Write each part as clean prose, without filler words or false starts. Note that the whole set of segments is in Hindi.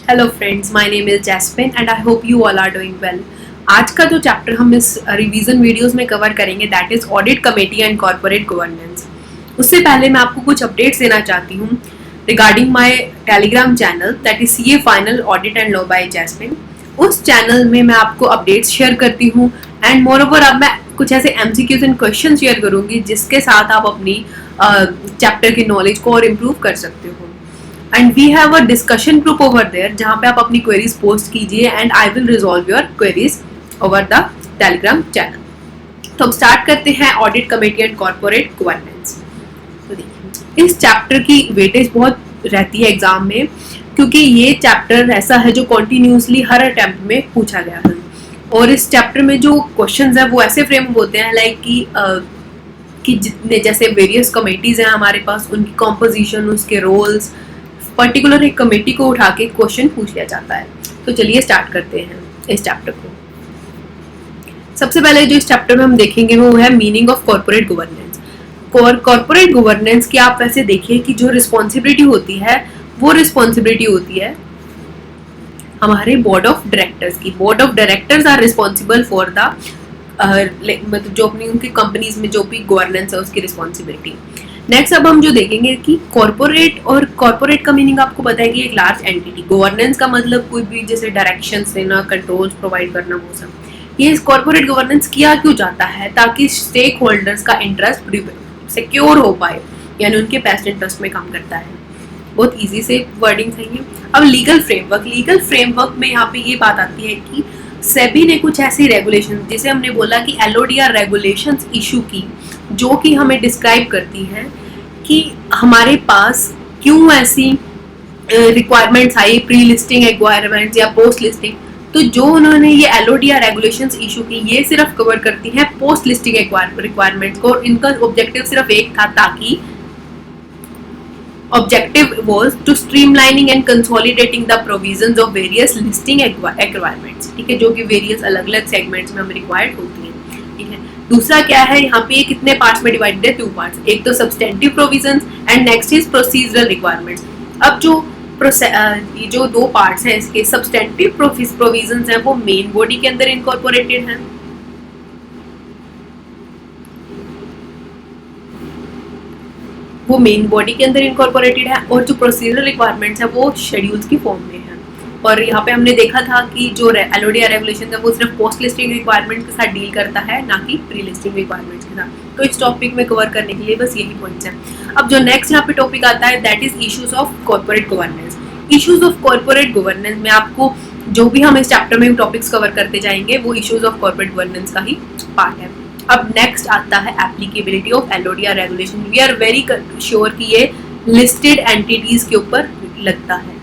Hello friends, my name is Jasmine and I hope you all are doing well. आज का जो चैप्टर हम इस रिवीजन वीडियोस में कवर करेंगे that is audit committee and corporate governance. उससे पहले मैं आपको कुछ अपडेट्स देना चाहती हूँ regarding my Telegram channel that is CA final audit and law by Jasmine. उस चैनल में मैं आपको अपडेट्स शेयर करती हूँ एंड मोर ओवर अब मैं कुछ ऐसे एमसीक्यूज एंड क्वेश्चन शेयर करूंगी जिसके साथ आप अपनी चैप्टर की नॉलेज को और इम्प्रूव कर सकते हो। And we have a discussion group over there जहाँ पे आप अपनी क्वेरीज पोस्ट कीजिए and I will resolve your queries over the Telegram channel. तो हम स्टार्ट करते हैं audit committee and corporate governance. तो देखिए, इस चैप्टर की वेटेज बहुत रहती है एग्जाम में क्योंकि ये चैप्टर ऐसा है जो कॉन्टिन्यूसली हर अटेम्प्ट में पूछा गया है। और इस चैप्टर में जो क्वेश्चंस है वो ऐसे फ्रेम होते हैं लाइक कि जितने जैसे वेरियस कमेटीज हैं हमारे पास, उनकी कॉम्पोजिशन, उसके रोल्स, पर्टिकुलर एक कमेटी को उठा के क्वेश्चन पूछ लिया जाता है। तो चलिए स्टार्ट करते हैं इस चैप्टर को। सबसे पहले जो इस चैप्टर में हम देखेंगे वो है meaning of corporate governance. Corporate governance की आप वैसे देखिए कि जो रिस्पॉन्सिबिलिटी होती है वो रिस्पॉन्सिबिलिटी होती है हमारे बोर्ड ऑफ डायरेक्टर्स की। Board of directors are responsible for the मतलब जो अपनी उनकी कंपनीज में जो भी गवर्नेंस है उसकी रिस्पॉन्सिबिलिटी। नेक्स्ट अब हम जो देखेंगे कि कॉर्पोरेट, और कॉर्पोरेट का मीनिंग आपको पता है कि एक लार्ज एंटिटी। गवर्नेंस का मतलब कोई भी जैसे डायरेक्शंस देना, कंट्रोल्स प्रोवाइड करना, वो सब। ये कॉर्पोरेट गवर्नेंस किया क्यों जाता है? ताकि स्टेक होल्डर्स का इंटरेस्ट सिक्योर हो पाए, यानी उनके बेस्ट इंटरेस्ट में काम करता है। बहुत इजी से वर्डिंग है ये। अब लीगल फ्रेमवर्क में यहाँ पे ये बात आती है कि सेबी ने कुछ ऐसी रेगुलेशन, जैसे हमने बोला कि एलओडीआर रेगुलेशंस इशू की, जो कि हमें डिस्क्राइब करती है कि हमारे पास क्यों ऐसी रिक्वायरमेंट्स आई, प्री लिस्टिंग रिक्वायरमेंट्स या पोस्ट लिस्टिंग। तो जो उन्होंने ये एलओडीआर रेगुलेशंस इशू की, ये सिर्फ कवर करती हैं पोस्ट लिस्टिंग रिक्वायरमेंट्स को। इनका ऑब्जेक्टिव सिर्फ एक था, ताकि objective was to streamlining and consolidating the provisions of various listing requirements। ठीक है, जो कि various अलग अलग सेगमेंट्स में हम रिक्वायर्ड होती हैं। ठीक है, दूसरा क्या है, यहाँ पे ये कितने पार्ट्स में डिवाइडेड है? 2 पार्ट्स। एक तो substantive provisions and next is procedural requirements. अब ये जो 2 पार्ट्स हैं इसके, सब्सटेंटिव प्रोविजंस हैं वो मेन बॉडी के अंदर इनकॉर्पोरेटेड हैं, वो मेन बॉडी के अंदर इनकॉर्पोरेटेड है, और जो प्रोसीजरल रिक्वायरमेंट्स है वो शेड्यूल्स की फॉर्म में है। और यहाँ पे हमने देखा था कि जो एलओडीआर रेगुलेशन है वो सिर्फ पोस्ट लिस्टिंग रिक्वायरमेंट के साथ डील करता है, ना कि प्री लिस्टिंग रिक्वायरमेंट्स के साथ। तो इस टॉपिक में कवर करने के लिए बस यही पॉइंट्स हैं। अब जो नेक्स्ट यहाँ पे टॉपिक आता है that is issues of corporate governance. Issues of corporate governance में आपको जो भी हम इस चैप्टर में टॉपिक्स कवर करते जाएंगे वो इश्यूज ऑफ कॉर्पोरेट गवर्नेंस का ही पार्ट है। अब नेक्स्ट आता है applicability of LODR regulation. We are very sure कि ये लिस्टेड एंटिटीज के ऊपर लगता है,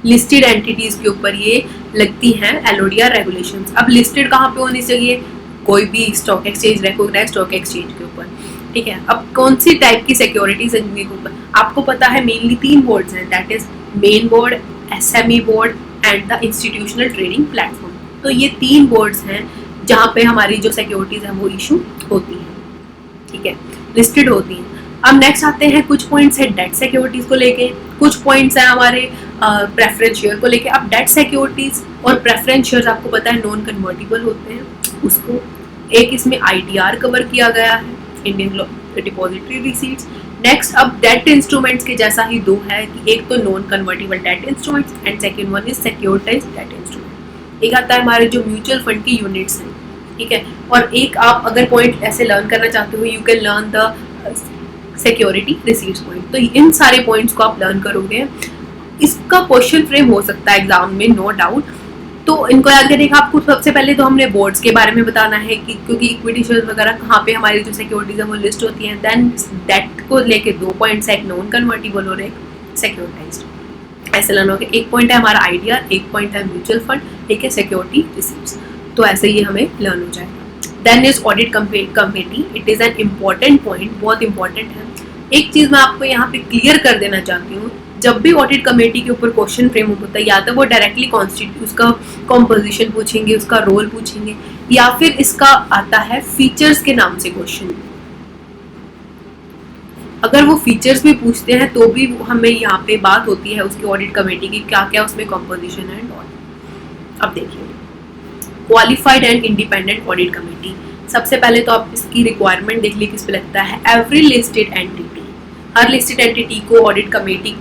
लिस्टेड एंटिटीज के ऊपर ये लगती हैं एलओडीआर रेगुलेशंस। अब लिस्टेड कहाँ पे होनी चाहिए? कोई भी stock exchange, recognized stock exchange के ऊपर। ठीक है, अब कौन सी टाइप की सिक्योरिटीज हैं जिनके ऊपर? आपको पता है मेनली 3 बोर्ड्स हैं, that is main board, SME board and the institutional trading platform. तो ये 3 बोर्ड्स हैं जहाँ पे हमारी जो सिक्योरिटीज हैं वो इशू होती हैं। ठीक है, लिस्टेड होती हैं। अब नेक्स्ट आते हैं कुछ पॉइंट्स है डेट सिक्योरिटीज को लेके, कुछ पॉइंट्स है हमारे प्रेफरेंस शेयर को लेके। अब डेट सिक्योरिटीज और प्रेफरेंस शेयर आपको पता है नॉन कन्वर्टिबल होते हैं, उसको एक इसमें आईटीआर कवर किया गया है, इंडियन डिपॉजिटरी रिसीट्स। नेक्स्ट अब डेट इंस्ट्रूमेंट्स के जैसा ही 2 है कि एक तो non convertible debt instruments and second one is सिक्योरिटाइज्ड debt instrument. एक आता है हमारे जो म्यूचुअल फंड की यूनिट्स हैं। ठीक है, और एक आप अगर पॉइंट ऐसे लर्न करना चाहते हो, you can learn the security receipts point. तो इन सारे पॉइंट्स को आप लर्न करोगे, इसका क्वेश्चन फ्रेम हो सकता है एग्जाम में, नो डाउट। तो इनको याद करेगा आपको। सबसे पहले तो हमने बोर्ड्स के बारे में बताना है कि क्योंकि इक्विटी शेयर्स वगैरह कहाँ पे हमारी जो सिक्योरिटीज है वो लिस्ट होती हैं। देन डेट को लेके 2 पॉइंट्स है, एक नॉन कन्वर्टिबल और एक सिक्योरिटाइज्ड। ऐसे लर्न होगा। एक पॉइंट है हमारा आईडीआर, एक पॉइंट है म्यूचुअल फंड, एक है सिक्योरिटी रिसीट्स। तो ऐसे ही हमें लर्न हो जाएगा। Then is audit committee, it is an important point, बहुत इंपॉर्टेंट है। एक चीज मैं आपको यहाँ पे क्लियर कर देना चाहती हूँ, जब भी ऑडिट कमेटी के ऊपर क्वेश्चन फ्रेम होता है, या तो वो डायरेक्टली कॉन्स्टिट्यूट उसका कॉम्पोजिशन पूछेंगे, उसका रोल पूछेंगे, या फिर इसका आता है फीचर्स के नाम से क्वेश्चन। अगर वो फीचर्स भी पूछते हैं तो भी हमें यहाँ पे बात होती है उसकी ऑडिट कमेटी की क्या क्या उसमें कॉम्पोजिशन है एंड ऑल। अब देखिए qualified and independent audit committee, सबसे पहले तो आप इसकी रिक्वायरमेंट देख लीजिए किस पे लगता है। एवरी लिस्टेड एंटिटी, हर लिस्टेड एंटिटी को ऑडिट कमेटी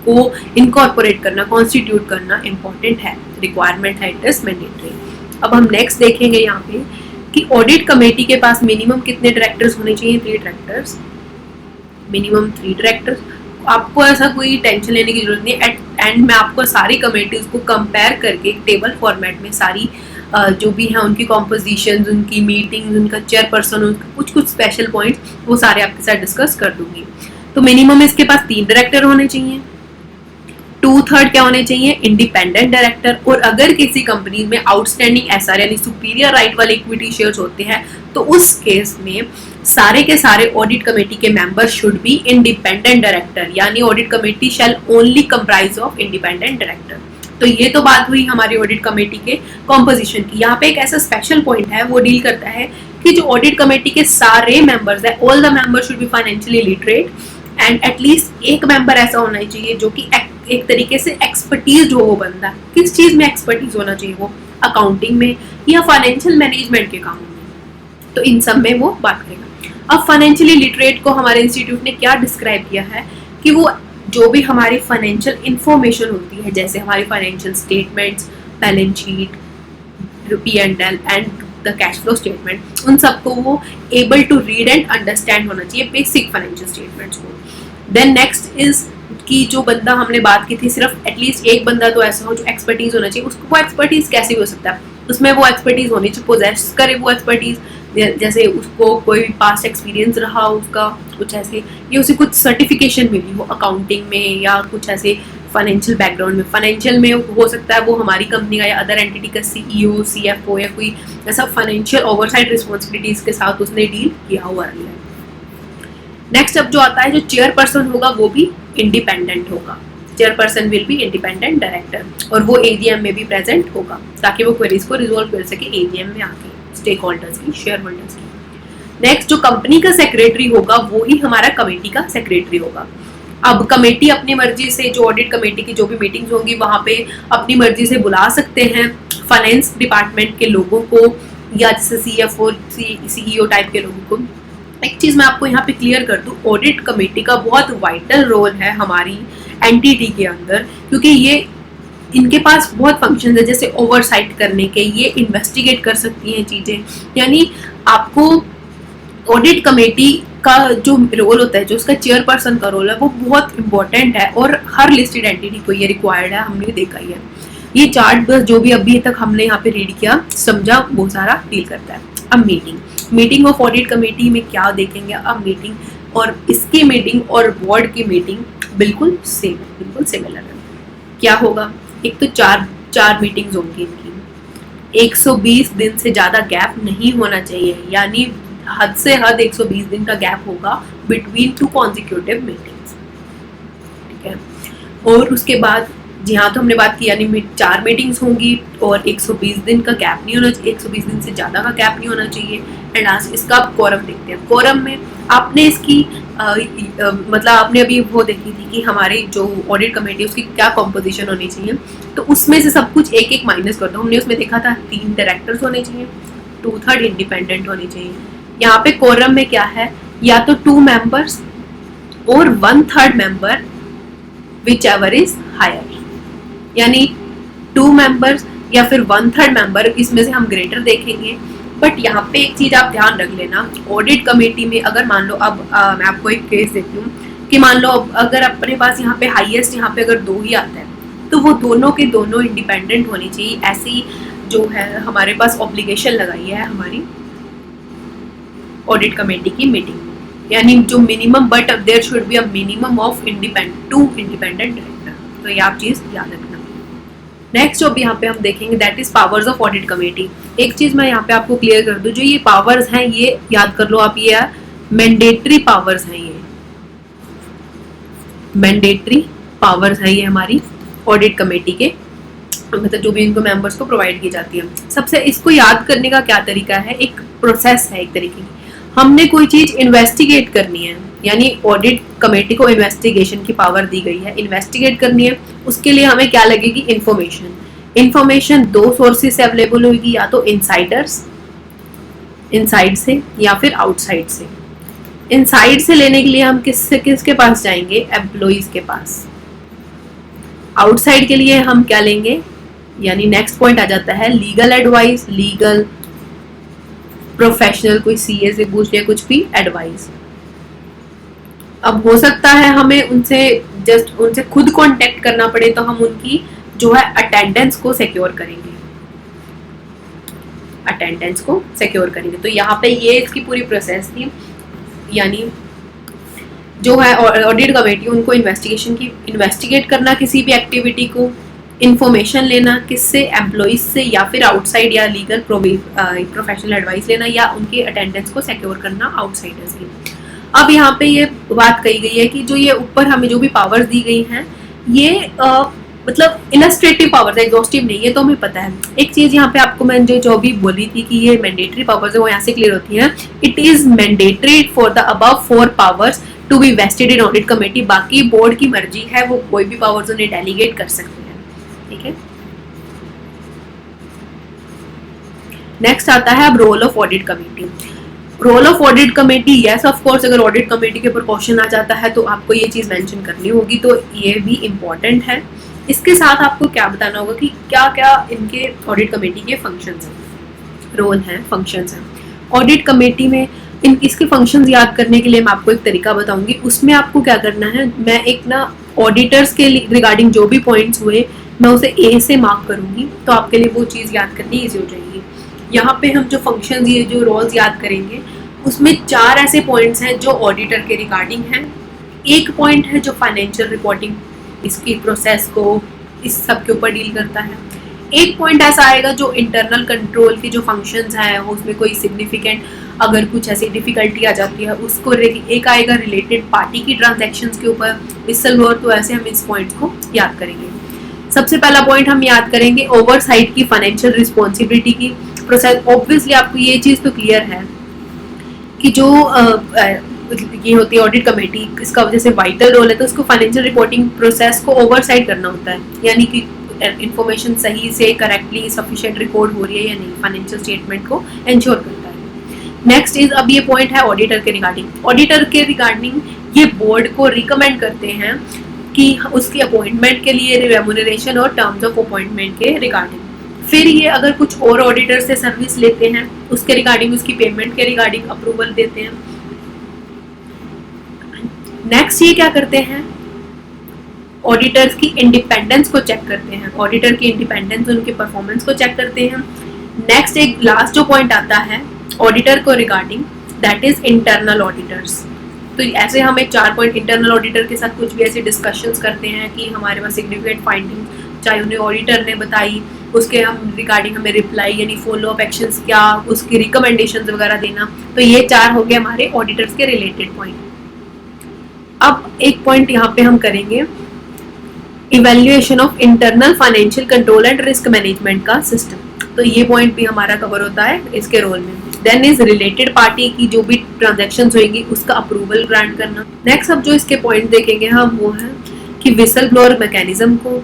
को इनकॉर्पोरेट करना, कॉन्स्टिट्यूट करना इंपॉर्टेंट है, रिक्वायरमेंट है, इट इज मैंडेटरी। अब हम नेक्स्ट देखेंगे यहाँ पे कि ऑडिट कमेटी के पास मिनिमम कितने डायरेक्टर्स होने चाहिए, 3 डायरेक्टर्स, मिनिमम 3 डायरेक्टर्स। आपको ऐसा कोई टेंशन लेने की जरूरत नहीं। एट एंड में आपको सारी कमेटीज को कंपेयर करके टेबल फॉर्मेट में सारी जो भी है उनकी कॉम्पोजिशन, उनकी मीटिंग, उनका चेयरपर्सन, उनका कुछ कुछ स्पेशल पॉइंट्स वो सारे आपके साथ डिस्कस कर दूंगी। तो मिनिमम इसके पास 3 डायरेक्टर होने चाहिए, 2/3 क्या होने चाहिए, इंडिपेंडेंट डायरेक्टर। और अगर किसी कंपनी में आउटस्टैंडिंग एसआर यानी सुपीरियर राइट वाले इक्विटी शेयर्स होते हैं तो उस केस में सारे के सारे ऑडिट कमेटी के member should be independent director, यानी audit committee shall only comprise of independent director. तो ये तो बात हुई हमारी ऑडिट कमेटी के कॉम्पोजिशन की। यहाँ पे एक ऐसा स्पेशल पॉइंट है वो डील करता है कि जो ऑडिट कमेटी के सारे मेंबर्स है, all the members should be financially literate and at least एक मेंबर ऐसा होना चाहिए जो कि एक तरीके से एक्सपर्टीज हो वो बंदा। किस चीज में एक्सपर्टीज होना चाहिए वो, अकाउंटिंग में या फाइनेंशियल मैनेजमेंट के कामों में, तो इन सब में वो बात करेगा। अब फाइनेंशियली लिटरेट को हमारे इंस्टीट्यूट ने क्या डिस्क्राइब किया है कि वो जो भी हमारी फाइनेंशियल इंफॉर्मेशन होती है, जैसे हमारी financial statements, balance sheet, P&L and the cash flow statement, उन सबको वो able to read and understand होना चाहिए, बेसिक फाइनेंशियल स्टेटमेंट्स को। देन नेक्स्ट इज कि जो बंदा हमने बात की थी, सिर्फ एटलीस्ट एक बंदा तो ऐसा हो जो एक्सपर्टीज होना चाहिए। उसको वो एक्सपर्टीज कैसे भी हो सकता है, उसमें वो एक्सपर्टीज होनी चाहिए, पोजेस करे वो एक्सपर्टीज, जैसे उसको कोई पास्ट एक्सपीरियंस रहा हो उसका कुछ ऐसे, या उसे कुछ सर्टिफिकेशन मिली हो अकाउंटिंग में या कुछ ऐसे फाइनेंशियल बैकग्राउंड में। फाइनेंशियल में हो सकता है वो हमारी कंपनी का या अदर एंटिटी का CEO, CFO या कोई ऐसा फाइनेंशियल ओवरसाइट रिस्पॉन्सिबिलिटीज के साथ उसने डील किया हुआ है। नेक्स्ट अब जो आता है, जो चेयरपर्सन होगा वो भी इंडिपेंडेंट होगा, chairperson will be independent director, और वो AGM में भी प्रेजेंट होगा ताकि वो क्वेरीज को रिजोल्व कर सके AGM में आके स्टेक होल्डर्स की, शेयर होल्डर्स की। नेक्स्ट जो कंपनी का सेक्रेटरी होगा वो ही हमारा कमेटी का सेक्रेटरी होगा। अब कमेटी अपनी मर्जी से, जो ऑडिट कमेटी की जो भी मीटिंग्स होंगी वहाँ पे अपनी मर्जी से बुला सकते हैं फाइनेंस डिपार्टमेंट के लोगों को या जैसे CFO, CEO टाइप के लोगों को। एक चीज़ मैं आपको यहाँ पे क्लियर कर दूँ, ऑडिट कमेटी का बहुत वाइटल रोल है हमारी एंटिटी के अंदर, क्योंकि ये इनके पास बहुत फंक्शन है, जैसे ओवरसाइट करने के, ये इन्वेस्टिगेट कर सकती हैं चीज़ें। यानी आपको ऑडिट कमेटी का जो रोल होता है, जो उसका चेयरपर्सन का रोल है, वो बहुत इंपॉर्टेंट है और हर लिस्टेड एंटिटी को ये रिक्वायर्ड है, हमने देखा ही है। ये चार्ट बस जो भी अभी तक हमने यहाँ पे रीड किया समझा वो सारा डील करता है। अब मीटिंग ऑफ ऑडिट कमेटी में क्या देखेंगे, अब मीटिंग और इसकी मीटिंग और बोर्ड की मीटिंग बिल्कुल सेम, बिल्कुल सिमिलर है। क्या होगा, एक तो चार मीटिंग्स होंगी इनकी, 120 दिन से ज़्यादा गैप नहीं होना चाहिए, यानी हद से हद 120 दिन का गैप होगा बिटवीन 2 कॉन्जिक्यूटिव मीटिंग्स, ठीक है। और उसके बाद जी हाँ, तो हमने बात की यानी 4 मीटिंग्स होंगी और 120 दिन का गैप नहीं होना चाहिए, 120 दिन से ज़्यादा का गैप नहीं होना चाहिए। एंड आज इसका कोरम देखते हैं। कोरम में आपने इसकी मतलब आपने अभी वो देखी थी कि हमारी जो ऑडिट कमेटी उसकी क्या कॉम्पोजिशन होनी चाहिए, तो उसमें से सब कुछ एक एक माइनस कर दो। हमने उसमें देखा था 3 डायरेक्टर्स होने चाहिए, 2/3 इंडिपेंडेंट होनी चाहिए। यहाँ पे कोरम में क्या है, या तो 2 मेंबर्स और 1/3 member whichever is higher, यानी 2 मेंबर्स या फिर 1/3 मेंबर, इसमें से हम ग्रेटर देखेंगे। बट यहाँ पे एक चीज आप ध्यान रख लेना, ऑडिट कमेटी में अगर मान लो अब मैं आपको एक केस देती हूँ कि मान लो अगर अपने पास यहाँ पे हाईएस्ट यहाँ पे अगर 2 ही आता है तो वो दोनों के दोनों इंडिपेंडेंट होनी चाहिए। ऐसी जो है हमारे पास ऑब्लिगेशन लगाई है हमारी ऑडिट कमेटी की मीटिंग, यानी जो minimum, but there should be a minimum of 2 independent director. तो ये आप चीज याद रखना। नेक्स्ट जो भी यहाँ पे हम देखेंगे that is powers of audit committee. एक चीज मैं यहाँ पे आपको क्लियर कर दूं, जो ये पावर्स हैं ये याद कर लो आप, ये मैंडेटरी पावर्स हैं, ये मैंडेटरी पावर्स है ये हमारी ऑडिट कमेटी के, मतलब जो भी इनको मेंबर्स को प्रोवाइड की जाती है। सबसे इसको याद करने का क्या तरीका है, एक प्रोसेस है एक तरीके की। हमने कोई चीज इन्वेस्टिगेट करनी है, यानी ऑडिट कमेटी को इन्वेस्टिगेशन की पावर दी गई है, इन्वेस्टिगेट करनी है, उसके लिए हमें क्या लगेगी, इंफॉर्मेशन। इंफॉर्मेशन दो सोर्सेज से अवेलेबल होगी, या तो इनसाइडर्स, इनसाइड से, या फिर आउटसाइड से। इनसाइड से लेने के लिए हम किसके पास जाएंगे, एम्प्लॉइज के पास। आउटसाइड के लिए हम क्या लेंगे, यानी नेक्स्ट पॉइंट आ जाता है लीगल एडवाइस, लीगल प्रोफेशनल, कोई सीए से पूछ लिया, कुछ भी एडवाइस। अब हो सकता है हमें उनसे खुद कांटेक्ट करना पड़े, तो हम उनकी जो है अटेंडेंस को सिक्योर करेंगे, अटेंडेंस को सिक्योर करेंगे। तो यहाँ पे ये इसकी पूरी प्रोसेस थी, यानी जो है ऑडिट कमेटी उनको इन्वेस्टिगेट करना किसी भी एक्टिविटी को, इंफॉर्मेशन लेना किससे, एम्प्लॉइज से, या फिर आउटसाइड या लीगल प्रोफेशनल एडवाइस लेना, या उनकी अटेंडेंस को सिक्योर करना आउटसाइडर्स की। अब यहाँ पे ये बात कही गई है कि जो ये ऊपर हमें जो भी पावर्स दी गई हैं, ये मतलब इलस्ट्रेटिव पावर्स है, एग्जॉस्टिव नहीं है, तो हमें पता है। एक चीज यहाँ पे आपको मैं जो भी बोली थी कि ये मैंडेटरी पावर्स है, वो यहाँ से क्लियर होती है। It is mandatory for the above 4 powers to be vested in audit committee. बाकी बोर्ड की मर्जी है, वो कोई भी पावर्स उन्हें डेलीगेट कर सकते हैं, ठीक है। नेक्स्ट आता है अब role of audit committee. Role of audit committee, yes of course, अगर ऑडिट कमेटी के ऊपर क्वेश्चन आ जाता है तो आपको ये चीज मेंशन करनी होगी, तो ये भी इम्पोर्टेंट है। इसके साथ आपको क्या बताना होगा कि क्या क्या इनके ऑडिट कमेटी के फंक्शंस हैं, रोल हैं, फंक्शंस हैं। ऑडिट कमेटी में इसके फंक्शंस याद करने के लिए मैं आपको एक तरीका बताऊंगी। उसमें आपको क्या करना है, मैं एक ना ऑडिटर्स के रिगार्डिंग जो भी पॉइंट्स हुए मैं उसे ए से मार्क करूंगी, तो आपके लिए वो चीज़ याद करनी ईजी हो जाएगी। यहाँ पे हम जो फंक्शंस, ये जो रोल्स याद करेंगे, उसमें 4 ऐसे पॉइंट्स हैं जो ऑडिटर के रिगार्डिंग हैं। एक पॉइंट है जो फाइनेंशियल रिपोर्टिंग, इसकी प्रोसेस को, इस सब के ऊपर डील करता है। एक पॉइंट ऐसा आएगा जो इंटरनल कंट्रोल की जो फंक्शंस हैं, उसमें कोई सिग्निफिकेंट अगर कुछ ऐसी डिफिकल्टी आ जाती है उसको। एक आएगा रिलेटेड पार्टी की ट्रांजैक्शंस के ऊपर, विसल ब्लोअर। तो ऐसे हम इस पॉइंट्स को याद करेंगे। सबसे पहला पॉइंट हम याद करेंगे ओवरसाइट की, फाइनेंशियल रिस्पॉन्सिबिलिटी की प्रोसेस। ऑब्वियसली आपको ये चीज़ तो क्लियर है कि जो ये होती है ऑडिट कमेटी, इसका वजह से वाइटल रोल है, तो उसको फाइनेंशियल रिपोर्टिंग प्रोसेस को ओवरसाइट करना होता है, यानी कि इंफॉर्मेशन सही से करेक्टली सफिशिएंट रिकॉर्ड हो रही है या नहीं, फाइनेंशियल स्टेटमेंट को इंश्योर करता है। नेक्स्ट इज, अब ये पॉइंट है ऑडिटर के रिगार्डिंग। ऑडिटर के रिगार्डिंग ये बोर्ड को रिकमेंड करते हैं कि उसकी अपॉइंटमेंट के लिए रेम्यूनरेशन और टर्म्स ऑफ अपॉइंटमेंट के रिगार्डिंग। फिर ये अगर कुछ और ऑडिटर से सर्विस लेते हैं उसके रिगार्डिंग, उसकी पेमेंट के रिगार्डिंग अप्रूवल देते हैं। नेक्स्ट ये क्या करते हैं, ऑडिटर्स की इंडिपेंडेंस को चेक करते हैं, ऑडिटर की इंडिपेंडेंस, उनकी परफॉर्मेंस को चेक करते हैं। नेक्स्ट एक लास्ट जो पॉइंट आता है ऑडिटर को regarding, that is internal auditors. तो ऐसे हम एक 4 पॉइंट इंटरनल ऑडिटर के साथ कुछ भी ऐसे डिस्कशंस करते हैं कि हमारे पास सिग्निफिकेंट फाइंडिंग, चाहे उन्हें ऑडिटर ने बताई, उसके हम रिगार्डिंग हमें रिप्लाई यानी फॉलो अप एक्शंस क्या, उसकी रिकमेंडेशंस वगैरह देना। तो ये 4 हो गए हमारे ऑडिटर्स के रिलेटेड पॉइंट। अब एक पॉइंट यहाँ पे हम करेंगे evaluation of internal financial control and risk management का सिस्टम। तो ये पॉइंट भी हमारा कवर होता है इसके रोल में। देन इज रिलेटेड पार्टी की जो भी ट्रांजैक्शंस होगी उसका अप्रूवल ग्रांट करना। नेक्स्ट अब जो इसके पॉइंट देखेंगे हम वो है कि विसल ब्लोअर मैकेनिज्म को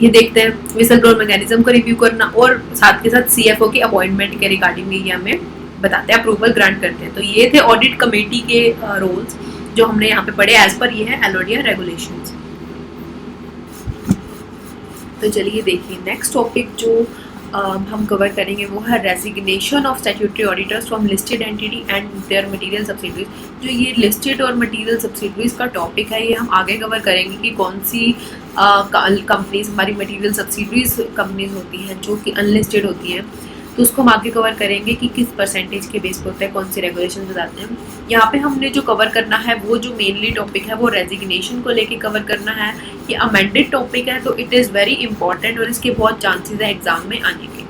ये देखते हैं, विसल ब्लोअर मैकेनिज्म को रिव्यू करना, और साथ के साथ सीएफओ की अपॉइंटमेंट के रिगार्डिंग भी ये हमें बताते हैं, अप्रूवल ग्रांट करते हैं। तो ये थे ऑडिट कमेटी के रोल्स जो हमने यहाँ पे पढ़े एज पर ये है एलोडिया रेगुलेशंस। तो चलिए देखिए नेक्स्ट टॉपिक जो हम कवर करेंगे वो है resignation of statutory auditors from listed entity and their material subsidiaries. जो ये लिस्टेड और मटेरियल सब्सिडरीज का टॉपिक है ये हम आगे कवर करेंगे कि कौन सी कंपनीज हमारी मटेरियल सब्सिडरीज कंपनीज होती हैं जो कि अनलिस्टेड होती हैं, तो उसको हम आगे कवर करेंगे कि किस परसेंटेज के बेस पर होता है, कौन सी रेगुलेशन बताते हैं। यहाँ पे हमने जो कवर करना है वो जो मेनली टॉपिक है वो रेजिग्नेशन को लेके कवर करना है। ये अमेंडेड टॉपिक है तो इट इज़ वेरी इंपॉर्टेंट और इसके बहुत चांसेस है एग्जाम में आने के।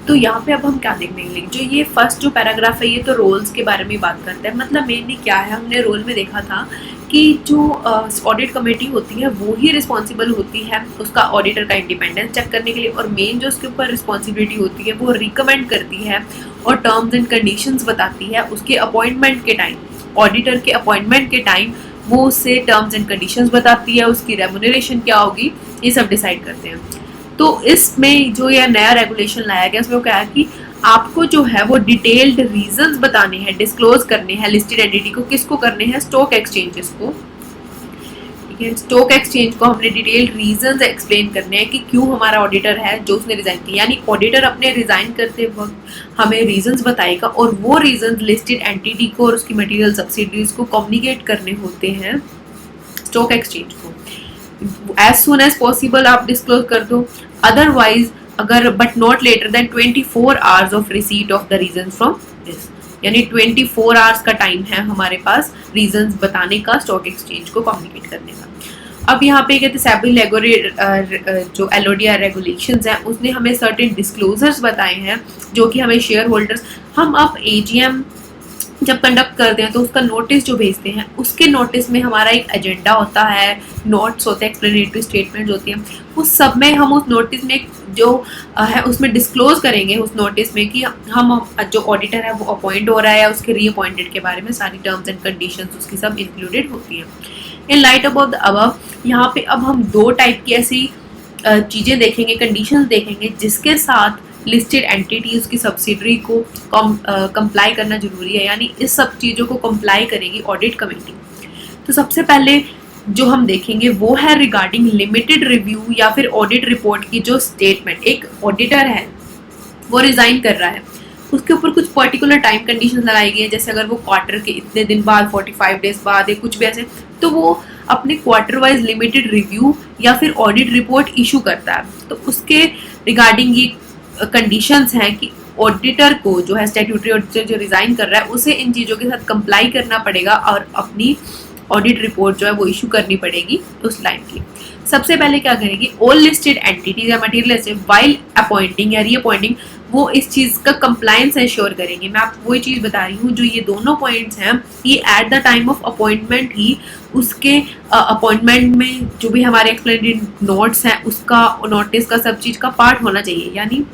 तो यहाँ पे अब हम क्या देखने के लिए, जो ये फर्स्ट जो पैराग्राफ है ये तो रोल्स के बारे में बात करता है। मतलब मेनली क्या है, हमने रोल में देखा था कि कि जो ऑडिट कमेटी होती है वो ही रिस्पॉन्सिबल होती है उसका ऑडिटर का इंडिपेंडेंस चेक करने के लिए, और मेन जो उसके ऊपर रिस्पॉन्सिबिलिटी होती है वो रिकमेंड करती है और टर्म्स एंड कंडीशंस बताती है उसके अपॉइंटमेंट के टाइम। ऑडिटर के अपॉइंटमेंट के टाइम वो उससे टर्म्स एंड कंडीशंस बताती है, उसकी रेम्यूनरेशन क्या होगी, ये सब डिसाइड करते हैं। तो इसमें जो यह नया रेगुलेशन लाया गया उसमें वो क्या है कि आपको जो है वो डिटेल्ड रीजंस बताने हैं, डिस्क्लोज करने हैं लिस्टेड एंटिटी को। किसको करने हैं? स्टॉक एक्सचेंजेस को। ठीक है, स्टॉक एक्सचेंज को हमने डिटेल्ड रीजंस एक्सप्लेन करने हैं कि क्यों हमारा ऑडिटर है जो उसने रिजाइन किया, यानी ऑडिटर अपने रिजाइन करते वक्त हमें रीजंस बताएगा और वो रीजंस लिस्टेड एंटिटी को और उसकी मटेरियल सब्सिडीज को कम्युनिकेट करने होते हैं स्टॉक एक्सचेंज को। एज सुन एज पॉसिबल आप डिस्क्लोज कर दो, अदरवाइज अगर but not later than 24 hours of receipt of the reason from this, यानी 24 आवर्स का टाइम है हमारे पास रीजंस बताने का, स्टॉक एक्सचेंज को कम्युनिकेट करने का। अब यहाँ पे कहते सेबी जो एलओडीआर रेगुलेशंस हैं उसने हमें सर्टेन डिस्क्लोजर्स बताए हैं जो कि हमें शेयर होल्डर्स, हम अब एजीएम जब कंडक्ट करते हैं तो उसका नोटिस जो भेजते हैं उसके नोटिस में हमारा एक एजेंडा होता है, नोट्स होते हैं, एक्सप्लेनेटरी स्टेटमेंट होती हैं, उस सब में हम उस नोटिस में जो है उसमें डिस्क्लोज करेंगे उस नोटिस में कि हम जो ऑडिटर है वो अपॉइंट हो रहा है या उसके रीअपॉइंटेड के बारे में सारी टर्म्स एंड कंडीशंस उसकी सब इंक्लूडेड होती हैं। In light about the above यहाँ पे अब हम दो टाइप की ऐसी चीज़ें देखेंगे, कंडीशंस देखेंगे जिसके साथ लिस्टेड एंटिटीज की सब्सिडरी को कंप्लाई करना जरूरी है, यानी इस सब चीज़ों को कंप्लाई करेगी ऑडिट कमेटी। तो सबसे पहले जो हम देखेंगे वो है रिगार्डिंग लिमिटेड रिव्यू या फिर ऑडिट रिपोर्ट की जो स्टेटमेंट। एक ऑडिटर है वो रिजाइन कर रहा है, उसके ऊपर कुछ पर्टिकुलर टाइम कंडीशन लगाई गई है, जैसे अगर वो क्वार्टर के इतने दिन बाद 45 डेज बाद या कुछ भी ऐसे, तो वो अपने क्वार्टर वाइज लिमिटेड रिव्यू या फिर ऑडिट रिपोर्ट इशू करता है। तो उसके रिगार्डिंग ये कंडीशंस हैं कि ऑडिटर को जो है स्टैट्यूटरी ऑडिटर जो रिजाइन कर रहा है उसे इन चीज़ों के साथ कंप्लाई करना पड़ेगा और अपनी ऑडिट रिपोर्ट जो है वो इशू करनी पड़ेगी उस लाइन की। सबसे पहले क्या करेगी, ऑल लिस्टेड एंटिटीज या मटेरियल वाइल अपॉइंटिंग या रीअपॉइंटिंग वो इस चीज़ का कंप्लायंस इंश्योर करेंगे। मैं आपको वही चीज़ बता रही हूँ, जो ये दोनों पॉइंट्स हैं ये at the time of appointment ही उसके अपॉइंटमेंट में जो भी हमारे एक्सप्लेनेटरी नोट्स हैं उसका नोटिस का सब चीज़ का पार्ट होना चाहिए, यानी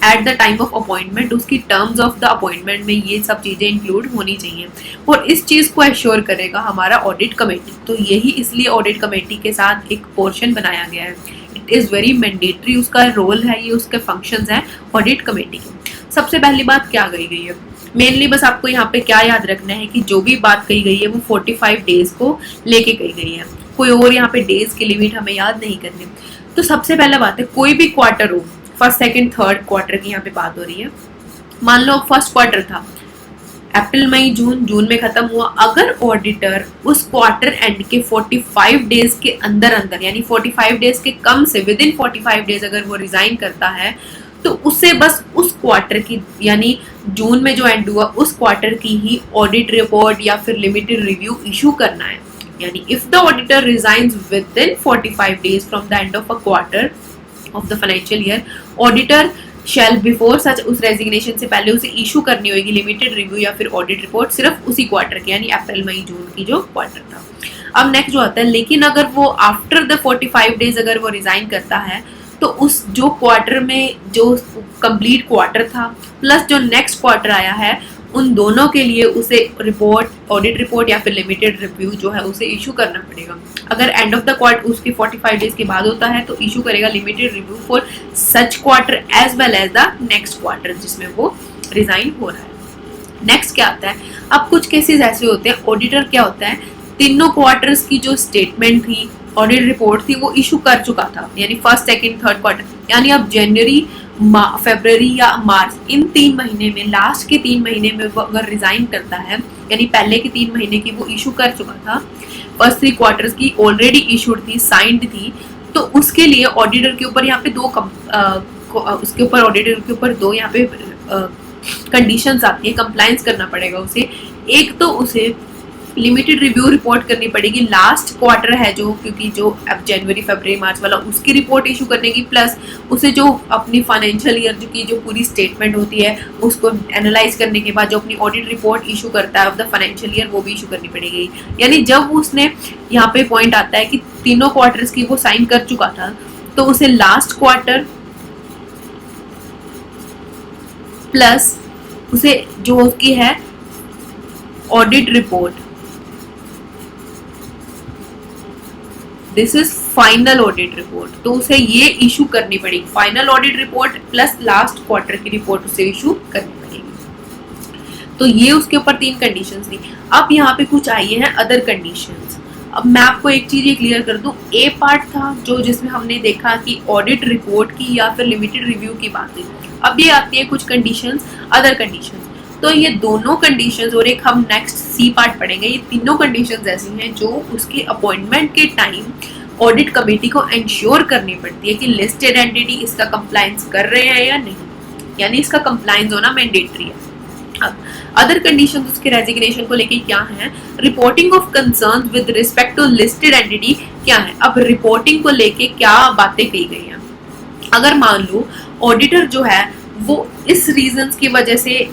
eight the time of appointment उसकी टर्म्स ऑफ द अपॉइंटमेंट में ये सब चीज़ें इंक्लूड होनी चाहिए और इस चीज़ को एश्योर करेगा हमारा ऑडिट कमेटी। तो यही इसलिए ऑडिट कमेटी के साथ एक पोर्शन बनाया गया है, इट इज़ वेरी मैंडेटरी, उसका रोल है, ये उसके फंक्शंस हैं ऑडिट कमेटी के। सबसे पहली बात क्या कही गई है, मेनली बस आपको यहाँ पे क्या याद रखना है कि जो भी बात कही गई है वो 45 डेज को लेके कही गई है, कोई और यहाँ पे डेज की लिमिट हमें याद नहीं करनी। तो सबसे पहला बात है, कोई भी क्वार्टर हो, फर्स्ट सेकंड थर्ड क्वार्टर की यहाँ पे बात हो रही है, मान लो फर्स्ट क्वार्टर था अप्रैल मई जून, जून में खत्म हुआ, अगर ऑडिटर उस क्वार्टर एंड के 45 डेज के अंदर अंदर यानी 45 डेज के कम से विद इन 45 डेज अगर वो रिजाइन करता है तो उससे बस उस क्वार्टर की यानी जून में जो एंड हुआ उस क्वार्टर की ही ऑडिट रिपोर्ट या फिर लिमिटेड रिव्यू इशू करना है। यानी if the auditor resigns with in 45 days from the end of a quarter of the financial year, auditor shall before सच उस रेजिग्नेशन से पहले उसे इशू करनी होगी लिमिटेड रिव्यू या फिर ऑडिट रिपोर्ट सिर्फ उसी क्वार्टर की यानी अप्रैल मई जून की जो क्वार्टर था। अब नेक्स्ट जो आता है, लेकिन अगर वो आफ्टर द 45 डेज अगर वो रिजाइन करता है तो उस जो क्वार्टर में जो कंप्लीट क्वार्टर था प्लस जो नेक्स्ट क्वार्टर आया है उन दोनों के लिए उसे रिपोर्ट, ऑडिट रिपोर्ट या फिर लिमिटेड रिव्यू जो है उसे इशू करना पड़ेगा। अगर एंड ऑफ द क्वार्टर उसके 45 डेज के बाद होता है तो इशू करेगा limited review for such quarter as well as the next quarter जिसमें वो रिजाइन हो रहा है। नेक्स्ट क्या आता है, अब कुछ केसेस ऐसे होते हैं ऑडिटर क्या होता है तीनों क्वार्टर्स की जो स्टेटमेंट थी, ऑडिट रिपोर्ट थी वो इशू कर चुका था, यानी फर्स्ट सेकंड थर्ड क्वार्टर, यानी अब जनवरी फरवरी या मार्च इन 3 महीने में लास्ट के 3 महीने में वो अगर रिजाइन करता है यानी पहले के 3 महीने की वो इशू कर चुका था, फर्स्ट 3 क्वार्टर्स की ऑलरेडी इशूड थी, साइंड थी, तो उसके लिए ऑडिटर के ऊपर यहाँ पे उसके ऊपर ऑडिटर के ऊपर दो यहाँ पे कंडीशंस आती है, कंप्लायंस करना पड़ेगा उसे। एक तो उसे लिमिटेड रिव्यू रिपोर्ट करनी पड़ेगी, लास्ट क्वार्टर है जो, क्योंकि जो अब जनवरी फरवरी मार्च वाला उसकी रिपोर्ट इशू करने की, प्लस उसे जो अपनी फाइनेंशियल ईयर की जो पूरी स्टेटमेंट होती है उसको एनालाइज करने के बाद जो अपनी ऑडिट रिपोर्ट इशू करता है ऑफ द फाइनेंशियल ईयर वो भी इशू करनी पड़ेगी। यानी जब उसने यहाँ पे पॉइंट आता है कि तीनों क्वार्टर्स की वो साइन कर चुका था तो उसे लास्ट क्वार्टर प्लस उसे जो उसकी है audit report, this is final audit report, तो उसे ये इशू करनी पड़ेगी। Final audit report plus last quarter की रिपोर्ट उसे इशू करनी पड़ेगी। तो ये उसके ऊपर 3 कंडीशंस थी। अब यहाँ पे कुछ आई है अदर कंडीशंस। अब मैं आपको एक चीज ये क्लियर कर दूं, ए पार्ट था जो जिसमें हमने देखा कि ऑडिट रिपोर्ट की या फिर लिमिटेड रिव्यू की बातें। अब ये आती है कुछ कंडीशंस, अदर कंडीशंस। तो ये दोनों कंडीशंस और एक हम नेक्स्ट सी पार्ट पढ़ेंगे, ये तीनों कंडीशंस ऐसी हैं जो उसके अपॉइंटमेंट के टाइम ऑडिट कमेटी को इंश्योर करनी पड़ती है कि लिस्टेड एंटिटी इसका कंप्लायंस कर रहे हैं या नहीं, यानी इसका कंप्लायंस होना मैंडेटरी है। अब अदर कंडीशंस उसके रेजिग्नेशन को लेके क्या है, reporting of concerns with respect to listed entity क्या है। अब रिपोर्टिंग को लेके क्या बातें कही गई हैं, अगर मान लो ऑडिटर जो है वो इस रीजंस की वजह से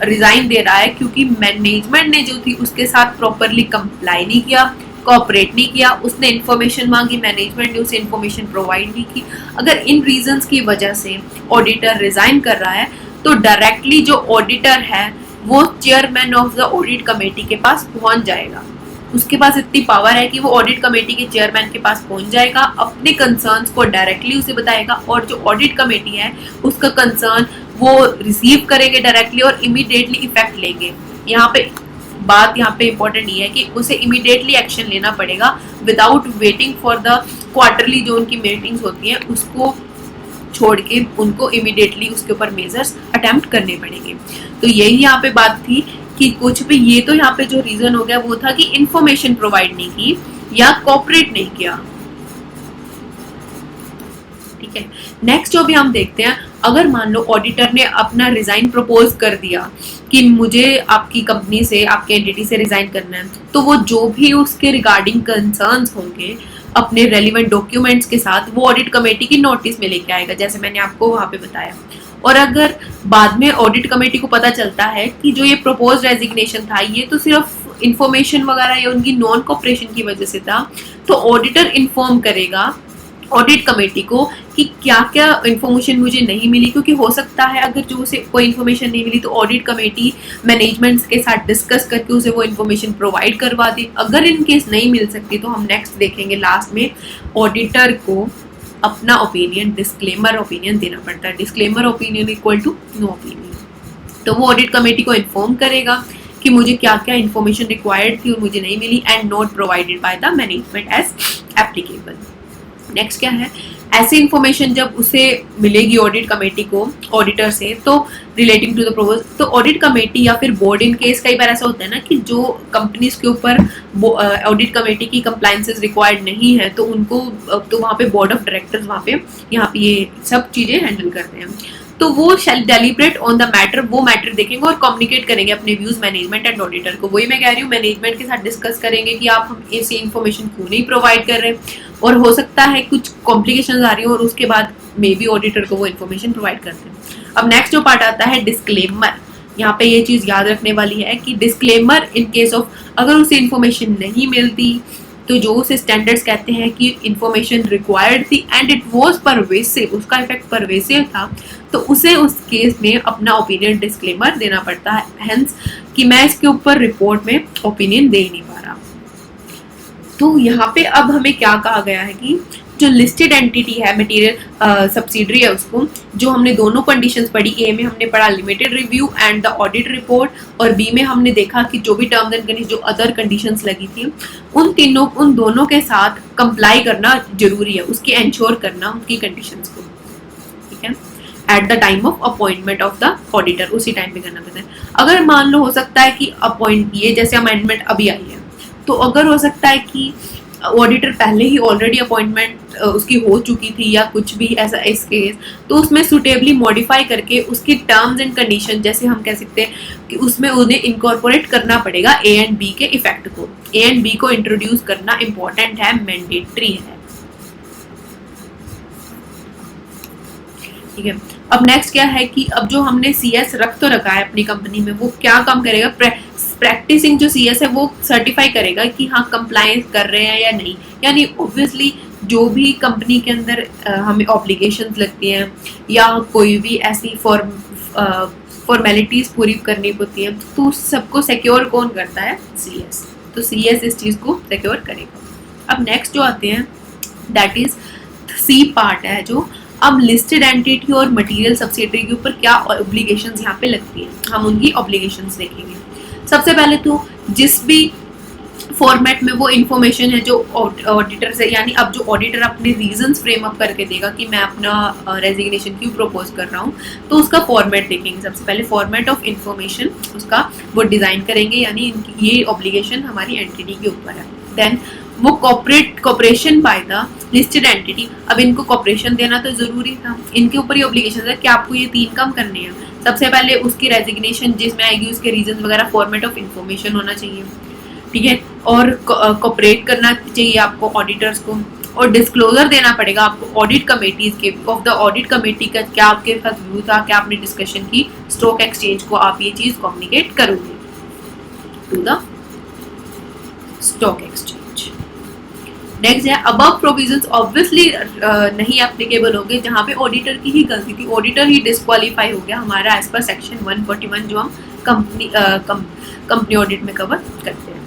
रिजाइन दे रहा है क्योंकि मैनेजमेंट ने जो थी उसके साथ प्रॉपरली कंप्लाई नहीं किया, कोऑपरेट नहीं किया, उसने इन्फॉर्मेशन मांगी, मैनेजमेंट ने उसे इन्फॉर्मेशन प्रोवाइड नहीं की, अगर इन रीजंस की वजह से ऑडिटर रिजाइन कर रहा है तो डायरेक्टली जो ऑडिटर है वो chairman of the audit committee के पास पहुंच जाएगा। उसके पास इतनी पावर है कि वो ऑडिट कमेटी के चेयरमैन के पास पहुंच जाएगा, अपने कंसर्न्स को डायरेक्टली उसे बताएगा और जो ऑडिट कमेटी है उसका कंसर्न वो रिसीव करेंगे डायरेक्टली और इमीडिएटली इफेक्ट लेंगे। यहाँ पे इंपॉर्टेंट ये है कि उसे इमीडिएटली एक्शन लेना पड़ेगा without waiting for the quarterly जो उनकी मीटिंग्स होती हैं उसको छोड़ के उनको इमीडिएटली उसके ऊपर मेजर्स अटेम्प्ट करने पड़ेंगे। तो यही यहाँ पे बात थी कि कुछ भी, ये तो यहाँ पे जो रीजन हो गया वो था कि इंफॉर्मेशन प्रोवाइड नहीं की या कोऑपरेट नहीं किया। ठीक है, नेक्स्ट जो भी हम देखते हैं, अगर मान लो ऑडिटर ने अपना रिजाइन प्रपोज कर दिया कि मुझे आपकी कंपनी से, आपके एंटिटी से रिजाइन करना है, तो वो जो भी उसके रिगार्डिंग कंसर्न्स होंगे अपने रेलिवेंट डॉक्यूमेंट्स के साथ वो ऑडिट कमेटी की नोटिस में लेके आएगा, जैसे मैंने आपको वहां पे बताया। और अगर बाद में ऑडिट कमेटी को पता चलता है कि जो ये प्रपोज रेजिग्नेशन था ये तो सिर्फ इंफॉर्मेशन वगैरह या उनकी नॉन कोऑपरेशन की वजह से था, तो ऑडिटर इन्फॉर्म करेगा ऑडिट कमेटी को कि क्या क्या इन्फॉर्मेशन मुझे नहीं मिली, क्योंकि हो सकता है अगर जो उसे कोई इन्फॉर्मेशन नहीं मिली तो ऑडिट कमेटी मैनेजमेंट के साथ डिस्कस करके उसे वो इन्फॉर्मेशन प्रोवाइड करवा दे। अगर इन केस नहीं मिल सकती तो हम नेक्स्ट देखेंगे लास्ट में ऑडिटर को अपना ओपिनियन, डिस्क्लेमर ओपिनियन देना पड़ता है। Disclaimer opinion equal to no opinion. तो वो ऑडिट कमेटी को इन्फॉर्म करेगा कि मुझे क्या क्या इन्फॉर्मेशन रिक्वायर्ड थी और मुझे नहीं मिली and not provided by the management as applicable. Next क्या है, ऐसी इंफॉर्मेशन जब उसे मिलेगी ऑडिट कमेटी को ऑडिटर से, तो रिलेटिंग टू द प्रपोज, तो ऑडिट कमेटी या फिर बोर्ड, इन केस कई बार ऐसा होता है ना कि जो कंपनीज के ऊपर ऑडिट कमेटी की कंप्लायंसेस रिक्वायर्ड नहीं है तो उनको तो वहाँ पे बोर्ड ऑफ डायरेक्टर्स वहाँ पे यहाँ पे ये सब चीज़ें हैंडल करते हैं। तो वो शैल डेलिब्रेट ऑन द मैटर, वो मैटर देखेंगे और कम्युनिकेट करेंगे अपने व्यूज मैनेजमेंट एंड ऑडिटर को। वही मैं कह रही हूँ, मैनेजमेंट के साथ डिस्कस करेंगे कि आप हम ऐसी इन्फॉर्मेशन क्यों नहीं प्रोवाइड कर रहे, और हो सकता है कुछ कॉम्प्लिकेशंस आ रही हो और उसके बाद मे बी ऑडिटर को वो इन्फॉर्मेशन प्रोवाइड करते हैं। अब नेक्स्ट जो पार्ट आता है डिस्क्लेमर। यहाँ पे ये चीज़ याद रखने वाली है कि डिस्क्लेमर इन केस ऑफ अगर उसे इन्फॉर्मेशन नहीं मिलती तो जो उसे स्टैंडर्ड्स कहते हैं कि इंफॉर्मेशन रिक्वायर्ड थी एंड इट वाज परवेसिव, उसका इफेक्ट परवेसिव था, तो उसे उस केस में अपना ओपिनियन डिस्क्लेमर देना पड़ता है। हेंस कि मैं इसके ऊपर रिपोर्ट में ओपिनियन दे नहीं पा रहा। तो यहाँ पे अब हमें क्या कहा गया है कि जो लिस्टेड एंटिटी है, मटेरियल सब्सिडरी है, उसको जो हमने दोनों कंडीशंस पढ़ी, ए में हमने पढ़ा limited review and the audit report, और बी में हमने देखा कि जो भी टर्म्स एंड कंडीशन, जो अदर कंडीशंस लगी थी, उन दोनों के साथ कंप्लाई करना जरूरी है, उसकी एंश्योर करना उनकी कंडीशंस को, ठीक है, eight the time of appointment of the auditor, उसी टाइम पे करना पड़ता है। अगर मान लो हो सकता है कि ये जैसे अमेंडमेंट अभी आई है, तो अगर हो सकता है कि ऑडिटर पहले ही ऑलरेडी अपॉइंटमेंट उसकी हो चुकी थी या कुछ भी ऐसा इस केस, तो उसमें सुटेबली मॉडिफाई करके उसकी टर्म्स एंड कंडीशन, जैसे हम कह सकते हैं कि उसमें उन्हें इनकॉर्पोरेट करना पड़ेगा ए एंड बी के इफेक्ट को। ए एंड बी को इंट्रोड्यूस करना इंपॉर्टेंट है, मैंडेटरी है। ठीक है, अब नेक्स्ट क्या है कि अब जो हमने सीएस रख तो रखा है अपनी कंपनी में, वो क्या काम करेगा, प्रैक्टिसिंग जो सीएस है वो सर्टिफाई करेगा कि हाँ कंप्लायंस कर रहे हैं या नहीं। यानी ऑब्वियसली जो भी कंपनी के अंदर हमें ऑब्लिगेशंस लगती हैं या कोई भी ऐसी फॉर्मेलिटीज पूरी करनी होती है, तो सबको सिक्योर कौन करता है, सीएस। तो सीएस इस चीज को सिक्योर करेगा। अब नेक्स्ट जो आते हैं दैट इज सी पार्ट है, जो अब लिस्टेड एंटिटी और मटेरियल सब्सिडरी के ऊपर क्या ऑब्लिगेशंस यहाँ पे लगती हैं, हम उनकी ऑब्लिगेशंस देखेंगे। सबसे पहले तो जिस भी फॉर्मेट में वो इन्फॉर्मेशन है जो ऑडिटर से, यानी अब जो ऑडिटर अपने रीजंस फ्रेम अप करके देगा कि मैं अपना रेजिग्नेशन क्यों प्रपोज कर रहा हूँ, तो उसका फॉर्मेट देखेंगे। सबसे पहले फॉर्मेट ऑफ इंफॉर्मेशन उसका वो डिजाइन करेंगे, यानी ये ऑब्लिगेशन हमारी एंटिटी के ऊपर है। देन वो cooperation by the listed entity, अब इनको कॉपरेशन देना तो जरूरी था, इनके ऊपर ये ऑब्लिगेशन है कि आपको ये 3 काम करने हैं। सबसे पहले उसकी रेजिग्नेशन जिसमें आएगी उसके रीजन वगैरह, फॉर्मेट ऑफ इंफॉर्मेशन होना चाहिए, ठीक है, और कोऑपरेट करना चाहिए आपको ऑडिटर्स को, और डिस्क्लोजर देना पड़ेगा आपको ऑडिट कमेटीज के, ऑफ द ऑडिट कमेटी का क्या आपके पास व्यू था, क्या आपने डिस्कशन की, स्टॉक एक्सचेंज को आप ये चीज कम्युनिकेट करोगे to the stock exchange. Next है अबव प्रोविजंस ऑब्वियसली नहीं एप्लीकेबल होंगे जहाँ पे ऑडिटर की ही गलती थी, ऑडिटर ही डिस्क्वालीफाई हो गया हमारा एज पर सेक्शन 141 जो हम कंपनी ऑडिट में कवर करते हैं।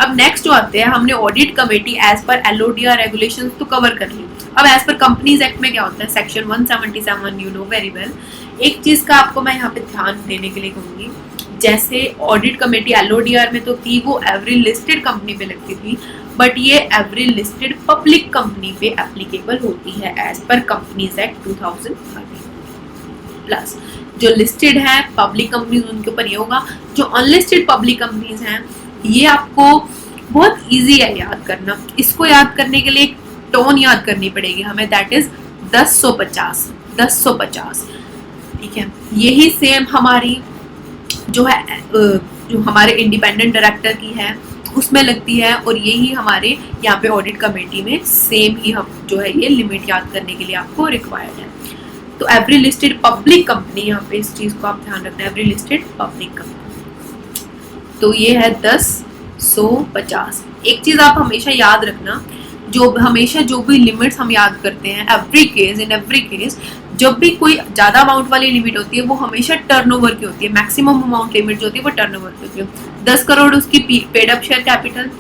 अब नेक्स्ट जो आते हैं, हमने audit committee as per LODR regulations तो कवर कर ली। अब एज पर कंपनीज एक्ट में क्या होता है, section 177 you know very well. एक चीज का आपको मैं यहाँ पे ध्यान देने के लिए कहूंगी, जैसे ऑडिट कमेटी एलओडीआर में तो थी वो एवरी लिस्टेड कंपनी पे लगती थी, बट ये एवरी लिस्टेड पब्लिक कंपनी पे एप्लीकेबल होती है as per companies act 2013। Plus जो लिस्टेड है पब्लिक कंपनीज उनके ऊपर ये होगा, जो अनलिस्टेड पब्लिक कंपनीज हैं ये आपको बहुत इजी है याद करना। इसको याद करने के लिए एक टोन याद करनी पड़ेगी हमें, दैट इज 1050। ठीक है, यही सेम हमारी जो है जो हमारे इंडिपेंडेंट डायरेक्टर की है उसमें लगती है, और यही हमारे यहाँ पे ऑडिट कमेटी में सेम ही हम जो है ये लिमिट याद करने के लिए आपको रिक्वायर्ड है। तो एवरी लिस्टेड पब्लिक कंपनी, यहाँ पे इस चीज को आप ध्यान रखना, एवरी लिस्टेड पब्लिक कंपनी, तो ये है 10-150। एक चीज आप हमेशा याद रखना, जो भी लिमिट्स हम याद करते हैं इन एवरी केस जब भी कोई ज्यादा अमाउंट वाली लिमिट होती है वो हमेशा टर्नओवर की होती है, मैक्सिमम अमाउंट लिमिट जो होती है वो टर्नओवर की होती है। 10 करोड़ उसकी पेड अप शेयर कैपिटल,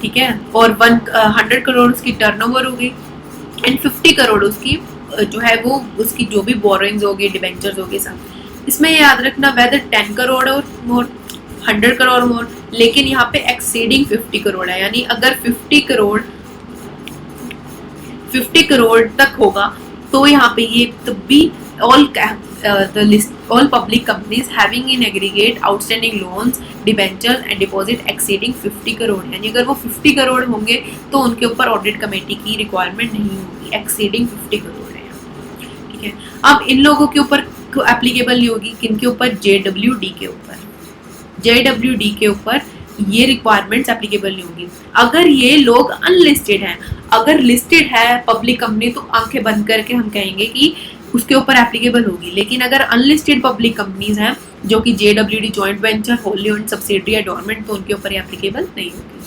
ठीक है, और 100 करोड़ उसकी टर्नओवर हो गई, एंड 50 करोड़ उसकी जो है वो उसकी जो भी बोरोइंग्स होगी, डिबेंचर्स होगी सब। इसमें याद रखना वेदर 10 करोड़ और मोर, 100 करोड़ मोर, लेकिन यहाँ पे एक्सीडिंग 50 करोड़ है, यानी अगर 50 करोड़ तक होगा तो यहाँ पे ये तब भी all public companies having in aggregate outstanding loans, debentures and deposit exceeding 50 crore, यानी अगर वो 50 करोड़ होंगे तो उनके ऊपर ऑडिट कमेटी की रिक्वायरमेंट नहीं होगी, एक्सीडिंग 50 करोड़ है। ठीक है, अब इन लोगों के ऊपर एप्लीकेबल नहीं होगी, किनके ऊपर, JWD के ऊपर। JWD के ऊपर ये रिक्वायरमेंट्स एप्लीकेबल नहीं होगी। अगर ये लोग अनलिस्टेड हैं, अगर लिस्टेड है पब्लिक कंपनी तो आंखें बंद करके हम कहेंगे कि उसके ऊपर एप्लीकेबल होगी, लेकिन अगर अनलिस्टेड पब्लिक कंपनीज हैं जो कि JWD joint venture, wholly owned subsidiary या डोरमेंट, तो उनके ऊपर एप्लीकेबल नहीं होगी।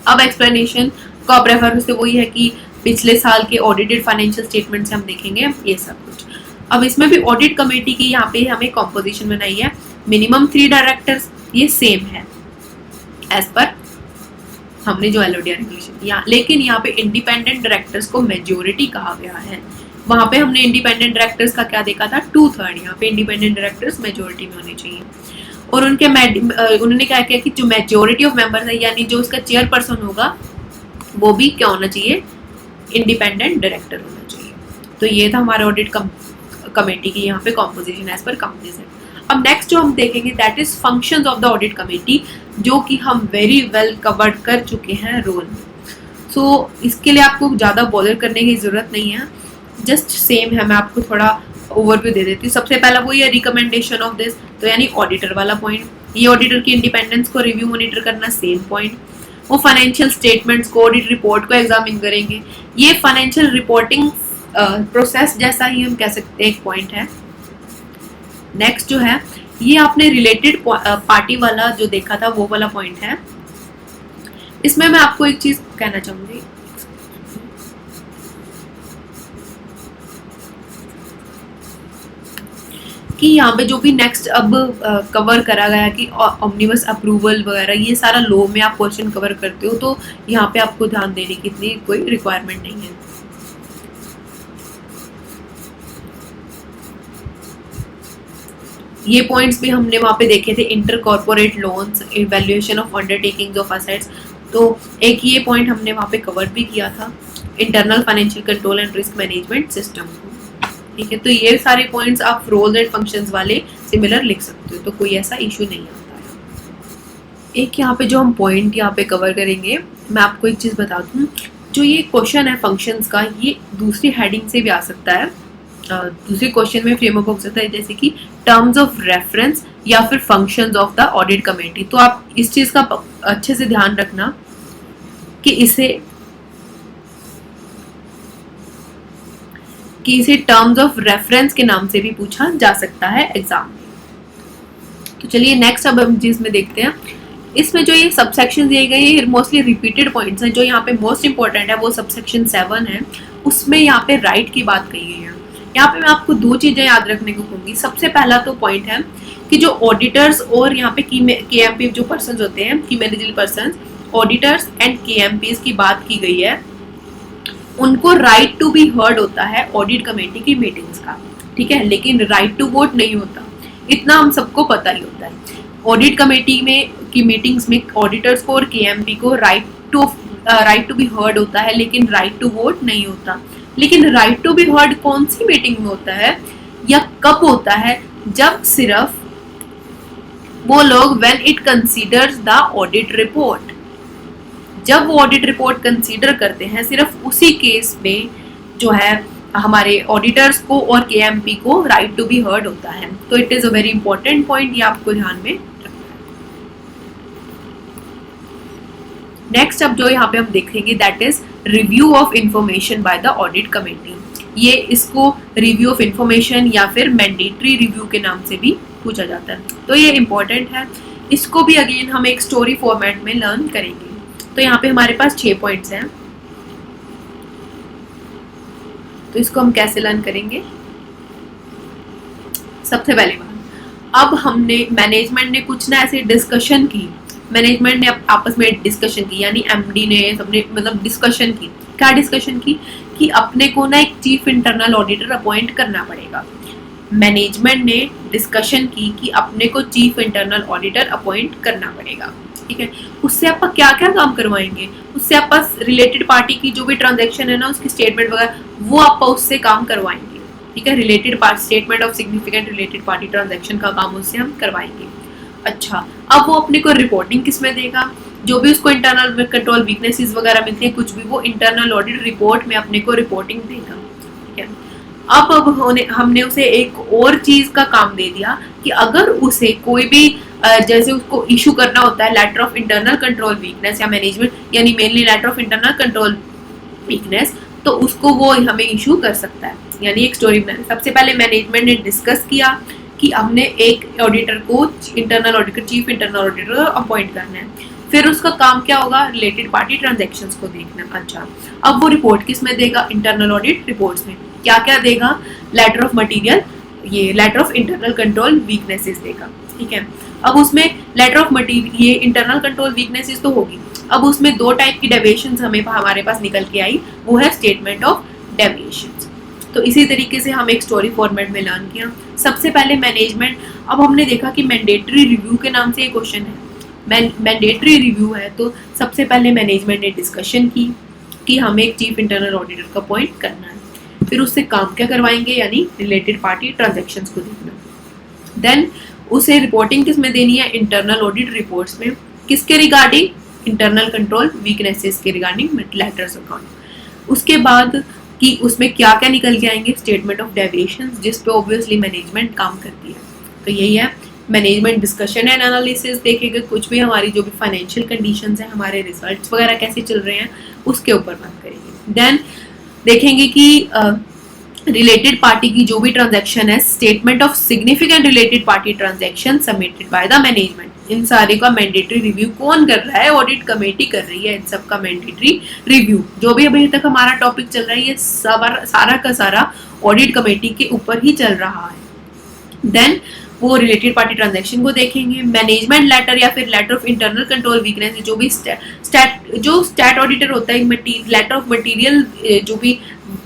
अब एक्सप्लेनेशन का रेफरेंस से वही है कि पिछले साल के ऑडिटेड फाइनेंशियल स्टेटमेंट से हम देखेंगे ये सब कुछ। अब इसमें भी ऑडिट कमेटी की यहाँ पे हमें कॉम्पोजिशन बनाई है, मिनिमम 3 डायरेक्टर्स, ये सेम है एज पर हमने जो एलओडीआर रेगुलेशन किया, लेकिन यहाँ पे इंडिपेंडेंट डायरेक्टर्स को मेजोरिटी कहा गया है। वहां पे हमने इंडिपेंडेंट डायरेक्टर्स का क्या देखा था, 2/3, यहाँ पे इंडिपेंडेंट डायरेक्टर्स मेजोरिटी में होने चाहिए। और उनके उन्होंने क्या किया कि जो मेजोरिटी ऑफ मेंबर्स है, यानी जो उसका चेयरपर्सन होगा वो भी क्या होना चाहिए, इंडिपेंडेंट डायरेक्टर होना चाहिए। तो ये था हमारे ऑडिट कमेटी की यहाँ पे कॉम्पोजिशन एज पर कंपनीज है। अब नेक्स्ट जो हम देखेंगे that is functions of the audit committee, जो कि हम वेरी वेल कवर्ड कर चुके हैं रोल में। सो इसके लिए आपको ज़्यादा बॉदर करने की ज़रूरत नहीं है, जस्ट सेम है। मैं आपको थोड़ा ओवरव्यू दे देती हूँ। सबसे पहला वो ये रिकमेंडेशन ऑफ दिस, तो यानी ऑडिटर वाला पॉइंट, ये ऑडिटर की इंडिपेंडेंस को रिव्यू मॉनिटर करना, सेम पॉइंट। वो फाइनेंशियल स्टेटमेंट्स को, ऑडिट रिपोर्ट को एग्जामिन करेंगे, ये फाइनेंशियल रिपोर्टिंग प्रोसेस जैसा ही हम कह सकते हैं एक पॉइंट है। नेक्स्ट जो है ये आपने रिलेटेड पार्टी वाला जो देखा था वो वाला पॉइंट है। इसमें मैं आपको एक चीज कहना चाहूंगी कि यहाँ पे जो भी नेक्स्ट अब कवर करा गया कि ऑमनिबस अप्रूवल वगैरह, ये सारा लॉ में आप क्वेश्चन कवर करते हो, तो यहाँ पे आपको ध्यान देने की इतनी कोई रिक्वायरमेंट नहीं है। ये पॉइंट्स भी हमने वहाँ पे देखे थे, inter corporate loans, evaluation of undertakings of assets, तो एक ये पॉइंट हमने वहाँ पे कवर भी किया था, internal financial control and risk management system को। ठीक है, तो ये सारे पॉइंट्स आप रोल्स एंड फंक्शंस वाले सिमिलर लिख सकते हो, तो कोई ऐसा इशू नहीं आता है। एक यहाँ पे जो हम पॉइंट यहाँ पे कवर करेंगे, मैं आपको एक चीज़ बता दूँ, जो ये क्वेश्चन है फंक्शंस का, ये दूसरी हेडिंग से भी आ सकता है, दूसरे क्वेश्चन में फ्रेमवर्क हो सकता है, जैसे कि टर्म्स ऑफ रेफरेंस या फिर functions of the audit committee. तो आप इस चीज़ का अच्छे से ध्यान रखना कि इसे टर्म्स ऑफ रेफरेंस के नाम से भी पूछा जा सकता है एग्जाम में। तो चलिए नेक्स्ट अब हम चीज में देखते हैं। इसमें जो ये सबसेक्शन दिए गए ये मोस्टली रिपीटेड पॉइंट्स हैं। जो यहाँ पे मोस्ट इंपॉर्टेंट है वो सबसेक्शन 7 है, उसमें यहाँ पे राइट की बात कही गई है। यहाँ पे मैं आपको दो चीजें याद रखने को कहूंगी। सबसे पहला तो पॉइंट है कि जो ऑडिटर्स और यहाँ पे KMP जो पर्सन होते हैं, की मैनेजल पर्सन, ऑडिटर्स एंड KMPs की बात की गई है, उनको राइट टू बी हर्ड होता है ऑडिट कमेटी की मीटिंग्स का, ठीक है, लेकिन राइट टू वोट नहीं होता, इतना हम सबको पता ही होता है। ऑडिट कमेटी में की मीटिंग्स में ऑडिटर्स को और KMP को राइट टू बी हर्ड होता है, लेकिन राइट टू वोट नहीं होता। लेकिन राइट टू बी हर्ड कौन सी मीटिंग में होता है या कब होता है? जब सिर्फ वो लोग when it considers the audit report, जब वो ऑडिट रिपोर्ट कंसीडर करते हैं, सिर्फ उसी केस में जो है हमारे ऑडिटर्स को और KMP को राइट टू बी हर्ड होता है। तो it is a very important point, ये आपको ध्यान में रखना है। नेक्स्ट अब जो यहाँ पे हम देखेंगे that is review of information by the audit committee. ये इसको रिव्यू ऑफ इंफॉर्मेशन या फिर मैंडेटरी रिव्यू के नाम से भी पूछा जाता है, तो ये इंपॉर्टेंट है। इसको भी अगेन हम एक स्टोरी फॉर्मेट में लर्न करेंगे। तो यहाँ पे हमारे पास 6 पॉइंट्स हैं, तो इसको हम कैसे लर्न करेंगे? सबसे पहले बात, अब हमने मैनेजमेंट ने कुछ ना ऐसे डिस्कशन की, मैनेजमेंट ने आपस में डिस्कशन की, यानी MD ने सबने मतलब डिस्कशन की। क्या डिस्कशन की? कि अपने को ना एक चीफ इंटरनल ऑडिटर अपॉइंट करना पड़ेगा। मैनेजमेंट ने डिस्कशन की कि अपने को चीफ इंटरनल ऑडिटर अपॉइंट करना पड़ेगा, ठीक है। उससे आप क्या क्या काम करवाएंगे? उससे आप रिलेटेड पार्टी की जो भी ट्रांजैक्शन है ना, उसकी स्टेटमेंट वगैरह, वो आप उससे काम करवाएंगे, ठीक है। Related party statement of significant related party transaction का काम उससे हम करवाएंगे। अच्छा, अब वो अपने को रिपोर्टिंग किस में देगा? जो भी उसको इंटरनल कंट्रोल वीकनेसेस वगैरह मिलती है, कुछ भी, वो इंटरनल ऑडिट रिपोर्ट में अपने को रिपोर्टिंग देगा, ठीक है। अब हमने उसे एक और चीज का काम दे दिया कि अगर उसे कोई भी जैसे उसको इशू करना होता है letter of internal control weakness या मैनेजमेंट, यानी mainly letter of internal control weakness, तो उसको वो हमें इशू कर सकता है। यानी एक स्टोरी बनाना। सबसे पहले मैनेजमेंट ने डिस्कस किया कि हमने एक ऑडिटर को internal auditor, chief internal auditor appoint करना है। फिर उसका काम क्या होगा? रिलेटेड पार्टी ट्रांजैक्शंस को देखना। अच्छा, अब वो रिपोर्ट किस में देगा? इंटरनल ऑडिट रिपोर्ट्स में। क्या क्या देगा? लेटर ऑफ मटेरियल, ये letter of internal control weaknesses देगा, ठीक है। अब उसमें लेटर ऑफ मटेरियल, ये इंटरनल कंट्रोल वीकनेसेस तो होगी। अब उसमें 2 टाइप की डेविएशंस हमारे पास निकल के आई, वो है स्टेटमेंट ऑफ डेविएशंस। तो इसी तरीके से हम एक स्टोरी फॉर्मेट में लर्न किया। सबसे पहले मैनेजमेंट, अब हमने देखा कि मैंडेटरी रिव्यू के नाम से ये क्वेश्चन है, मैंडेटरी रिव्यू है, तो सबसे पहले मैनेजमेंट ने डिस्कशन की कि हमें एक चीफ इंटरनल ऑडिटर का अपॉइंट करना है। फिर उससे काम क्या करवाएंगे? यानी रिलेटेड पार्टी ट्रांजैक्शंस को देखना। देन उसे रिपोर्टिंग किस में देनी है? इंटरनल ऑडिट रिपोर्ट्स में। किसके रिगार्डिंग? इंटरनल कंट्रोल वीकनेसेस के रिगार्डिंग लेटर्स अकाउंट। उसके बाद कि उसमें क्या क्या निकल के आएंगे, स्टेटमेंट ऑफ डेविएशन, जिस पे ऑब्वियसली मैनेजमेंट काम करती है। तो यही है मैनेजमेंट डिस्कशन एंड एनालिसिस, देखेंगे कुछ भी हमारी जो भी फाइनेंशियल कंडीशंस हैं, हमारे रिजल्ट्स वगैरह कैसे चल रहे हैं उसके ऊपर बात करेंगे। देन देखेंगे कि रिलेटेड पार्टी की जो भी ट्रांजैक्शन है, statement of significant related party transaction submitted by the management, इन सारे का मैंडेटरी रिव्यू कौन कर रहा है, ऑडिट कमेटी कर रही है इन सब का मैंडेटरी रिव्यू। जो भी अभी तक हमारा टॉपिक चल रहा है ये सारा का सारा ऑडिट कमेटी के ऊपर ही चल रहा है। देन वो रिलेटेड पार्टी ट्रांजैक्शन को देखेंगे। मैनेजमेंट लेटर या फिर letter of internal control weakness, जो भी स्टैट ऑडिटर होता है, लेटर ऑफ मटेरियल, जो भी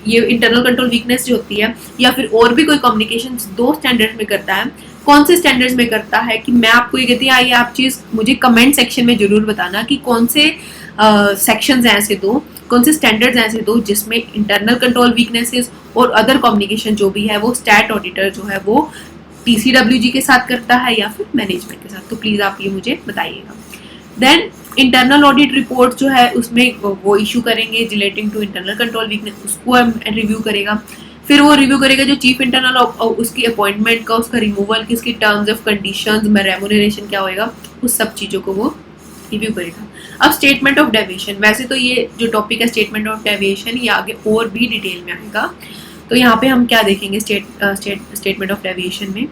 ये इंटरनल कंट्रोल वीकनेस जो होती है, या फिर और भी कोई कम्युनिकेशन दो स्टैंडर्ड्स में करता है। कौन से स्टैंडर्ड्स में करता है कि मैं आपको ये कहती हूँ, आइए आप चीज़ मुझे कमेंट सेक्शन में जरूर बताना कि कौन से सेक्शंस हैं ऐसे दो, कौन से स्टैंडर्ड्स हैं ऐसे दो जिसमें इंटरनल कंट्रोल वीकनेसेस और अदर कम्युनिकेशन जो भी है वो स्टैट ऑडिटर जो है वो TCWG के साथ करता है या फिर मैनेजमेंट के साथ। तो प्लीज़ आप ये मुझे बताइएगा। देन इंटरनल ऑडिट रिपोर्ट जो है उसमें वो इशू करेंगे relating to internal control weakness, उसको रिव्यू करेगा। फिर वो रिव्यू करेगा जो चीफ इंटरनल, उसकी अपॉइंटमेंट का, उसका रिमूवल, किसकी टर्म्स ऑफ कंडीशंस में रेम्यूनरेशन क्या होएगा, उस सब चीज़ों को वो रिव्यू करेगा। अब स्टेटमेंट ऑफ डेविएशन, वैसे तो ये जो टॉपिक है स्टेटमेंट ऑफ डेविएशन ये आगे और भी डिटेल में आएगा। तो यहाँ पे हम क्या देखेंगे स्टेटमेंट ऑफ डेविएशन में,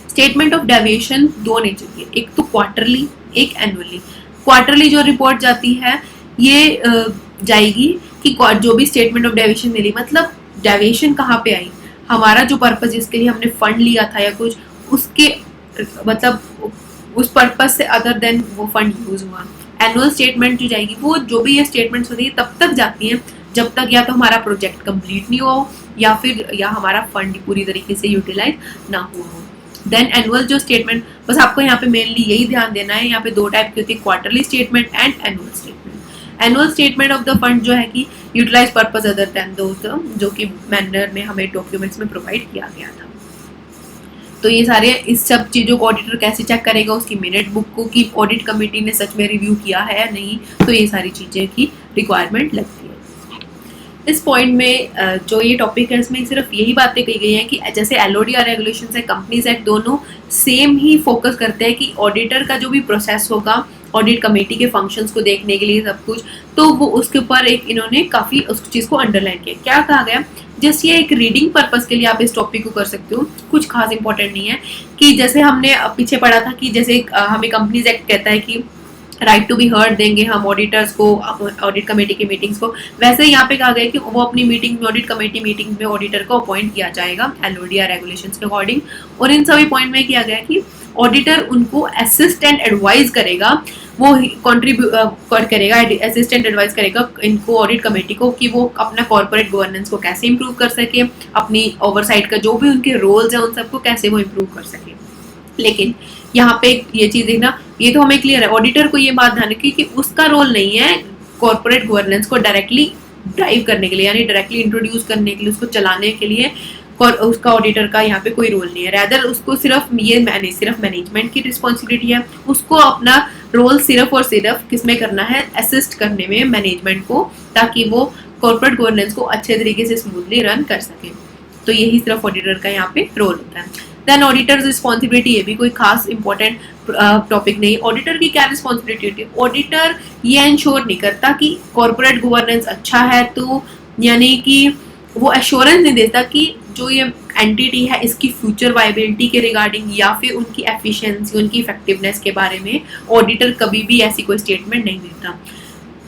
स्टेटमेंट ऑफ डेविएशन दो नेचर की, एक तो क्वार्टरली, एक एनुअली। क्वार्टरली जो रिपोर्ट जाती है ये जाएगी कि जो भी स्टेटमेंट ऑफ डेविएशन मिली, मतलब डेविएशन कहाँ पे आई, हमारा जो पर्पस जिसके लिए हमने फंड लिया था या कुछ, उसके मतलब उस पर्पस से अदर देन वो फंड यूज हुआ। एनुअल स्टेटमेंट जो जाएगी वो जो भी ये स्टेटमेंट्स होती है तब तक जाती हैं जब तक या तो हमारा प्रोजेक्ट कंप्लीट नहीं हुआ हो या फिर हमारा फंड पूरी तरीके से यूटिलाइज ना हुआ हो। देन एनुअल जो स्टेटमेंट, बस आपको यहाँ पे मेनली यही ध्यान देना है, यहाँ पे दो टाइप की होती है, quarterly statement and annual statement. Annual statement of the fund जो है कि utilise purpose other than those जो कि मैनर में हमें डॉक्यूमेंट्स में प्रोवाइड किया गया था। तो ये सारे इस सब चीज़ों को ऑडिटर कैसे चेक करेगा, उसकी मिनट बुक को कि ऑडिट कमेटी ने सच में रिव्यू किया है या नहीं, तो ये सारी चीज़ें की रिक्वायरमेंट लगती है। इस पॉइंट में जो ये टॉपिक है इसमें सिर्फ यही बातें कही गई हैं कि जैसे LODR रेगुलेशंस है, कंपनीज एक्ट, दोनों सेम ही फोकस करते हैं कि ऑडिटर का जो भी प्रोसेस होगा ऑडिट कमेटी के फंक्शंस को देखने के लिए सब कुछ, तो वो उसके ऊपर एक इन्होंने काफ़ी उस चीज़ को अंडरलाइन किया। क्या कहा गया, जस्ट ये एक रीडिंग पर्पस के लिए आप इस टॉपिक को कर सकते हो, कुछ खास इंपॉर्टेंट नहीं है। कि जैसे हमने पीछे पढ़ा था कि जैसे हमें कंपनीज एक्ट कहता है कि राइट टू बी हर्ड देंगे हम ऑडिटर्स को, ऑडिट कमेटी की मीटिंग्स को, वैसे यहाँ पे कहा गया कि वो अपनी मीटिंग में, ऑडिट कमेटी मीटिंग में ऑडिटर को अपॉइंट किया जाएगा LODR रेगुलेशंस के अकॉर्डिंग। और इन सभी पॉइंट में किया गया कि ऑडिटर उनको असिस्ट एंड एडवाइज करेगा, वो कंट्रीब्यूट करेगा, असिस्टेंट एडवाइस करेगा इनको ऑडिट कमेटी को कि वो अपना कॉर्पोरेट गवर्नेंस को कैसे इंप्रूव कर सके, अपनी ओवरसाइट का जो भी उनके रोल्स हैं उन सबको कैसे वो इंप्रूव कर सके। लेकिन यहाँ पे ये चीज़ देखना, ये तो हमें क्लियर है, ऑडिटर को ये बात ध्यान रखी कि उसका रोल नहीं है कॉर्पोरेट गवर्नेंस को डायरेक्टली ड्राइव करने के लिए, यानी डायरेक्टली इंट्रोड्यूस करने के लिए, उसको चलाने के लिए उसका ऑडिटर का यहाँ पे कोई रोल नहीं है। रैदर उसको सिर्फ मैनेजमेंट की रिस्पॉन्सिबिलिटी है, उसको अपना रोल सिर्फ और सिर्फ किसमें करना है, असिस्ट करने में मैनेजमेंट को, ताकि वो कॉर्पोरेट गवर्नेंस को अच्छे तरीके से स्मूथली रन कर सके। तो यही सिर्फ ऑडिटर का यहाँ पे रोल होता है। देन ऑडिटर्स रिस्पॉन्सिबिलिटी, ये भी कोई खास इंपॉर्टेंट टॉपिक नहीं। ऑडिटर की क्या रिस्पॉन्सिबिलिटी होती है, ऑडिटर ये इंश्योर नहीं करता कि कॉर्पोरेट गवर्नेंस अच्छा है, तो यानी कि वो एश्योरेंस नहीं देता कि जो ये एंटिटी है इसकी फ्यूचर वायबिलिटी के रिगार्डिंग या फिर उनकी एफिशिएंसी, उनकी इफेक्टिवनेस के बारे में ऑडिटर कभी भी ऐसी कोई स्टेटमेंट नहीं देता।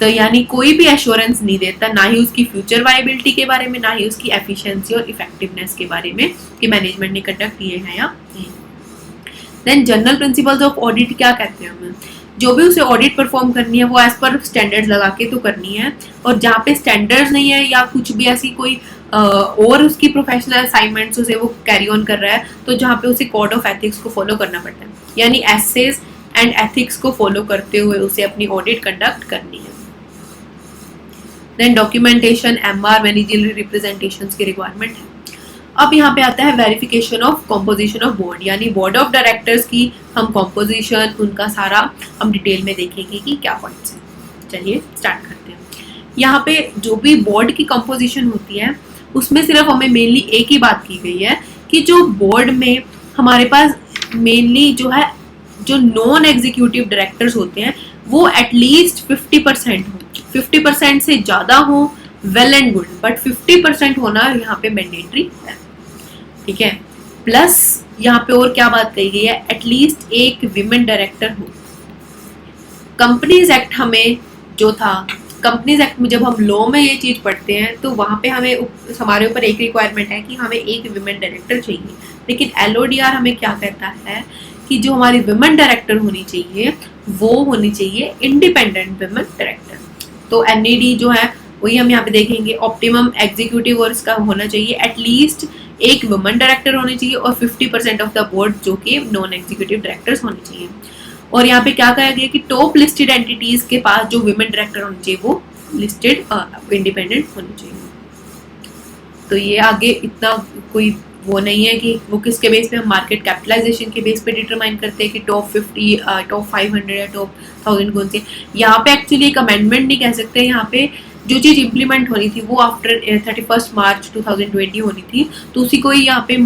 तो यानी कोई भी एश्योरेंस नहीं देता, ना ही उसकी फ्यूचर वायबिलिटी के बारे में, ना ही उसकी एफिशिएंसी और इफेक्टिवनेस के बारे में कि मैनेजमेंट ने कंडक्ट किए हैं या नहीं। Then general principles of audit क्या कहते हैं हमें, जो भी उसे ऑडिट परफॉर्म करनी है वो एज पर स्टैंडर्ड्स लगा के तो करनी है, और जहाँ पे स्टैंडर्ड्स नहीं है या कुछ भी ऐसी कोई और उसकी प्रोफेशनल असाइनमेंट्स उसे वो कैरी ऑन कर रहा है, तो जहाँ पे उसे कोड ऑफ एथिक्स को फॉलो करना पड़ता है, यानी एसेस एंड एथिक्स को फॉलो करते हुए उसे अपनी ऑडिट कंडक्ट करनी है। Then documentation, MR managerial representations की रिक्वायरमेंट है। अब यहाँ पे आता है verification of composition of board, यानी बोर्ड ऑफ डायरेक्टर्स की हम कॉम्पोजिशन उनका सारा हम डिटेल में देखेंगे कि क्या पॉइंट्स हैं। चलिए स्टार्ट करते हैं। यहाँ पे जो भी बोर्ड की कंपोजिशन होती है उसमें सिर्फ हमें मेनली एक ही बात की गई है कि जो बोर्ड में हमारे पास मेनली जो है जो नॉन एग्जीक्यूटिव डायरेक्टर्स होते हैं वो एटलीस्ट 50% हो, 50% से ज़्यादा हो वेल एंड गुड, बट 50% होना यहाँ पे मैंडेटरी है, ठीक है। प्लस यहाँ पे और क्या बात कही गई है, एटलीस्ट एक विमेन डायरेक्टर हो। कंपनीज एक्ट हमें जो था, कंपनीज एक्ट में जब हम लॉ में ये चीज़ पढ़ते हैं तो वहाँ पे हमारे ऊपर एक रिक्वायरमेंट है कि हमें एक विमेन डायरेक्टर चाहिए, लेकिन LODR हमें क्या कहता है कि जो हमारी विमेन डायरेक्टर होनी चाहिए वो होनी चाहिए इंडिपेंडेंट विमेन डायरेक्टर। तो NED जो है वही हम यहाँ पे देखेंगे, ऑप्टिमम एग्जीक्यूटिव और इसका होना चाहिए एटलीस्ट एक वुमन डायरेक्टर होनी चाहिए और 50% ऑफ द बोर्ड जो कि नॉन एग्जीक्यूटिव डायरेक्टर्स होने चाहिए। और यहाँ पे क्या कहा गया कि टॉप लिस्टेड एंटिटीज के पास जो विमेन डायरेक्टर होने चाहिए वो लिस्टेड इंडिपेंडेंट होने चाहिए। तो ये आगे इतना कोई वो नहीं है कि वो किसके बेस पे, हम मार्केट कैपिटलाइजेशन के बेस पे डिटरमाइन करते हैं कि टॉप 50, टॉप 500 या टॉप 1000 कौन से। यहाँ पे एक्चुअली एक अमेंडमेंट नहीं कह सकते, यहाँ पे जो चीज़ इम्प्लीमेंट होनी थी वो आफ्टर 31 मार्च 2020 होनी थी, तो उसी को ही यहाँ पे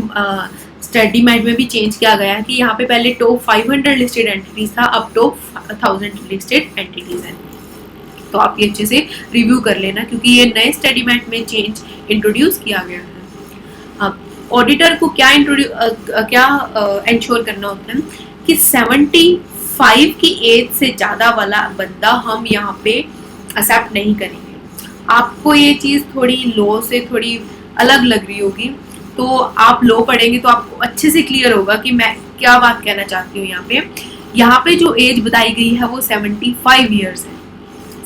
स्टडी मैट में भी चेंज किया गया है कि यहाँ पे पहले टॉप 500 लिस्टेड एंटिटीज था, अब टॉप 1000 लिस्टेड एंटिटीज है। तो आप ये अच्छे से रिव्यू कर लेना क्योंकि ये नए स्टडी मैट में चेंज इंट्रोड्यूस किया गया है। अब ऑडिटर को क्या इंश्योर करना होता है कि 75 की एज से ज़्यादा वाला बंदा हम यहाँ पे एक्सेप्ट नहीं करेंगे। आपको ये चीज़ थोड़ी लॉ से थोड़ी अलग लग रही होगी, तो आप लॉ पढ़ेंगे तो आपको अच्छे से क्लियर होगा कि मैं क्या बात कहना चाहती हूँ। यहाँ पे जो एज बताई गई है वो 75 ईयर्स है।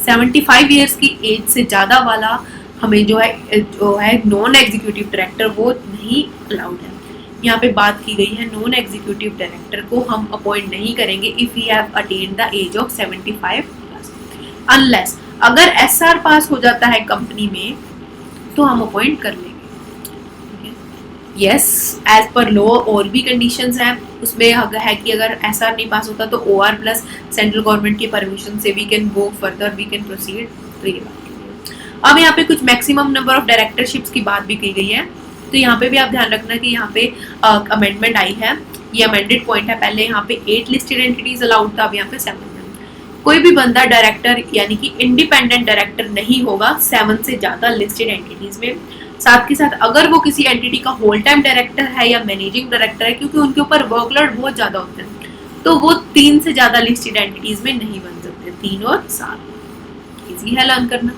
75 ईयर्स की एज से ज़्यादा वाला हमें जो है नॉन एग्जीक्यूटिव डायरेक्टर वो नहीं अलाउड है। यहाँ पे बात की गई है नॉन एग्जीक्यूटिव डायरेक्टर को हम अपॉइंट नहीं करेंगे if he have attend the age of 75 plus, unless अगर SR पास हो जाता है कंपनी में तो हम अपॉइंट कर लेंगे। यस, एज पर लॉ और भी कंडीशंस हैं, उसमें है कि अगर SR नहीं पास होता तो OR प्लस सेंट्रल गवर्नमेंट की परमिशन से we can go further, we can proceed. तो ये बात। अब यहाँ पे कुछ मैक्सिमम नंबर ऑफ डायरेक्टरशिप्स की बात भी की गई है, तो यहाँ पे भी आप ध्यान रखना कि यहाँ पे अमेंडमेंट आई है, ये अमेंडेड पॉइंट है। पहले यहाँ पे 8 लिस्टेड एंटिटीज अलाउड था, अब यहाँ पे 7 है। कोई भी बंदा डायरेक्टर यानी कि इंडिपेंडेंट डायरेक्टर नहीं होगा 7 से ज़्यादा लिस्टेड एंटिटीज में। साथ के साथ अगर वो किसी एंटिटी का होल टाइम डायरेक्टर है या मैनेजिंग डायरेक्टर है, क्योंकि उनके ऊपर वर्कलोड बहुत ज़्यादा होता है, तो वो 3 से ज़्यादा लिस्टेड एंटिटीज में नहीं बन सकते। 3 और 7 इजी है लर्न करना।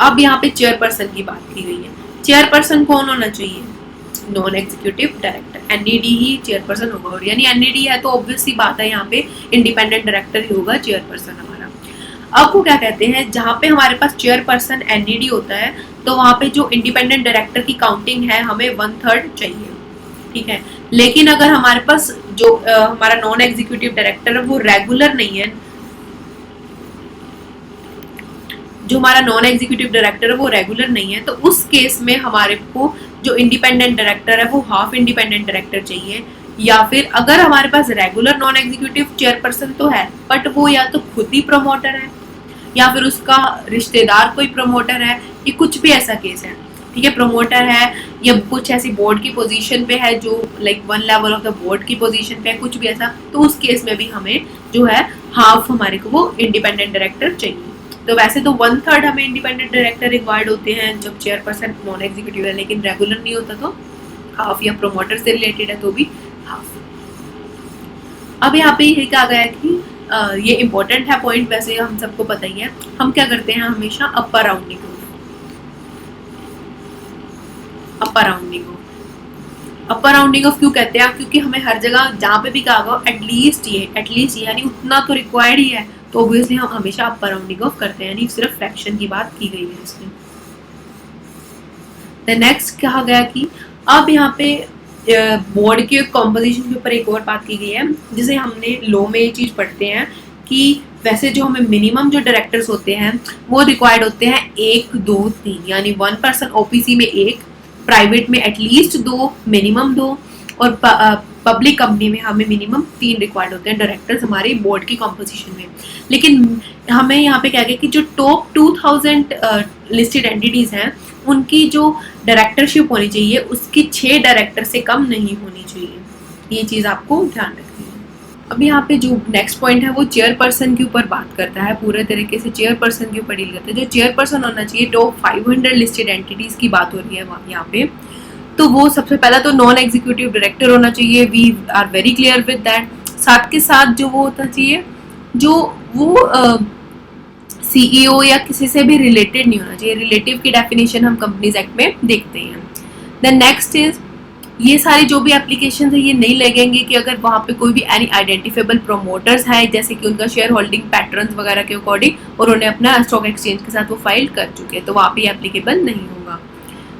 अब यहाँ पे चेयरपर्सन की बात की गई है। चेयरपर्सन कौन होना चाहिए? नॉन एग्जीक्यूटिव डायरेक्टर, NED ही चेयरपर्सन होगा। और यानी NED है तो ऑब्वियस सी बात है यहाँ पे इंडिपेंडेंट डायरेक्टर ही होगा चेयरपर्सन हमारा। अब वो क्या कहते हैं, जहाँ पे हमारे पास चेयरपर्सन NED होता है तो वहाँ पे जो इंडिपेंडेंट डायरेक्टर की काउंटिंग है हमें 1/3 चाहिए, ठीक है। लेकिन अगर हमारे पास जो हमारा नॉन एग्जीक्यूटिव डायरेक्टर है वो रेगुलर नहीं है, जो हमारा नॉन एग्जीक्यूटिव डायरेक्टर है वो रेगुलर नहीं है, तो उस केस में हमारे को जो इंडिपेंडेंट डायरेक्टर है वो हाफ इंडिपेंडेंट डायरेक्टर चाहिए। या फिर अगर हमारे पास रेगुलर नॉन एग्जीक्यूटिव चेयरपर्सन तो है बट वो या तो खुद ही प्रमोटर है या फिर उसका रिश्तेदार कोई प्रमोटर है, ये कुछ भी ऐसा केस है, ठीक है। प्रमोटर है या कुछ ऐसी बोर्ड की पोजीशन पे है जो like 1 level of the board की पोजीशन पे है, कुछ भी ऐसा, तो उस केस में भी हमें जो है हाफ हमारे को वो इंडिपेंडेंट डायरेक्टर चाहिए। तो वैसे तो 1/3 हमें इंडिपेंडेंट डायरेक्टर रिक्वायर्ड होते हैं जब चेयरपर्सन नॉन एग्जीक्यूटिव है, लेकिन रेगुलर नहीं होता तो हाफ, या प्रमोटर से रिलेटेड है तो भी हाफ। अब यहाँ पे ये कहा गया है कि ये इम्पोर्टेंट है पॉइंट, वैसे हम सबको पता ही है। हम क्या करते हैं हमेशा अपर राउंडिंग ऑफ, अपर राउंडिंग ऑफ, अपर राउंडिंग ऑफ क्यों कहते हैं? क्योंकि हमें हर जगह जहाँ पे भी कहा गया एटलीस्ट ये यानी उतना तो रिक्वायर्ड ही है, तो ऑब्वियसली हम हमेशा अपर राउंडिंग ऑफ करते हैं, यानी सिर्फ फ्रैक्शन की बात की गई है इसमें। द नेक्स्ट कहा गया कि अब यहाँ पे बोर्ड के कॉम्पोजिशन के ऊपर एक और बात की गई है, जिसे हमने लॉ में ये चीज़ पढ़ते हैं कि वैसे जो हमें मिनिमम जो डायरेक्टर्स होते हैं वो रिक्वायर्ड होते हैं 1 2 3, यानी 1 पर्सन ओपीसी में 1, प्राइवेट में एटलीस्ट 2, मिनिमम 2, और पब्लिक कंपनी में हमें मिनिमम 3 रिक्वायर्ड होते हैं डायरेक्टर्स हमारे बोर्ड की कॉम्पोजिशन में। लेकिन हमें यहाँ पे क्या है कि जो टॉप 2000 लिस्टेड एंटिटीज हैं उनकी जो डायरेक्टरशिप होनी चाहिए उसकी 6 डायरेक्टर से कम नहीं होनी चाहिए। ये चीज़ आपको ध्यान रखनी है। अब यहाँ पे जो नेक्स्ट पॉइंट है वो चेयरपर्सन के ऊपर बात करता है, पूरे तरीके से चेयरपर्सन के ऊपर डील करता है। जो चेयरपर्सन होना चाहिए, टॉप 500 लिस्टेड एंटिटीज की बात हो रही है यहाँ पे, तो वो सबसे पहला तो नॉन एग्जीक्यूटिव डायरेक्टर होना चाहिए। We are very clear with that. साथ के साथ जो वो होना चाहिए जो वो सीईओ या किसी से भी रिलेटेड नहीं होना चाहिए। रिलेटिव की डेफिनेशन हम कंपनीज एक्ट में देखते हैं। देन नेक्स्ट इज, ये सारी जो भी एप्लीकेशन है ये नहीं लगेंगे कि अगर वहाँ पे कोई भी एनी आइडेंटिफेबल प्रोमोटर्स है, जैसे कि उनका शेयर होल्डिंग पैटर्न्स वगैरह के अकॉर्डिंग और उन्हें अपना स्टॉक एक्सचेंज के साथ वो फाइल कर चुके हैं, तो वहाँ पे एप्लीकेबल नहीं होगा।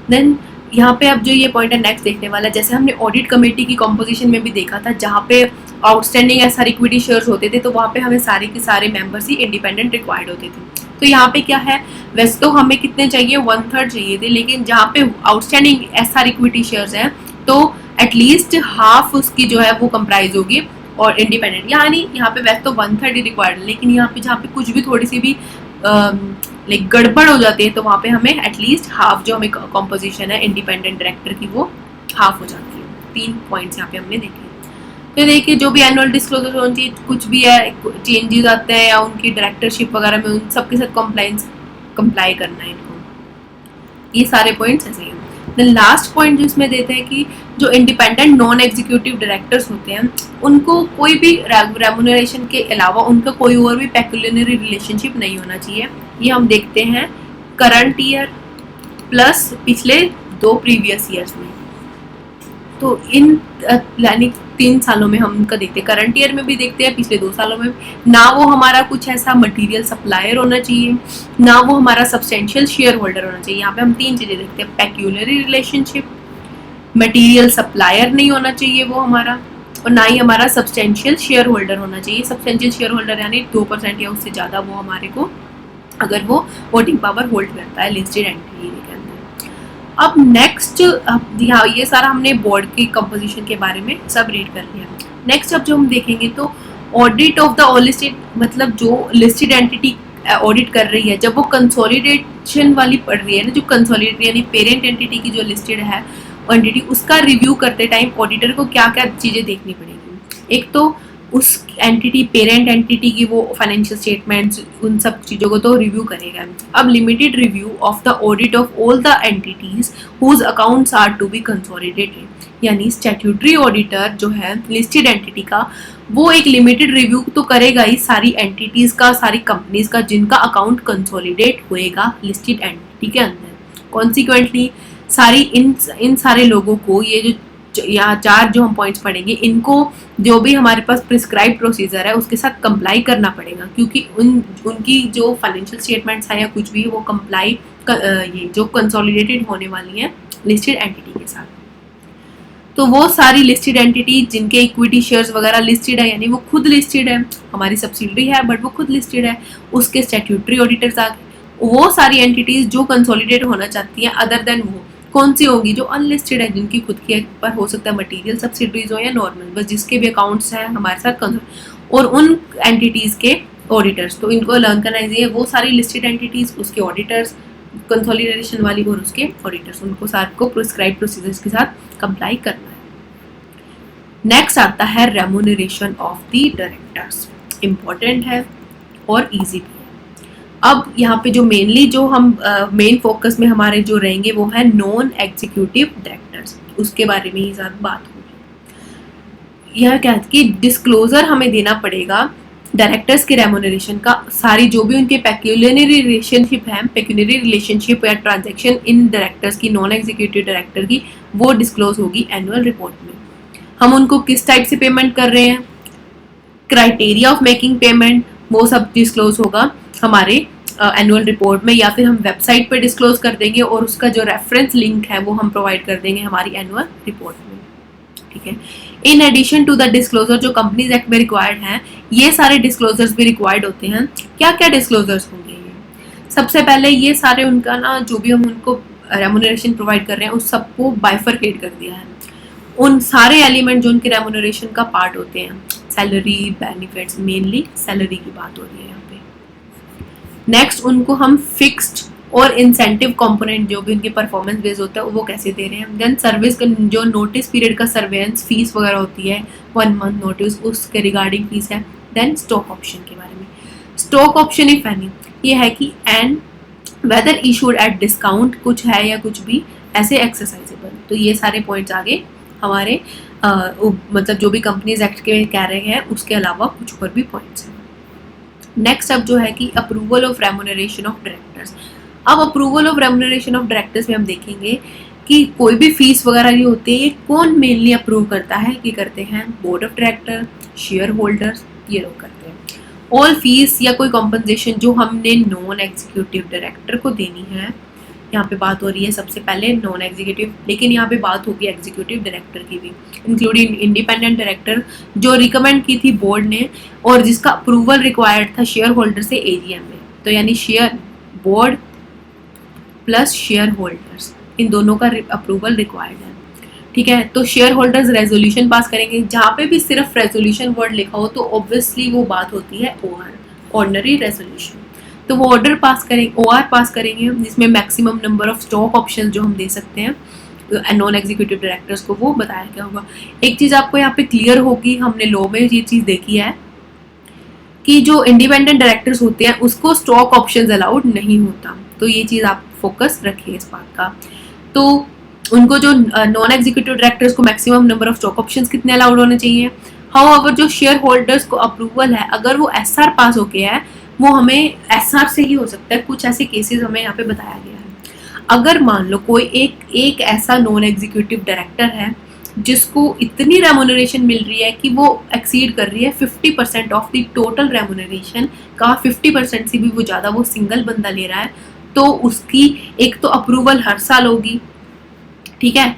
देन यहाँ पे अब जो ये पॉइंट है नेक्स्ट देखने वाला, जैसे हमने ऑडिट कमेटी की कॉम्पोजिशन में भी देखा था, जहाँ पे आउटस्टैंडिंग एसआर इक्विटी शेयर्स होते थे, तो वहाँ पे हमें सारे के सारे मेंबर्स ही इंडिपेंडेंट रिक्वायर्ड होते थे। तो यहाँ पे क्या है, वैसे तो हमें कितने चाहिए, 1/3 चाहिए थे, लेकिन जहाँ पे आउटस्टैंडिंग एसआर इक्विटी शेयर्स हैं तो एटलीस्ट हाफ उसकी जो है वो कंप्राइज होगी और इंडिपेंडेंट, यानी यहाँ पे वैसे तो 1/3 ही रिक्वायर्ड है, लेकिन यहाँ पे जहाँ पे कुछ भी थोड़ी सी भी लाइक गड़बड़ हो जाती है तो वहाँ पे हमें एटलीस्ट हाफ जो हमें कॉम्पोजिशन है इंडिपेंडेंट डायरेक्टर की वो हाफ हो जाती है। 3 पॉइंट्स यहाँ पे हमने देखे। तो देखिए जो भी एनुअल डिस्क्लोजर होनी चाहिए, कुछ भी है चेंजेस आते हैं या उनकी डायरेक्टरशिप वगैरह में, उन सबके साथ कंप्लाई करना है इनको। ये सारे पॉइंट्स ऐसे हैं। देन लास्ट पॉइंट जो इसमें देते हैं कि जो इंडिपेंडेंट नॉन एग्जीक्यूटिव डायरेक्टर्स होते हैं उनको कोई भी रेम्यूनरेशन के अलावा उनका कोई और भी पेक्यूलियरी रिलेशनशिप नहीं होना चाहिए। ये हम देखते हैं करंट ईयर प्लस पिछले 2 प्रीवियस ईयर्स में। तो इन यानी 3 सालों में हम उनका देखते हैं, करंट ईयर में भी देखते हैं, पिछले 2 सालों में। ना वो हमारा कुछ ऐसा मटेरियल सप्लायर होना चाहिए, ना वो हमारा सब्सटेंशियल शेयर होल्डर होना चाहिए। यहाँ पे हम 3 चीजें देखते हैं, पेक्यूलियरी रिलेशनशिप, मटेरियल सप्लायर नहीं होना चाहिए वो हमारा, और ना ही हमारा सब्सटेंशियल शेयर होल्डर होना चाहिए। सब्सटेंशियल शेयर होल्डर यानी 2% या उससे ज़्यादा वो हमारे को, अगर वो वोटिंग पावर होल्ड करता है लिस्टेड एंटिटी के अंदर। अब नेक्स्ट, यहाँ ये सारा हमने बोर्ड की कंपोजिशन के बारे में सब रीड कर लिया। नेक्स्ट अब जो हम देखेंगे तो audit of the all listed, मतलब जो लिस्टेड एंटिटी ऑडिट कर रही है, जब वो कंसोलिडेशन वाली पड़ रही है ना, जो कंसोलिडेट यानी पेरेंट एंटिटी की जो लिस्टेड है एंटिटी, उसका रिव्यू करते टाइम ऑडिटर को क्या क्या चीज़ें देखनी पड़ेगी। एक तो उस एंटिटी, पेरेंट एंटिटी की वो फाइनेंशियल स्टेटमेंट्स, उन सब चीज़ों को तो रिव्यू करेगा। अब limited review of the audit of all the entities whose accounts are to be consolidated, यानी स्टैट्यूटरी ऑडिटर जो है लिस्टेड एंटिटी का, वो एक लिमिटेड रिव्यू तो करेगा ही सारी एंटिटीज का, सारी कंपनीज का जिनका अकाउंट कंसोलिडेट होएगा लिस्टेड एंटिटी के अंदर। कॉन्सिक्वेंटली सारी इन सारे लोगों को, ये जो यहाँ 4 जो हम पॉइंट्स पढ़ेंगे, इनको जो भी हमारे पास प्रिस्क्राइब प्रोसीजर है उसके साथ कंप्लाई करना पड़ेगा, क्योंकि उनकी जो फाइनेंशियल स्टेटमेंट्स है या कुछ भी वो कंप्लाई ये जो कंसोलिडेटेड होने वाली है लिस्टेड एंटिटी के साथ। तो वो सारी लिस्टेड एंटिटी जिनके इक्विटी शेयर्स वगैरह लिस्टेड है, यानी वो खुद लिस्टेड है, हमारी सब्सिडरी है बट वो खुद लिस्टेड है, उसके स्टैट्यूटरी ऑडिटर्स आ गए। वो सारी एंटिटीज जो कंसोलिडेट होना चाहती हैं अदर देन वो कौन सी होगी, जो अनलिस्टेड है, जिनकी खुद के पर हो सकता है मटेरियल सब्सिडरीज हो या नॉर्मल, बस जिसके भी अकाउंट्स हैं हमारे साथ, और उन एंटिटीज़ के ऑडिटर्स। तो इनको लर्न करना चाहिए, वो सारी लिस्टेड एंटिटीज़, उसके ऑडिटर्स, कंसोलिडेशन वाली और उसके ऑडिटर्स, उनको साथ को प्रिस्क्राइब प्रोसीजर्स के साथ कंप्लाई करना है। नेक्स्ट आता है remuneration of the directors. Important है और ईजी भी है। अब यहाँ पे जो मेनली जो हम मेन फोकस में हमारे जो रहेंगे वो है नॉन एग्जीक्यूटिव डायरेक्टर्स, उसके बारे में ही ज़्यादा बात होगी। यह क्या है कि डिस्क्लोजर हमें देना पड़ेगा डायरेक्टर्स के रेम्यूनरेशन का, सारी जो भी उनके पेक्यूलियरी रिलेशनशिप है, पेक्यूलियरी रिलेशनशिप या ट्रांजैक्शन इन डायरेक्टर्स की, नॉन एग्जीक्यूटिव डायरेक्टर की, वो डिस्क्लोज होगी एनुअल रिपोर्ट में। हम उनको किस टाइप से पेमेंट कर रहे हैं, क्राइटेरिया ऑफ मेकिंग पेमेंट, वो सब डिस्क्लोज होगा हमारे एनुअल रिपोर्ट में, या फिर हम वेबसाइट पर डिस्क्लोज कर देंगे और उसका जो रेफरेंस लिंक है वो हम प्रोवाइड कर देंगे हमारी एनुअल रिपोर्ट में। ठीक है, in addition to the disclosure जो कंपनीज एक्ट में रिक्वायर्ड हैं, ये सारे डिस्क्लोजर्स भी रिक्वायर्ड होते हैं। क्या क्या डिस्क्लोजर्स होंगे ये? सबसे पहले ये सारे उनका ना जो भी हम उनको रेमुनरेशन प्रोवाइड कर रहे हैं उस सबको बाइफरकेट कर दिया है। उन सारे एलिमेंट जो उनके रेमुनरेशन का पार्ट होते हैं, सैलरी, बेनिफिट्स, मेनली सैलरी की बात हो रही है यहाँ पे। नेक्स्ट उनको हम फिक्स्ड और इंसेंटिव कंपोनेंट जो भी उनके परफॉर्मेंस बेस्ड होता है वो कैसे दे रहे हैं। देन सर्विस जो नोटिस पीरियड का सर्वेलेंस फीस वगैरह होती है, 1 मंथ नोटिस, उसके रिगार्डिंग फीस है। देन स्टॉक ऑप्शन के बारे में, स्टॉक ऑप्शन इफ एनी ये है कि and whether issued at discount कुछ है या कुछ भी ऐसे एक्सरसाइजेबल। तो ये सारे पॉइंट्स आगे हमारे मतलब जो भी कंपनीज एक्ट के कह रहे हैं उसके अलावा कुछ और भी पॉइंट्स हैं। नेक्स्ट अब जो है कि approval of remuneration of directors. अब approval of remuneration of directors में हम देखेंगे कि कोई भी फीस वगैरह जो होती है ये कौन मेनली अप्रूव करता है, कि करते हैं board of director, share holders, ये लोग करते हैं। ऑल फीस या कोई कॉम्पनसेशन जो हमने नॉन एग्जीक्यूटिव डायरेक्टर को देनी है, यहाँ पे बात हो रही है सबसे पहले नॉन एग्जीक्यूटिव, लेकिन यहाँ पे बात होगी एग्जीक्यूटिव डायरेक्टर की भी, इंक्लूडिंग इंडिपेंडेंट डायरेक्टर जो रिकमेंड की थी बोर्ड ने और जिसका अप्रूवल रिक्वायर्ड था शेयर होल्डर से एजीएम में। तो यानी share board plus share holders, इन दोनों का अप्रूवल रिक्वायर्ड है। ठीक है, तो शेयर होल्डर्स रेजोल्यूशन पास करेंगे। जहाँ पे भी सिर्फ रेजोल्यूशन वर्ड लिखा हो तो ऑब्वियसली वो बात होती है ओआर, ऑर्डिनरी रेजोल्यूशन। तो वो ऑर्डर पास करेंगे, ओआर पास करेंगे, जिसमें maximum number of stock option जो हम दे सकते हैं नॉन एग्जीक्यूटिव डायरेक्टर्स को, वो बताया क्या होगा। एक चीज़ आपको यहाँ पे क्लियर होगी, हमने लॉ में ये चीज़ देखी है कि जो इंडिपेंडेंट डायरेक्टर्स होते हैं उसको स्टॉक ऑप्शंस अलाउड नहीं होता। तो ये चीज़ आप फोकस रखिए इस बात का। तो उनको जो नॉन एग्जीक्यूटिव डायरेक्टर्स को maximum number of stock options कितने अलाउड होने चाहिए। हाउएवर जो शेयर होल्डर्स को अप्रूवल है, अगर वो एसआर पास हो गया है, वो हमें एसआर से ही हो सकता है। कुछ ऐसे केसेस हमें यहाँ पे बताया गया है। अगर मान लो कोई एक ऐसा नॉन एग्जीक्यूटिव डायरेक्टर है जिसको इतनी रेमुनरेशन मिल रही है कि वो एक्सीड कर रही है 50% ऑफ द टोटल रेमुनरेशन का, 50% से भी वो ज़्यादा वो सिंगल बंदा ले रहा है, तो उसकी एक तो अप्रूवल हर साल होगी, ठीक है,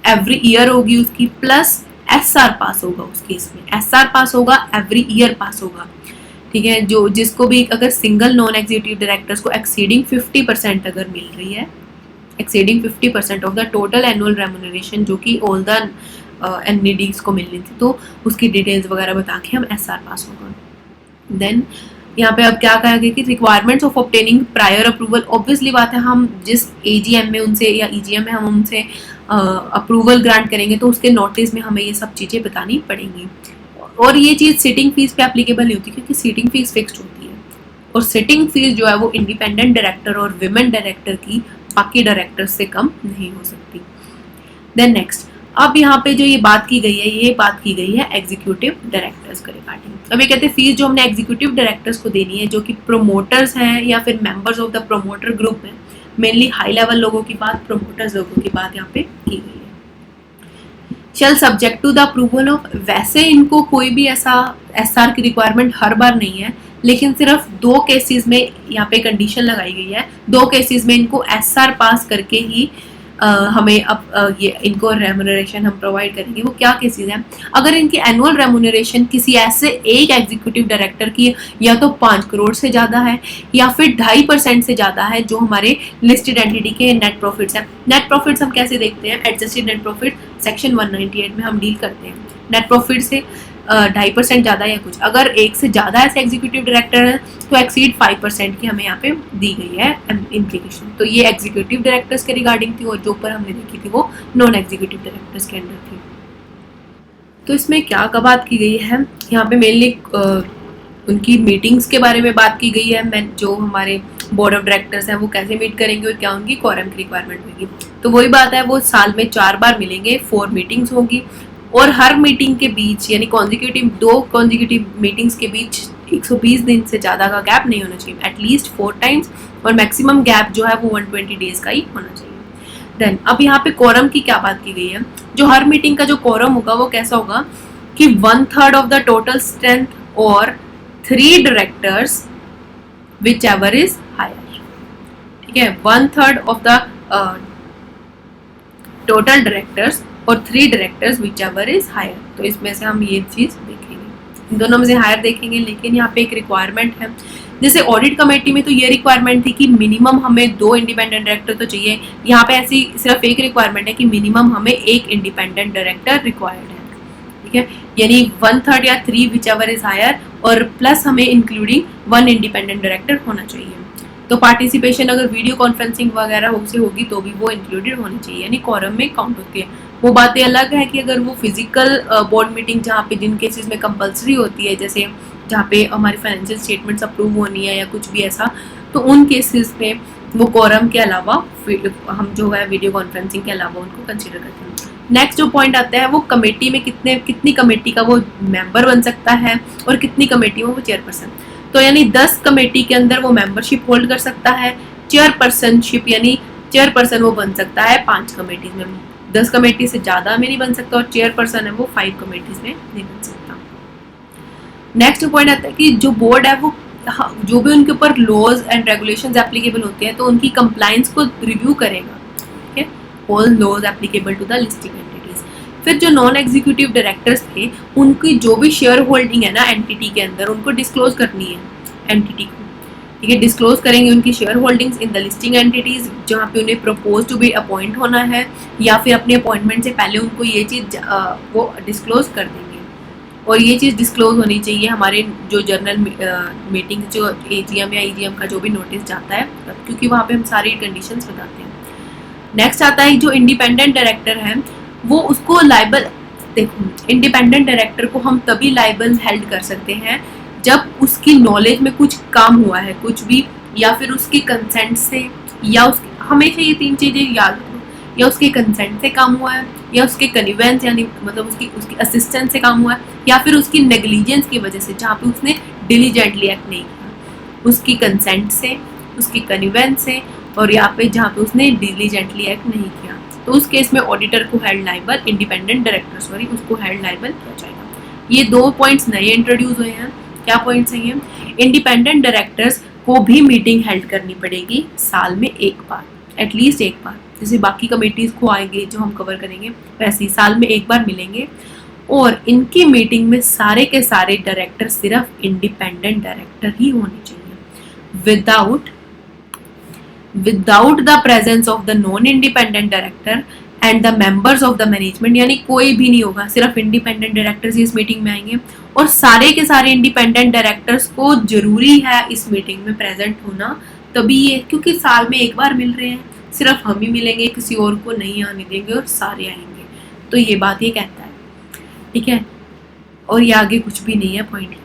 एवरी ईयर होगी उसकी, प्लस एसआर पास होगा उस केस में, एसआर पास होगा, एवरी ईयर पास होगा। ठीक है, जो जिसको भी अगर सिंगल नॉन एग्जीक्यूटिव डायरेक्टर्स को एक्सीडिंग 50% अगर मिल रही है, exceeding 50% of the total annual remuneration जो कि ऑल द एनईडीज को मिलनी थी, तो उसकी डिटेल्स वगैरह बता के हम एसआर पास होगा। देन यहाँ पे अब क्या कहा गया कि requirements of obtaining prior approval, obviously बात है हम जिस एजीएम में उनसे या ईजीएम में हम उनसे अप्रूवल ग्रांट करेंगे तो उसके नोटिस में हमें ये सब चीज़ें बतानी पड़ेंगी। और ये चीज़ सिटिंग फीस पे एप्लीकेबल नहीं होती क्योंकि सिटिंग फीस फिक्स्ड होती है, और सिटिंग फीस जो है वो इंडिपेंडेंट डायरेक्टर और विमेन डायरेक्टर की बाकी डायरेक्टर्स से कम नहीं हो सकती। देन नेक्स्ट, अब यहाँ पे जो ये बात की गई है, ये बात की गई है एग्जीक्यूटिव डायरेक्टर्स के रिगार्डिंग। अब ये कहते हैं फीस जो हमने एग्जीक्यूटिव डायरेक्टर्स को देनी है जो कि प्रोमोटर्स हैं या फिर members of the promoter group हैं, मेनली हाई लेवल लोगों की बात, प्रोमोटर्स लोगों की बात यहाँ पे की गई है। Shall subject to the approval of, वैसे इनको कोई भी ऐसा एसआर की रिक्वायरमेंट हर बार नहीं है, लेकिन सिर्फ 2 केसेस में यहाँ पे कंडीशन लगाई गई है। 2 केसेस में इनको एसआर पास करके ही हमें अब ये इनको रेमुनरेशन हम प्रोवाइड करेंगे। वो क्या केसेस हैं, अगर इनकी एनुअल रेमुनरेशन किसी ऐसे एक एग्जीक्यूटिव डायरेक्टर की या तो 5 करोड़ से ज़्यादा है या फिर 2.5% से ज़्यादा है, जो हमारे लिस्टेड एंटिटी के नेट प्रॉफिट्स हैं। नेट प्रॉफिट्स हम कैसे देखते हैं, एडजस्टेड नेट प्रॉफिट सेक्शन 198 में हम डील करते हैं। नेट प्रॉफिट से 2.5% ज़्यादा या कुछ, अगर एक से ज़्यादा ऐसे एग्जीक्यूटिव डायरेक्टर है तो एक्सीड 5% की हमें यहाँ पे दी गई है इम्प्लीकेशन। तो ये एग्जीक्यूटिव डायरेक्टर्स के रिगार्डिंग थी, और जो ऊपर हमने देखी थी वो नॉन एग्जीक्यूटिव डायरेक्टर्स के अंडर थी। तो इसमें क्या बात की गई है, यहाँ पे मेनली उनकी मीटिंग्स के बारे में बात की गई है। जो हमारे बोर्ड ऑफ डायरेक्टर्स हैं वो कैसे मीट करेंगे और क्या उनकी क्वारम की रिक्वायरमेंट होगी। तो वही बात है, वो साल में 4 बार मिलेंगे, 4 मीटिंग्स होंगी, और हर मीटिंग के बीच यानी दो कॉन्जिक्यूटिव मीटिंग्स के बीच 120 दिन से ज़्यादा का गैप नहीं होना चाहिए, एटलीस्ट 4 टाइम्स, और मैक्सिमम गैप जो है वो 120 डेज का ही होना चाहिए। देन अब यहाँ पे कोरम की क्या बात की गई है, जो हर मीटिंग का जो कोरम होगा वो कैसा होगा कि 1/3 ऑफ द टोटल स्ट्रेंथ और 3 directors whichever is higher. ठीक है, 1/3 ऑफ द टोटल डायरेक्टर्स और 3 directors whichever is higher. तो इसमें से हम ये चीज़ देखेंगे, इन दोनों में से हायर देखेंगे। लेकिन यहाँ पे एक रिक्वायरमेंट है, जैसे ऑडिट कमेटी में तो ये रिक्वायरमेंट थी कि मिनिमम हमें 2 इंडिपेंडेंट डायरेक्टर तो चाहिए, यहाँ पे ऐसी सिर्फ एक रिक्वायरमेंट है कि मिनिमम हमें 1 इंडिपेंडेंट डायरेक्टर रिक्वायर्ड है, ठीक है, यानी 1/3 या 3 विच एवर इज हायर, और प्लस हमें इंक्लूडिंग 1 इंडिपेंडेंट डायरेक्टर होना चाहिए। तो पार्टिसिपेशन अगर वीडियो कॉन्फ्रेंसिंग वगैरह से होगी तो भी वो इंक्लूडेड होनी चाहिए, यानी कॉरम में काउंट होती है। वो बातें अलग है कि अगर वो फिजिकल बोर्ड मीटिंग जहाँ पे जिन केसेस में कंपलसरी होती है, जैसे जहाँ पे हमारी फाइनेंशियल स्टेटमेंट्स अप्रूव होनी है या कुछ भी ऐसा, तो उन केसेस में वो कॉरम के अलावा हम जो है वीडियो कॉन्फ्रेंसिंग के अलावा उनको कंसिडर करते हैं। नेक्स्ट जो पॉइंट आता है वो कमेटी में कितनी कमेटी का वो मेंबर बन सकता है और कितनी कमेटी में वो चेयरपर्सन। तो यानी 10 कमेटी के अंदर वो मेंबरशिप होल्ड कर सकता है, चेयरपर्सनशिप यानी चेयरपर्सन वो बन सकता है 5 कमेटीज में, 10 कमेटी से ज़्यादा में नहीं बन सकता, और चेयरपर्सन है वो 5 कमेटीज में नहीं बन सकता। नेक्स्ट पॉइंट आता है कि जो बोर्ड है वो जो भी उनके ऊपर लॉज एंड रेगुलेशंस एप्लीकेबल होते हैं तो उनकी कंप्लायंस को रिव्यू करेगा, ठीक है, all laws applicable to the listing entities. फिर जो नॉन एग्जीक्यूटिव डायरेक्टर्स थे उनकी जो भी शेयर होल्डिंग है ना एंटिटी के अंदर उनको डिस्क्लोज करनी है एंटिटी को, ठीक है, डिस्क्लोज करेंगे उनकी share holdings in the listing entities जहाँ पे उन्हें प्रपोज टू बी अपॉइंट होना है, या फिर अपने अपॉइंटमेंट से पहले उनको ये चीज़ वो डिस्क्लोज कर देंगे। और ये चीज़ डिस्क्लोज होनी चाहिए हमारे जो जर्नल मीटिंग जो एजीएम या ईजीएम का जो भी नोटिस जाता है, क्योंकि वहाँ पे हम सारी कंडीशंस बताते हैं। नेक्स्ट आता है जो इंडिपेंडेंट डायरेक्टर है वो उसको लाइबल, देखो इंडिपेंडेंट डायरेक्टर को हम तभी लाइबल हेल्ड कर सकते हैं जब उसकी नॉलेज में कुछ काम हुआ है कुछ भी, या फिर उसके कंसेंट से, या उसके हमेशा ये 3 चीज़ें याद रखो, या उसके कंसेंट से काम हुआ है, या उसके कन्विवेंस यानी मतलब उसकी असिस्टेंस से काम हुआ है, या फिर उसकी नेग्लिजेंस की वजह से जहाँ पे उसने डिलीजेंटली एक्ट नहीं किया, उसकी कंसेंट से, उसकी कन्विवेंस से, और यहाँ पे जहाँ पे उसने डिलीजेंटली एक्ट नहीं किया, तो उस केस में ऑडिटर को हेल्ड लाइबल, इंडिपेंडेंट डायरेक्टर उसको हेल्ड लाइबल किया जाएगा। ये 2 पॉइंट्स नए इंट्रोड्यूस हुए हैं। क्या पॉइंट्स हैं ये? इंडिपेंडेंट डायरेक्टर्स को भी मीटिंग हेल्ड करनी पड़ेगी साल में 1 बार, एटलीस्ट 1 बार, जैसे बाकी कमेटीज को आएंगे जो हम कवर करेंगे वैसे ही साल में 1 बार मिलेंगे। और इनकी मीटिंग में सारे के सारे डायरेक्टर सिर्फ इंडिपेंडेंट डायरेक्टर ही होने चाहिए, without the presence of the non independent director and the members of the management, यानी कोई भी नहीं होगा, सिर्फ इंडिपेंडेंट डायरेक्टर्स इस मीटिंग में आएंगे। और सारे के सारे इंडिपेंडेंट डायरेक्टर्स को जरूरी है इस मीटिंग में प्रेजेंट होना, तभी ये, क्योंकि साल में 1 बार मिल रहे हैं, सिर्फ हम ही मिलेंगे, किसी और को नहीं आने देंगे और सारे आएंगे, तो ये बात ये कहता है, ठीक है। और ये आगे कुछ भी नहीं है पॉइंट।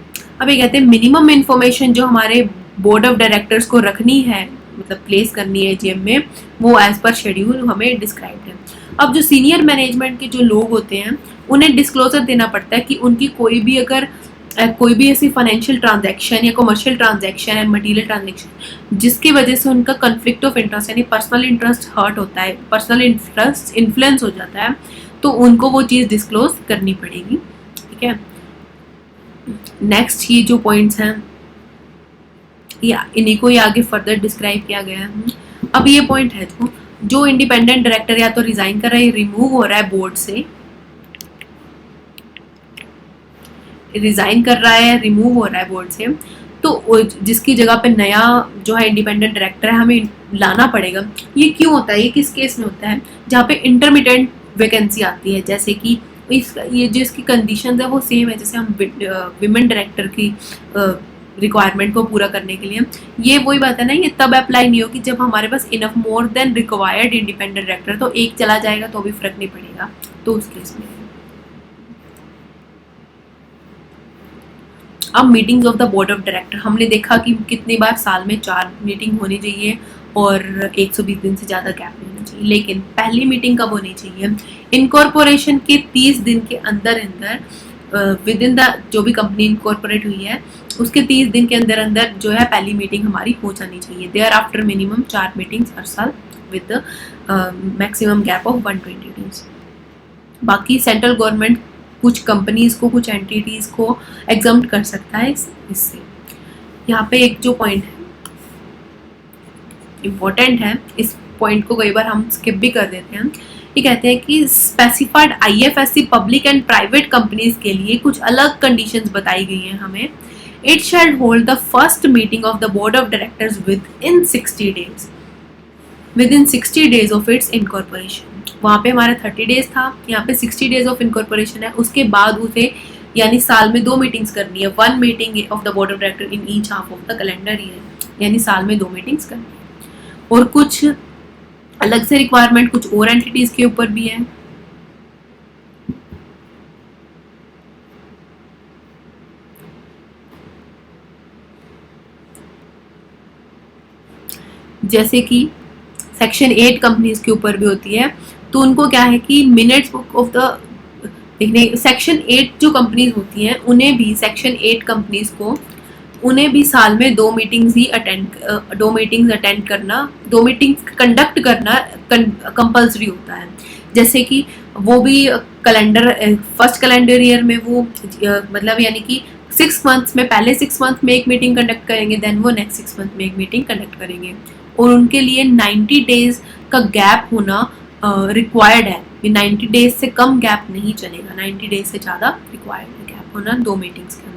अब ये कहते हैं मिनिमम इन्फॉर्मेशन जो हमारे बोर्ड ऑफ डायरेक्टर्स को रखनी है, मतलब प्लेस करनी है जीएम में, वो एज पर शेड्यूल हमें डिस्क्राइब्ड है। अब जो सीनियर मैनेजमेंट के जो लोग होते हैं उन्हें डिस्क्लोजर देना पड़ता है कि उनकी कोई भी ऐसी फाइनेंशियल ट्रांजैक्शन या कमर्शियल ट्रांजैक्शन है, मटीरियल ट्रांजैक्शन जिसकी वजह से उनका कन्फ्लिक्ट ऑफ इंटरेस्ट यानी पर्सनल इंटरेस्ट हर्ट होता है, पर्सनल इंटरेस्ट इन्फ्लुएंस हो जाता है, तो उनको वो चीज़ डिस्क्लोज करनी पड़ेगी, ठीक है। नेक्स्ट ये जो पॉइंट्स हैं या इन्हीं को ही आगे फर्दर डिस्क्राइब किया गया है। अब ये पॉइंट है जो इंडिपेंडेंट डायरेक्टर या तो रिजाइन कर रहा है, रिमूव हो रहा है बोर्ड से, रिजाइन कर रहा है, रिमूव हो रहा है बोर्ड से, तो जिसकी जगह पे नया जो है इंडिपेंडेंट डायरेक्टर है हमें लाना पड़ेगा। ये क्यों होता है? ये किस केस में होता है? जहाँ पे इंटरमीडिएट वैकेंसी आती है, जैसे कि ये जो इसकी कंडीशंस है वो सेम है जैसे हम विमेन डायरेक्टर की रिक्वायरमेंट को पूरा करने के लिए। ये वही बात है ना, ये तब अप्लाई नहीं होगी जब हमारे पास enough more than required independent director, तो एक चला जाएगा तो भी फर्क नहीं पड़ेगा, तो उस केस में। अब meetings of the board of director हमने देखा कि कितनी बार साल में 4 मीटिंग होनी चाहिए और 120 दिन से ज़्यादा गैप नहीं होना चाहिए, लेकिन पहली मीटिंग कब होनी चाहिए? इनकॉर्पोरेशन के 30 दिन के अंदर विद इन द जो भी कंपनी इनकॉर्पोरेट हुई है उसके 30 दिन के अंदर जो है पहली मीटिंग हमारी हो जानी चाहिए। देयर आफ्टर मिनिमम 4 मीटिंग्स हर साल with maximum gap of 120 days. बाकी सेंट्रल गवर्नमेंट कुछ कंपनीज को, कुछ एंटिटीज को एग्जम्प्ट कर सकता है इससे। यहाँ पे एक जो पॉइंट है इम्पोर्टेंट है, इस पॉइंट को कई बार हम स्किप भी कर देते हैं ये कहते हैं कि specified IFSC public and private companies के लिए कुछ अलग कंडीशंस बताई गई हैं हमें। It shall hold the first meeting of the board of directors with in 60 days of its incorporation. वहाँ पे हमारा 30 डेज था, यहाँ पे 60 डेज ऑफ इनकॉर्पोरेशन है। उसके बाद उसे यानी साल में 2 मीटिंग्स करनी है, 1 meeting of the board of director in each half of the calendar year, यानी साल में 2 मीटिंग्स करनी है। और कुछ अलग से रिक्वायरमेंट कुछ और एंटिटीज के ऊपर भी है। जैसे कि सेक्शन 8 कंपनीज के ऊपर भी होती है, तो उनको क्या है कि मिनट्स बुक ऑफ द देखने सेक्शन 8 जो कंपनीज होती हैं उन्हें भी सेक्शन 8 कंपनीज को उन्हें भी साल में 2 मीटिंग्स ही दो मीटिंग्स कंडक्ट करना कंपल्सरी होता है। जैसे कि वो भी फर्स्ट कैलेंडर ईयर में वो मतलब यानी कि 6 मंथ्स में पहले 6 मंथ में एक मीटिंग कंडक्ट करेंगे, देन वो नेक्स्ट 6 मंथ में एक मीटिंग कंडक्ट करेंगे। और उनके लिए 90 डेज का गैप होना रिक्वायर्ड है। ये 90 डेज से कम गैप नहीं चलेगा, 90 डेज से ज़्यादा रिक्वायर्ड है गैप होना 2 मीटिंग्स के अंदर।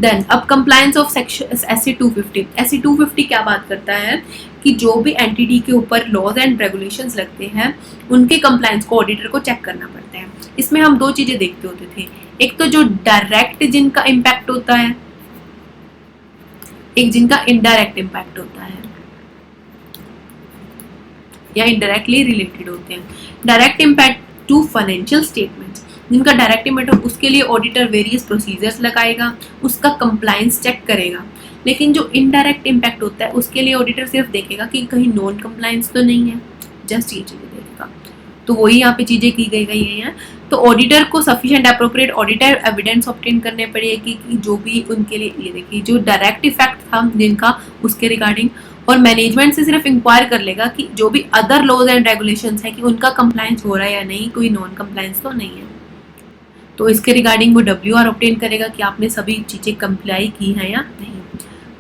देन अब compliance of section SC 250। SC 250 क्या बात करता है कि जो भी एंटिटी के ऊपर लॉज एंड रेगुलेशंस लगते हैं उनके कंप्लायंस को ऑडिटर को चेक करना पड़ता है। इसमें हम 2 चीज़ें देखते होते थे, एक तो जो डायरेक्ट जिनका इम्पैक्ट होता है, एक जिनका इनडायरेक्ट इम्पैक्ट होता है या इनडायरेक्टली रिलेटेड होते हैं। Direct impact to financial statements, जिनका डायरेक्ट इम्पैक्ट उसके लिए ऑडिटर वेरियस प्रोसीजर्स लगाएगा, उसका कंप्लायंस चेक करेगा। लेकिन जो इनडायरेक्ट इम्पैक्ट होता है उसके लिए ऑडिटर सिर्फ देखेगा कि कहीं नॉन कंप्लायंस तो नहीं है, जस्ट ये चीज़ें देखेगा। तो वही यहाँ पे चीज़ें की गई हैं। तो ऑडिटर को sufficient appropriate auditor evidence obtain करने पड़ेगी कि जो भी उनके लिए ये देखिए जो डायरेक्ट इफेक्ट था जिनका उसके रिगार्डिंग, और मैनेजमेंट से सिर्फ इंक्वायर कर लेगा कि जो भी अदर लॉज एंड रेगुलेशंस है कि उनका कंप्लायंस हो रहा है या नहीं, कोई नॉन कंप्लायंस तो नहीं है। तो इसके रिगार्डिंग वो WR ऑब्टेन करेगा कि आपने सभी चीज़ें कंप्लाई की हैं या नहीं।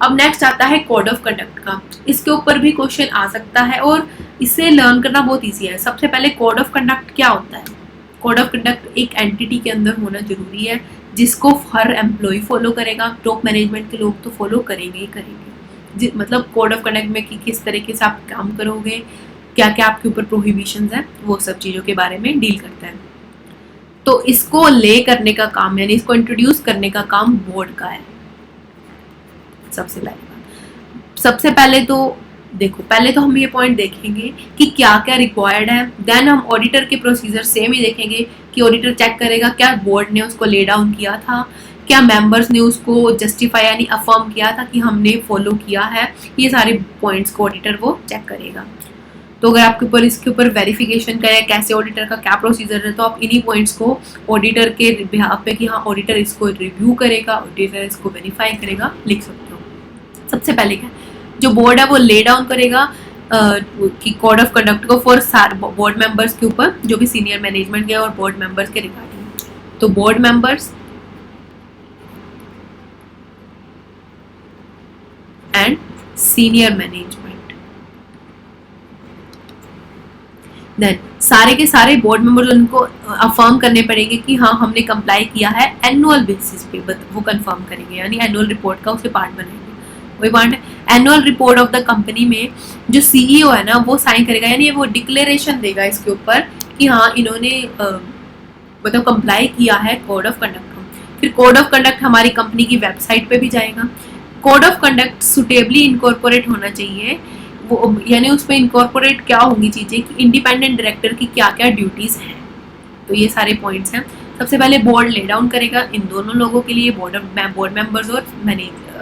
अब नेक्स्ट आता है कोड ऑफ कंडक्ट का। इसके ऊपर भी क्वेश्चन आ सकता है और इसे लर्न करना बहुत ईजी है। सबसे पहले कोड ऑफ कंडक्ट क्या होता है? कोड ऑफ कंडक्ट एक एंटिटी के अंदर होना जरूरी है जिसको हर एम्प्लॉय फॉलो करेगा। टॉप मैनेजमेंट के लोग तो फॉलो करेंगे ही करेंगे। मतलब कोड ऑफ कंडक्ट में कि किस तरीके से आप काम करोगे, क्या क्या आपके ऊपर प्रोहिबिशंस हैं, वो सब चीज़ों के बारे में डील करता है। तो इसको ले करने का काम यानी इसको इंट्रोड्यूस करने का काम बोर्ड का है। सबसे पहले तो देखो, पहले तो हम ये पॉइंट देखेंगे कि क्या क्या रिक्वायर्ड है, देन हम ऑडिटर के प्रोसीजर सेम ही देखेंगे कि ऑडिटर चेक करेगा क्या बोर्ड ने उसको ले डाउन किया था, क्या मेंबर्स ने उसको जस्टिफाई यानी अफर्म किया था कि हमने फॉलो किया है। ये सारे पॉइंट्स को ऑडिटर वो चेक करेगा। तो अगर आपके ऊपर इसके ऊपर वेरिफिकेशन का है कैसे ऑडिटर का क्या प्रोसीजर है, तो आप इन्हीं पॉइंट्स को ऑडिटर के बिहाफ पे कि हाँ ऑडिटर इसको रिव्यू करेगा, ऑडिटर इसको वेरीफाई करेगा, लिख सकते हो। सबसे पहले क्या जो बोर्ड है वो ले डाउन करेगा कि कोड ऑफ कंडक्ट को फॉर बोर्ड मेंबर्स के ऊपर जो भी सीनियर मैनेजमेंट के और बोर्ड मेंबर्स के रिगार्डिंग। तो board members and senior management, then सारे के सारे बोर्ड मेंबर्स उनको अफर्म करने पड़ेंगे कि हाँ हमने कंप्लाई किया है एनुअल बेसिस पे, वो कंफर्म करेंगे यानी एनुअल रिपोर्ट का उसे पार्ट बनाएंगे। वही पार्ट है annual report of the company में जो CEO है ना वो साइन करेगा यानी वो डिक्लेरेशन देगा इसके ऊपर कि हाँ इन्होंने मतलब कंप्लाई किया है कोड ऑफ कंडक्ट को। फिर कोड ऑफ कंडक्ट हमारी कंपनी की वेबसाइट पे भी जाएगा। Code of conduct suitably incorporate होना चाहिए, वो यानी उसमें इनकॉर्पोरेट क्या होंगी चीज़ें कि इंडिपेंडेंट डायरेक्टर की क्या क्या ड्यूटीज़ हैं। तो ये सारे पॉइंट्स हैं। सबसे पहले बोर्ड ले डाउन करेगा इन दोनों लोगों के लिए, बोर्ड मेंबर्स और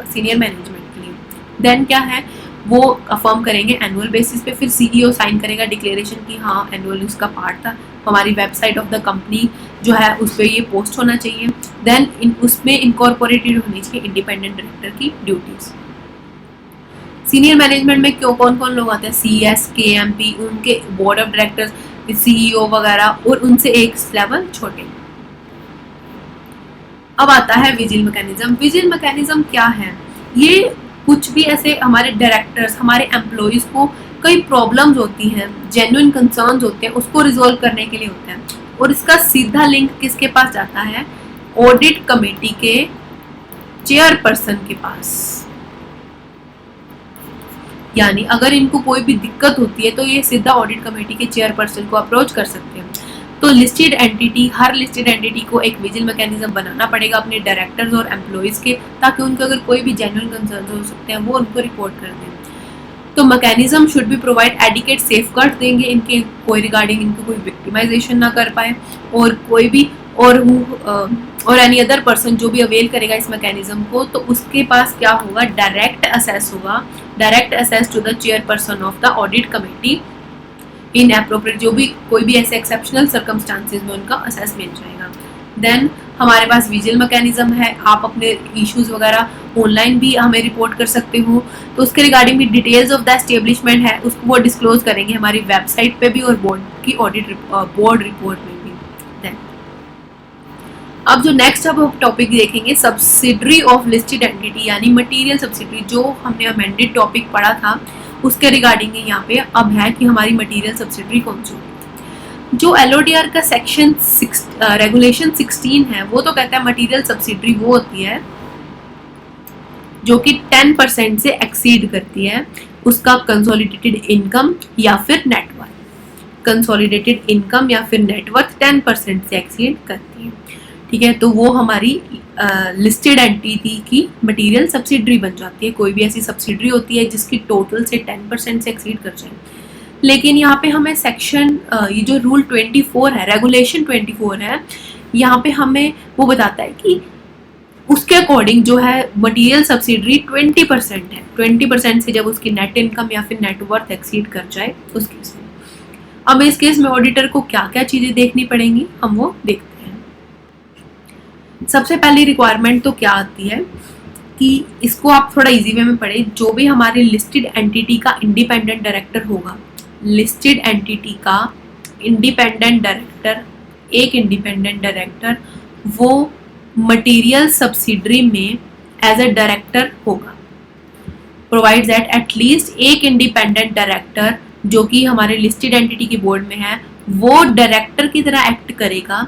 सीनियर मैनेजमेंट के लिए। देन क्या है वो अफर्म करेंगे एनुअल बेसिस पे। फिर CEO साइन करेगा डिक्लेरेशन की हाँ एनुअल उसका पार्ट था, हमारी वेबसाइट ऑफ द कंपनी जो है उस पर ये पोस्ट होना चाहिए। देन उसमें इनकॉर्पोरेटेड होनी चाहिए इंडिपेंडेंट डायरेक्टर की ड्यूटीज़। सीनियर मैनेजमेंट में क्यों कौन कौन लोग आते हैं? CS, KMP, उनके बोर्ड ऑफ डायरेक्टर्स, CEO वगैरह और उनसे एक लेवल छोटे। अब आता है विजिल मैकेनिज्म। विजिल मैकेनिज्म क्या है? ये कुछ भी ऐसे हमारे डायरेक्टर्स हमारे एम्प्लॉयज़ को कई प्रॉब्लम्स होती हैं, जेन्युइन कंसर्न्स होते हैं, उसको रिजॉल्व करने के लिए होता है। और इसका सीधा लिंक किसके पास जाता है? ऑडिट कमेटी के चेयरपर्सन के पास। यानी अगर इनको कोई भी दिक्कत होती है तो ये सीधा ऑडिट कमेटी के चेयरपर्सन को अप्रोच कर सकते हैं। तो लिस्टेड एंटिटी, हर लिस्टेड एंटिटी को एक विजिल मैकेनिज्म बनाना पड़ेगा अपने डायरेक्टर्स और एम्प्लॉइज के, ताकि उनको अगर कोई भी जेन्युइन कंसर्न हो सकते हैं वो उनको रिपोर्ट कर दें। तो mechanism should be provide adequate safeguard देंगे इनके कोई रिगार्डिंग इनको कोई विक्टिमाइजेशन ना कर पाए, और कोई भी और एनी अदर पर्सन जो भी अवेल करेगा इस मैकेनिज्म को, तो उसके पास क्या होगा? डायरेक्ट असेस होगा, direct access to the chairperson of the audit committee in appropriate, जो भी कोई भी ऐसे एक्सेप्शनल सर्कमस्टांसेस में उनका असेस मिल जाएगा। देन हमारे पास विजिल मैकेनिज्म है, आप अपने इश्यूज वगैरह ऑनलाइन भी हमें रिपोर्ट कर सकते हो, तो उसके रिगार्डिंग भी डिटेल्स ऑफ द एस्टेब्लिशमेंट है उसको वो डिस्क्लोज करेंगे हमारी वेबसाइट पे भी और बोर्ड की बोर्ड रिपोर्ट में भी। देन अब जो नेक्स्ट अब हम टॉपिक देखेंगे, सब्सिडरी ऑफ लिस्टेड एंटिटी यानी मटीरियल सब्सिडरी, जो हमने अमेंडेड टॉपिक पढ़ा था उसके रिगार्डिंग यहाँ पे अब है कि हमारी मटीरियल सब्सिडरी कौन सी होगी। जो LODR का सेक्शन रेगुलेशन 16 है वो तो कहता है मटीरियल सब्सिडरी वो होती है जो कि 10% से एक्सीड करती है उसका कंसोलिडेटेड इनकम या फिर नेटवर्थ। कंसोलिडेटेड इनकम या फिर नेटवर्थ 10% से एक्सीड करती है, ठीक है। तो वो हमारी लिस्टेड एंटिटी की मटीरियल सब्सिडरी बन जाती है। कोई भी ऐसी सब्सिडरी होती है जिसकी टोटल से 10% से एक्सीड कर जाए। लेकिन यहाँ पे हमें सेक्शन ये जो रूल 24 है, रेगुलेशन 24 है, यहाँ पे हमें वो बताता है कि उसके अकॉर्डिंग जो है मटीरियल सब्सिडरी 20% है। 20% से जब उसकी नेट इनकम या फिर नेटवर्थ एक्सीड कर जाए उस केस में। अब इस केस में ऑडिटर को क्या क्या चीज़ें देखनी पड़ेंगी हम वो देखते हैं। सबसे पहली रिक्वायरमेंट तो क्या आती है कि इसको आप थोड़ा इजी वे में पढ़े, जो भी हमारे लिस्टेड एंटिटी का इंडिपेंडेंट डायरेक्टर होगा, लिस्टेड एंटिटी का इंडिपेंडेंट डायरेक्टर, एक इंडिपेंडेंट डायरेक्टर वो मटीरियल सब्सिडरी में एज अ डायरेक्टर होगा। प्रोवाइड्स दैट एटलीस्ट एक इंडिपेंडेंट डायरेक्टर जो कि हमारे लिस्टेड एंटिटी के बोर्ड में है वो डायरेक्टर की तरह एक्ट करेगा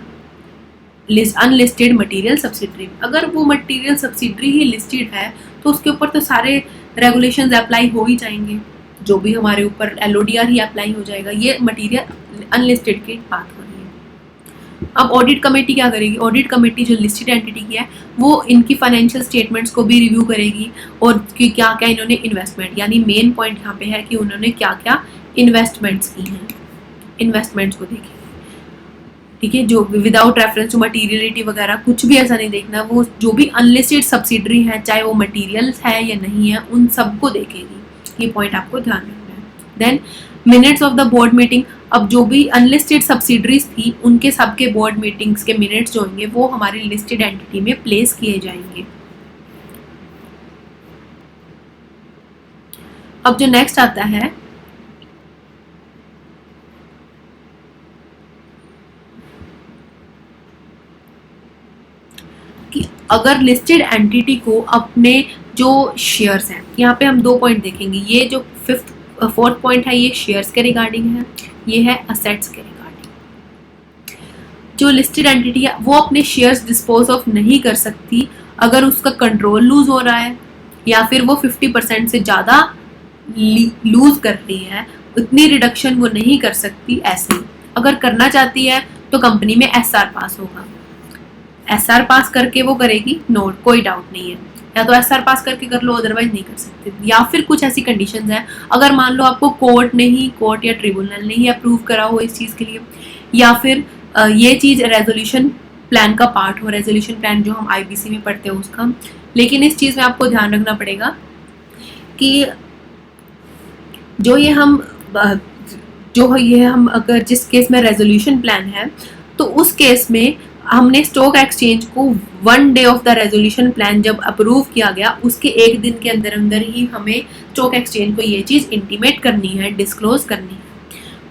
अनलिस्टेड मटीरियल सब्सिडरी में। अगर वो मटीरियल सब्सिडरी ही लिस्टेड है तो उसके ऊपर तो सारे रेगुलेशंस अप्लाई हो ही जाएंगे, जो भी हमारे ऊपर LODR ही अप्लाई हो जाएगा। ये मटीरियल अनलिस्टेड की बात हो रही है। अब ऑडिट कमेटी क्या करेगी? ऑडिट कमेटी जो लिस्टेड एंटिटी की है वो इनकी फाइनेंशियल स्टेटमेंट्स को भी रिव्यू करेगी और कि क्या क्या इन्होंने इन्वेस्टमेंट, यानी मेन पॉइंट यहाँ पे है कि उन्होंने क्या क्या इन्वेस्टमेंट्स की हैं, इन्वेस्टमेंट्स को देखेगी, ठीक है। जो विदाउट रेफरेंस टू मटीरियलिटी वगैरह कुछ भी ऐसा नहीं देखना, वो जो भी अनलिस्टेड सब्सिडरी है चाहे वो मटीरियल है या नहीं है उन सबको देखेगी। ये पॉइंट आपको ध्यान रखना है। Then minutes of the board meeting, अब जो भी अनलिस्टेड सब्सिडरीज थी उनके सबके बोर्ड मीटिंग्स के मिनट्स जो होंगे वो हमारी लिस्टेड एंटिटी में प्लेस किए जाएंगे। अब जो नेक्स्ट आता है कि अगर लिस्टेड एंटिटी को अपने जो शेयर्स हैं, यहाँ पे हम 2 पॉइंट देखेंगे। ये जो फोर्थ पॉइंट है ये शेयर्स के रिगार्डिंग है, ये है असेट्स के रिगार्डिंग। जो लिस्टेड एंटिटी है वो अपने शेयर्स डिस्पोज ऑफ नहीं कर सकती अगर उसका कंट्रोल लूज हो रहा है या फिर वो 50% से ज़्यादा लूज कर रही है, उतनी रिडक्शन वो नहीं कर सकती। ऐसे अगर करना चाहती है तो कंपनी में SR पास होगा, SR पास करके वो करेगी, नोट कोई डाउट नहीं है। या तो SR पास करके कर लो, अदरवाइज नहीं कर सकते। या फिर कुछ ऐसी कंडीशंस हैं अगर मान लो आपको कोर्ट या ट्रिब्यूनल नहीं अप्रूव करा हो इस चीज़ के लिए, या फिर ये चीज़ रेजोल्यूशन प्लान का पार्ट हो, रेजोल्यूशन प्लान जो हम IBC में पढ़ते हैं उसका। लेकिन इस चीज़ में आपको ध्यान रखना पड़ेगा कि जो ये हम अगर जिस केस में रेजोल्यूशन प्लान है तो उस केस में हमने स्टॉक एक्सचेंज को 1 day of the resolution plan जब अप्रूव किया गया उसके 1 दिन के अंदर अंदर ही हमें स्टॉक एक्सचेंज को ये चीज़ इंटीमेट करनी है, डिस्क्लोज करनी है।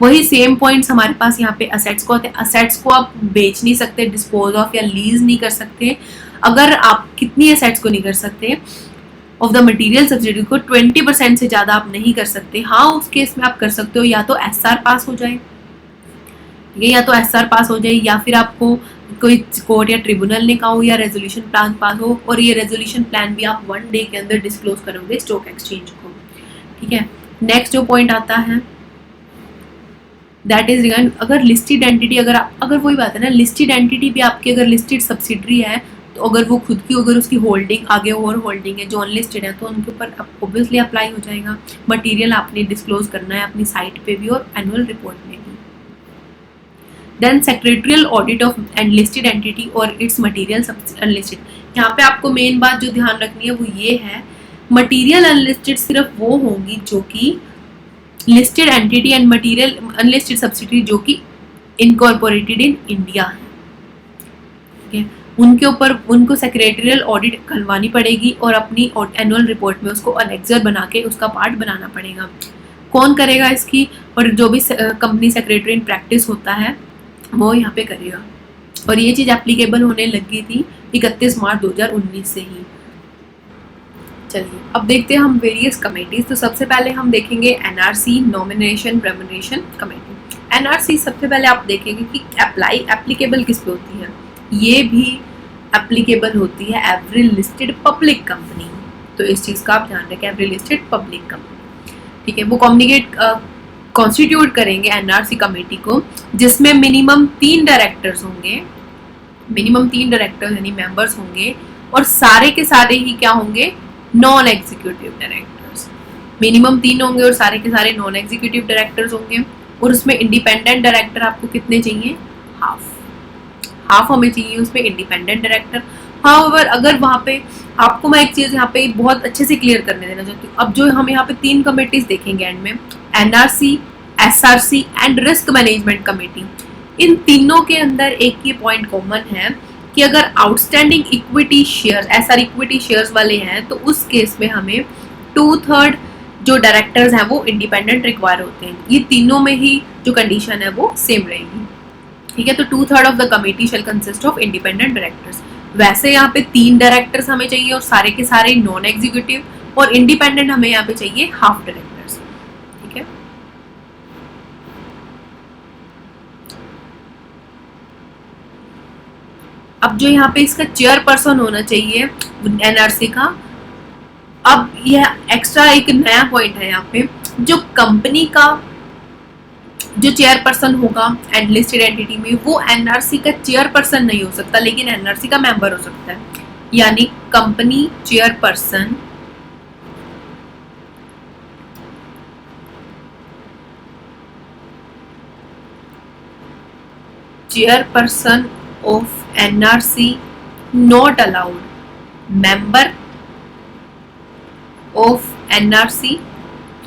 वही सेम पॉइंट्स हमारे पास यहाँ पे असेट्स को आते हैं। असेट्स को आप बेच नहीं सकते, डिस्पोज ऑफ या लीज नहीं कर सकते। अगर आप कितनी असेट्स को नहीं कर सकते, ऑफ द मटेरियल सब्सिडी को 20% से ज़्यादा आप नहीं कर सकते। हाँ, उस केस में आप कर सकते हो या तो SR पास हो जाए, या तो SR पास हो जाए, या फिर आपको कोई कोर्ट या ट्रिब्यूनल ने कहा हो, या रेजोल्यूशन प्लान पास हो, और ये रेजोल्यूशन प्लान भी आप 1 डे के अंदर डिस्क्लोज करोगे स्टॉक एक्सचेंज को। ठीक है, नेक्स्ट जो पॉइंट आता है दैट इज रिगार्डिंग अगर लिस्टेड एंटिटी, अगर वही बात है ना, लिस्टेड एंटिटी भी आपकी अगर लिस्टेड सब्सिडरी है तो अगर वो खुद की अगर उसकी होल्डिंग आगे और होल्डिंग है जो अनलिस्टेड है तो उनके ऊपर ऑब्वियसली अप्लाई हो जाएगा। मटेरियल आपने डिस्क्लोज करना है अपनी साइट पे भी और एनुअल रिपोर्ट में भी। Then secretarial audit of unlisted entity और इट्स मटेरियल अनलिस्टेड। यहाँ पे आपको मेन बात जो ध्यान रखनी है वो ये है, मटेरियल अनलिस्टेड सिर्फ वो होंगी जो कि listed entity and material unlisted subsidiary जो कि इनकॉर्पोरेटेड इन इंडिया है। ठीक है, उनके ऊपर उनको सेक्रेटरियल ऑडिट करवानी पड़ेगी और अपनी एनुअल रिपोर्ट में उसको अनेक्सर बना के उसका पार्ट बनाना पड़ेगा। कौन करेगा इसकी, और जो भी कंपनी सेक्रेटरी इन प्रैक्टिस होता है वो यहाँ पे करेगा। और ये चीज़ एप्लीकेबल होने लगी थी 31 मार्च 2019 से ही। चलिए अब देखते हैं हम वेरियस कमेटीज। तो सबसे पहले हम देखेंगे NRC nomination remuneration committee. NRC सबसे पहले आप देखेंगे कि एप्लीकेबल किस पे होती है। ये भी एप्लीकेबल होती है एवरी लिस्टेड पब्लिक कंपनी। तो इस चीज़ का आप ध्यान रखें, एवरी लिस्टेड पब्लिक कंपनी। ठीक है, वो कॉन्स्टिट्यूट करेंगे NRC कमेटी को जिसमें मिनिमम 3 डायरेक्टर्स होंगे, मिनिमम 3 डायरेक्टर्स यानी मेंबर्स होंगे, और सारे के सारे ही क्या होंगे, नॉन एग्जीक्यूटिव डायरेक्टर्स। मिनिमम 3 होंगे और सारे के सारे नॉन एग्जीक्यूटिव डायरेक्टर्स होंगे। और उसमें इंडिपेंडेंट डायरेक्टर आपको कितने चाहिए, हाफ हमें चाहिए उसमें इंडिपेंडेंट डायरेक्टर। हाउएवर अगर वहाँ पे आपको मैं एक चीज़ यहाँ पे बहुत अच्छे से क्लियर करने देना चाहती हूँ। अब जो हम यहाँ पे 3 कमेटीज देखेंगे एंड में, NRC, SRC and risk management committee, इन तीनों के अंदर एक ये पॉइंट कॉमन है कि अगर outstanding equity share SR equity shares वाले हैं तो उस केस में हमें 2/3 जो डायरेक्टर्स हैं वो इंडिपेंडेंट रिक्वायर होते हैं। ये तीनों में ही जो कंडीशन है वो सेम रहेगी। ठीक है, तो 2/3 of the committee shell consist of independent directors. वैसे यहाँ पे 3 डायरेक्टर्स हमें चाहिए और सारे के सारे नॉन एग्जीक्यूटिव, और इंडिपेंडेंट हमें यहाँ पे चाहिए हाफ डायरेक्टर्स। ठीक है, अब जो यहाँ पे इसका चेयरपर्सन होना चाहिए NRC का। अब यह एक्स्ट्रा एक नया पॉइंट है यहाँ पे, जो कंपनी का जो चेयरपर्सन होगा एंड लिस्टेड एंटिटी में वो NRC का चेयरपर्सन नहीं हो सकता लेकिन NRC का मेंबर हो सकता है। यानी company chairperson of NRC not allowed, member of NRC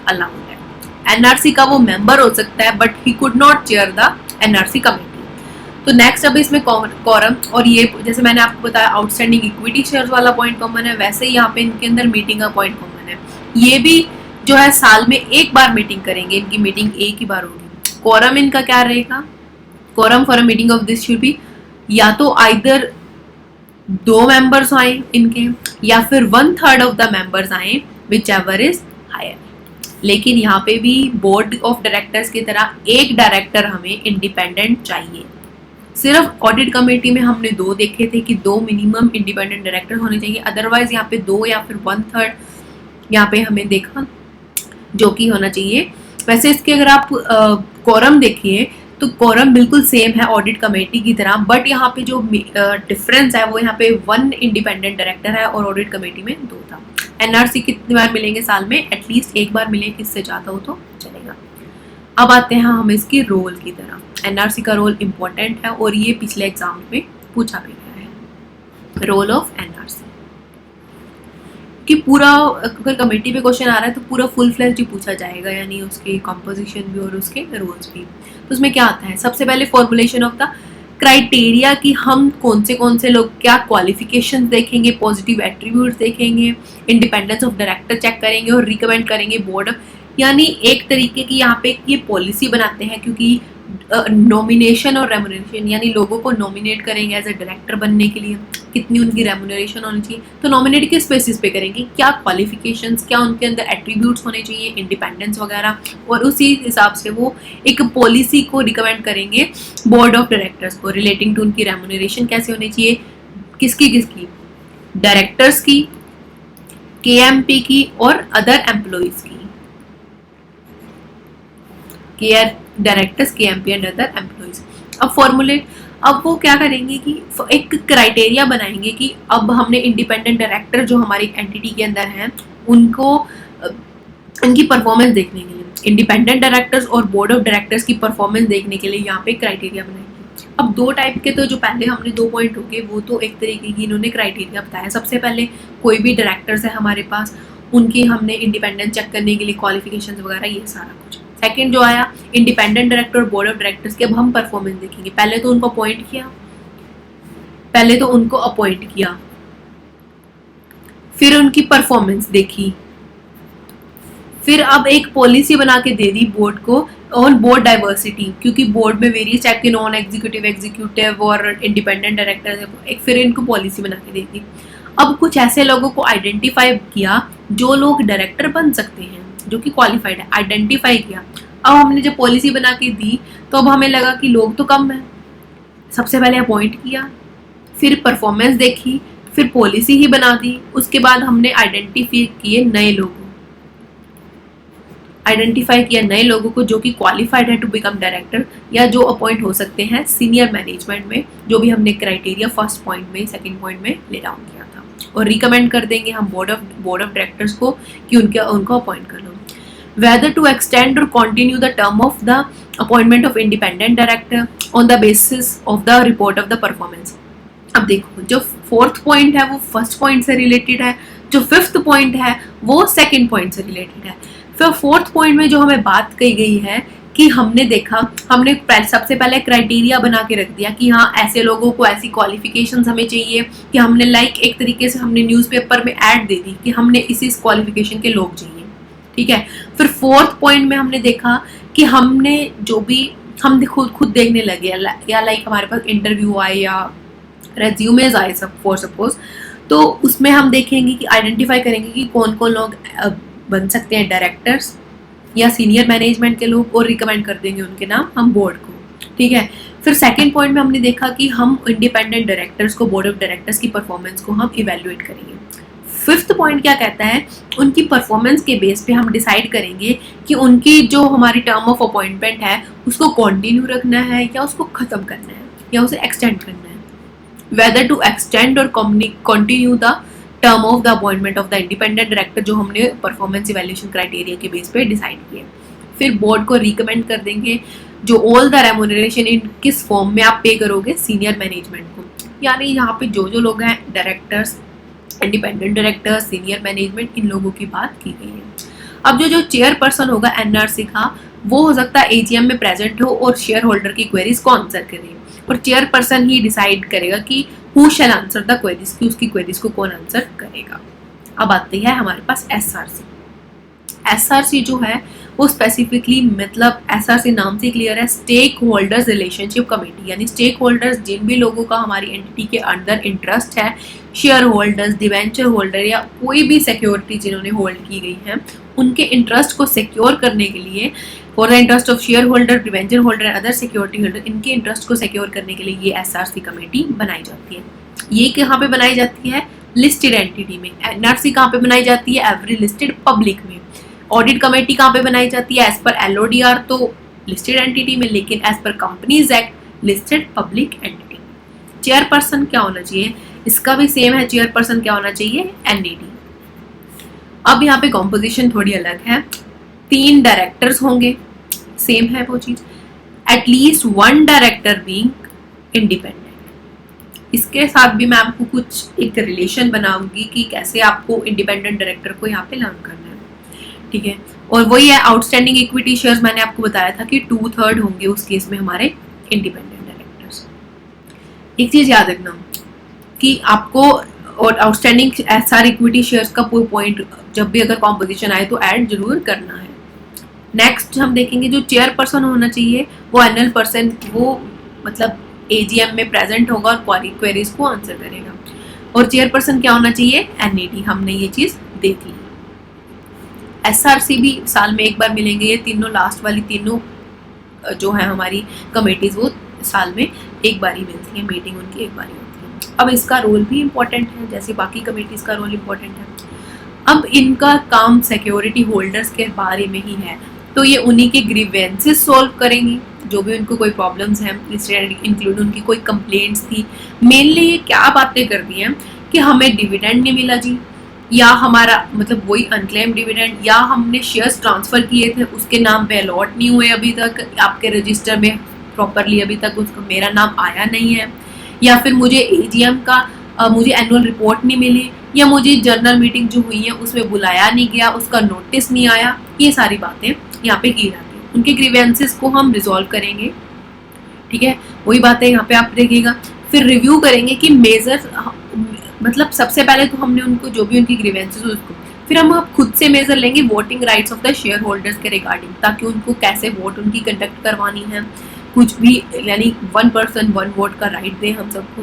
allowed है। NRC का वो मेंबर हो सकता है but he could not chair the NRC committee. तो नेक्स्ट अब इसमें कॉरम, और ये जैसे मैंने आपको बताया आउटस्टैंडिंग इक्विटी शेयर्स वाला पॉइंट कॉमन है, वैसे ही यहाँ पे इनके अंदर मीटिंग का पॉइंट कॉमन है। ये भी जो है साल में एक बार मीटिंग करेंगे, इनकी मीटिंग एक ही बार होगी। कॉरम इनका क्या रहेगा, quorum for a meeting of this should be या तो आइदर 2 मेंबर्स आए इनके या फिर 1/3 ऑफ द मेंबर्स आए, विच एवर इज हायर। लेकिन यहाँ पे भी बोर्ड ऑफ डायरेक्टर्स की तरह एक डायरेक्टर हमें इंडिपेंडेंट चाहिए। सिर्फ ऑडिट कमेटी में हमने 2 देखे थे कि 2 मिनिमम इंडिपेंडेंट डायरेक्टर होने चाहिए, अदरवाइज यहाँ पे 2 या फिर 1/3 यहाँ पे हमें देखा जो कि होना चाहिए। वैसे इसके अगर आप कोरम देखिए तो कोरम बिल्कुल सेम है ऑडिट कमेटी की तरह, बट यहाँ पे जो डिफरेंस है वो यहाँ पे 1 इंडिपेंडेंट डायरेक्टर है और ऑडिट कमेटी में 2 था। NRC कितनी बार मिलेंगे साल में, एटलीस्ट एक बार मिले, इससे ज़्यादा हो तो चलेगा। अब आते हैं हम इसकी रोल की तरह। NRC का रोल इम्पोर्टेंट है और ये पिछले एग्जाम में पूछा भी गया है। रोल ऑफ NRC कि पूरा अगर कमेटी पे क्वेश्चन आ रहा है तो पूरा फुल फ्लैश ही पूछा जाएगा, यानी उसके कंपोजिशन भी और उसके रोल्स भी। तो उसमें क्या आता है, सबसे पहले फॉर्मुलेशन ऑफ द क्राइटेरिया कि हम कौन से लोग क्या क्वालिफिकेशंस देखेंगे, पॉजिटिव एट्रीब्यूट्स देखेंगे, इंडिपेंडेंस ऑफ डायरेक्टर चेक करेंगे और रिकमेंड करेंगे बोर्ड। यानी एक तरीके की यहाँ पे ये पॉलिसी बनाते हैं, क्योंकि नॉमिनेशन और रेमुनरेशन, यानी लोगों को नॉमिनेट करेंगे एज ए डायरेक्टर बनने के लिए, कितनी उनकी रेमुनरेशन होनी चाहिए। तो नॉमिनेट किस बेसिस पे करेंगे, क्या क्वालिफिकेशंस, क्या उनके अंदर एट्रीब्यूट्स होने चाहिए, इंडिपेंडेंस वगैरह, और उसी हिसाब से वो एक पॉलिसी को रिकमेंड करेंगे बोर्ड ऑफ डायरेक्टर्स को रिलेटिंग टू उनकी रेमुनरेशन कैसे होनी चाहिए, किसकी, डायरेक्टर्स की, KMP की और अदर एम्प्लॉइज की, directors, KMP and other employees. अब वो क्या करेंगे कि एक क्राइटेरिया बनाएंगे कि अब हमने इंडिपेंडेंट डायरेक्टर जो हमारी एंटिटी के अंदर हैं उनको उनकी परफॉर्मेंस देखने के लिए, इंडिपेंडेंट डायरेक्टर्स और बोर्ड ऑफ डायरेक्टर्स की परफॉर्मेंस देखने के लिए यहाँ पे क्राइटेरिया बनाएंगे। अब दो टाइप के, तो जो पहले हमने 2 पॉइंट हो गए वो तो एक तरीके की इन्होंने क्राइटेरिया बताया। सबसे पहले कोई भी डायरेक्टर्स है हमारे पास, उनकी हमने इंडिपेंडेंस चेक करने के लिए क्वालिफिकेशंस वगैरह ये सारा कुछ। सेकंड जो आया इंडिपेंडेंट डायरेक्टर और बोर्ड ऑफ डायरेक्टर्स की अब हम परफॉर्मेंस देखेंगे। पहले तो उनको अपॉइंट किया, फिर उनकी परफॉर्मेंस देखी, फिर अब एक पॉलिसी बना के दे दी बोर्ड को ऑन बोर्ड डाइवर्सिटी, क्योंकि बोर्ड में वेरियस टाइप के नॉन एग्जीक्यूटिव और इंडिपेंडेंट डायरेक्टर है, एक फिर इनको पॉलिसी बना के दे दी। अब कुछ ऐसे लोगों को आइडेंटिफाई किया जो लोग डायरेक्टर बन सकते हैं, जो कि क्वालिफाइड है, आइडेंटिफाई किया। अब हमने जब पॉलिसी बना के दी तो अब हमें लगा कि लोग तो कम है, सबसे पहले अपॉइंट किया, फिर परफॉर्मेंस देखी, फिर पॉलिसी ही बना दी, उसके बाद हमने आइडेंटिफाई किया नए लोगों को जो कि क्वालिफाइड है टू बिकम डायरेक्टर, या जो अपॉइंट हो सकते हैं सीनियर मैनेजमेंट में, जो भी हमने क्राइटेरिया फर्स्ट पॉइंट में, सेकंड पॉइंट में ले डाउन किया था, और रिकमेंड कर देंगे हम बोर्ड ऑफ डायरेक्टर्स को कि उनको अपॉइंट कर लो। Whether to extend or continue the term of the appointment of independent director on the basis of the report of the performance। अब देखो, जो 4th पॉइंट है वो फर्स्ट पॉइंट से रिलेटेड है, जो 5th पॉइंट है वो सेकंड पॉइंट से रिलेटेड है। फिर 4th पॉइंट में जो हमें बात कही गई है कि हमने सबसे पहले क्राइटेरिया बना के रख दिया कि हाँ ऐसे लोगों को ऐसी क्वालिफिकेशंस हमें चाहिए, कि हमने एक तरीके से हमने न्यूज़पेपर में ऐड दे दी कि हमने इसी क्वालिफिकेशन के लोग चाहिए, ठीक है। फिर 4th पॉइंट में हमने देखा कि हमने जो भी हम खुद देखने लगे, या हमारे पास इंटरव्यू आए या रेज्यूमेज आए सपोज, तो उसमें हम देखेंगे कि आइडेंटिफाई करेंगे कि कौन कौन लोग बन सकते हैं डायरेक्टर्स या सीनियर मैनेजमेंट के लोग, और रिकमेंड कर देंगे उनके नाम हम बोर्ड को, ठीक है। फिर सेकंड पॉइंट में हमने देखा कि हम इंडिपेंडेंट डायरेक्टर्स को, बोर्ड ऑफ डायरेक्टर्स की परफॉर्मेंस को हम इवेल्युएट करेंगे। 5th पॉइंट क्या कहता है, उनकी परफॉर्मेंस के बेस पे हम डिसाइड करेंगे कि उनकी जो हमारी टर्म ऑफ अपॉइंटमेंट है उसको कंटिन्यू रखना है या उसको ख़त्म करना है या उसे एक्सटेंड करना है। वेदर टू एक्सटेंड और continue the term of the appointment of the independent director, जो हमने परफॉर्मेंस इवैल्यूएशन क्राइटेरिया के बेस पे डिसाइड किए। फिर बोर्ड को रिकमेंड कर देंगे जो ऑल द रेमुनरेशन इन किस फॉर्म में आप पे करोगे सीनियर मैनेजमेंट को, यानी यहाँ पे जो लोग हैं directors, independent director, senior management, इन लोगों की बात की गई है। अब जो चेयरपर्सन होगा NRC का, वो हो सकता है AGM में प्रेजेंट हो और शेयर होल्डर की क्वेरीज को आंसर करे, और चेयरपर्सन ही डिसाइड करेगा कि who shell answer the queries, कि उसकी क्वेरीज को कौन आंसर करेगा। अब आती है हमारे पास SRC जो है वो स्पेसिफिकली, मतलब SRC नाम से क्लियर है, स्टेक होल्डर्स रिलेशनशिप कमेटी, यानी स्टेक होल्डर्स जिन भी लोगों का हमारी एंटिटी के अंदर इंटरेस्ट है, शेयर होल्डर्स, डिवेंचर होल्डर या कोई भी सिक्योरिटी जिन्होंने होल्ड की गई है, उनके इंटरेस्ट को सिक्योर करने के लिए, for the interest of share holder, debenture holder, other security holder, इनके इंटरेस्ट को सिक्योर करने के लिए ये SRC कमेटी बनाई जाती है। ये कहाँ पे बनाई जाती है, लिस्टेड एंटिटी में। NRC कहाँ पे बनाई जाती है, एवरी लिस्टेड पब्लिक में। ऑडिट कमेटी कहाँ पे बनाई जाती है, एज पर LODR तो लिस्टेड एंटिटी में, लेकिन as per companies act listed public entity. Chairperson क्या होना चाहिए, इसका भी सेम है, चेयरपर्सन क्या होना चाहिए, NED। अब यहाँ पे कॉम्पोजिशन थोड़ी अलग है, 3 डायरेक्टर्स होंगे, सेम है वो चीज, एटलीस्ट 1 डायरेक्टर बीइंग इंडिपेंडेंट। इसके साथ भी मैं आपको कुछ एक रिलेशन बनाऊंगी कि कैसे आपको इंडिपेंडेंट डायरेक्टर को यहाँ पे लर्न करना है, ठीक है। और वही है आउटस्टैंडिंग इक्विटी शेयर्स, मैंने आपको बताया था कि 2/3 होंगे उस केस में हमारे इंडिपेंडेंट डायरेक्टर्स। एक चीज याद रखना कि आपको और आउटस्टैंडिंग SR इक्विटी शेयर्स का कोई पॉइंट जब भी अगर कॉम्पोजिशन आए तो ऐड जरूर करना है। नेक्स्ट हम देखेंगे जो चेयरपर्सन होना चाहिए वो एनुअल पर्सन, वो मतलब एजीएम में प्रेजेंट होगा और क्वेरीज को आंसर करेगा। और चेयरपर्सन क्या होना चाहिए, एनईडी, हमने ये चीज देख ली। एसआरसी भी साल में एक बार मिलेंगे, ये तीनों लास्ट वाली तीनों जो है हमारी कमेटीज वो साल में एक बार ही मिलती है, मीटिंग उनकी एक बार ही होती है। अब इसका रोल भी इम्पोर्टेंट है, जैसे बाकी कमेटीज का रोल इम्पोर्टेंट है। अब इनका काम सिक्योरिटी होल्डर्स के बारे में ही है, तो ये उन्हीं के ग्रीवेंसेस सॉल्व करेंगी, जो भी उनको कोई प्रॉब्लम्स हैं, इंक्लूड उनकी कोई कंप्लेंट्स थी। मेनली ये क्या बातें करती हैं कि हमें डिविडेंड नहीं मिला जी, या हमारा मतलब वही अनक्लेम डिविडेंड, या हमने शेयर्स ट्रांसफर किए थे उसके नाम पे अलॉट नहीं हुए अभी तक, आपके रजिस्टर में प्रॉपरली अभी तक उसका मेरा नाम आया नहीं है, या फिर मुझे एजीएम का मुझे एनुअल रिपोर्ट नहीं मिली, या मुझे जर्नल मीटिंग जो हुई है उसमें बुलाया नहीं गया, उसका नोटिस नहीं आया। ये सारी बातें यहाँ पे की जाती है, उनके ग्रीवेंसेस को हम रिजॉल्व करेंगे। ठीक है, वही बातें यहाँ पे आप देखिएगा। फिर रिव्यू करेंगे कि मेजर, मतलब सबसे पहले तो हमने उनको जो भी उनकी ग्रीवेंसेस उसको, फिर हम खुद से मेजर लेंगे voting rights of the share holders के रिगार्डिंग, ताकि उनको कैसे वोट उनकी कंडक्ट करवानी है, कुछ भी, यानी 1 पर्सन 1 वोट का राइट दें हम सबको।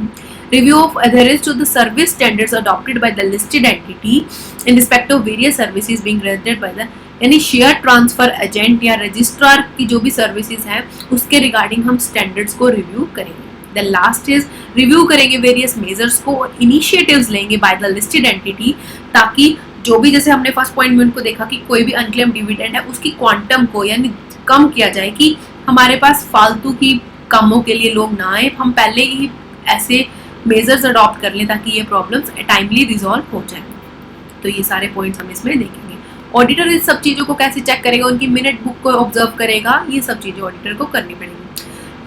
Review of adherence to the service standards adopted by the listed entity in respect of various services being rendered by the, यानी शेयर ट्रांसफर एजेंट या रजिस्ट्रार की जो भी सर्विसेज हैं उसके रिगार्डिंग हम स्टैंडर्ड्स को रिव्यू करेंगे। द लास्ट इज रिव्यू करेंगे वेरियस मेजर्स को और इनिशिएटिव्स लेंगे बाय द लिस्टेड एंटिटी, ताकि जो भी, जैसे हमने फर्स्ट पॉइंट में उनको देखा कि कोई भी अनक्लेम डिविडेंड है उसकी क्वांटम को यानी कम किया जाए, कि हमारे पास फालतू की कामों के लिए लोग ना आए, हम पहले ही ऐसे मेजर्स अडॉप्ट कर लें ताकि ये प्रॉब्लम्स टाइमली रिजॉल्व हो जाए। तो ये सारे पॉइंट्स हम इसमें देखेंगे। ऑडिटर इस सब चीज़ों को कैसे चेक करेगा, उनकी मिनट बुक को ऑब्जर्व करेगा, ये सब चीज़ें ऑडिटर को करनी पड़ेगी।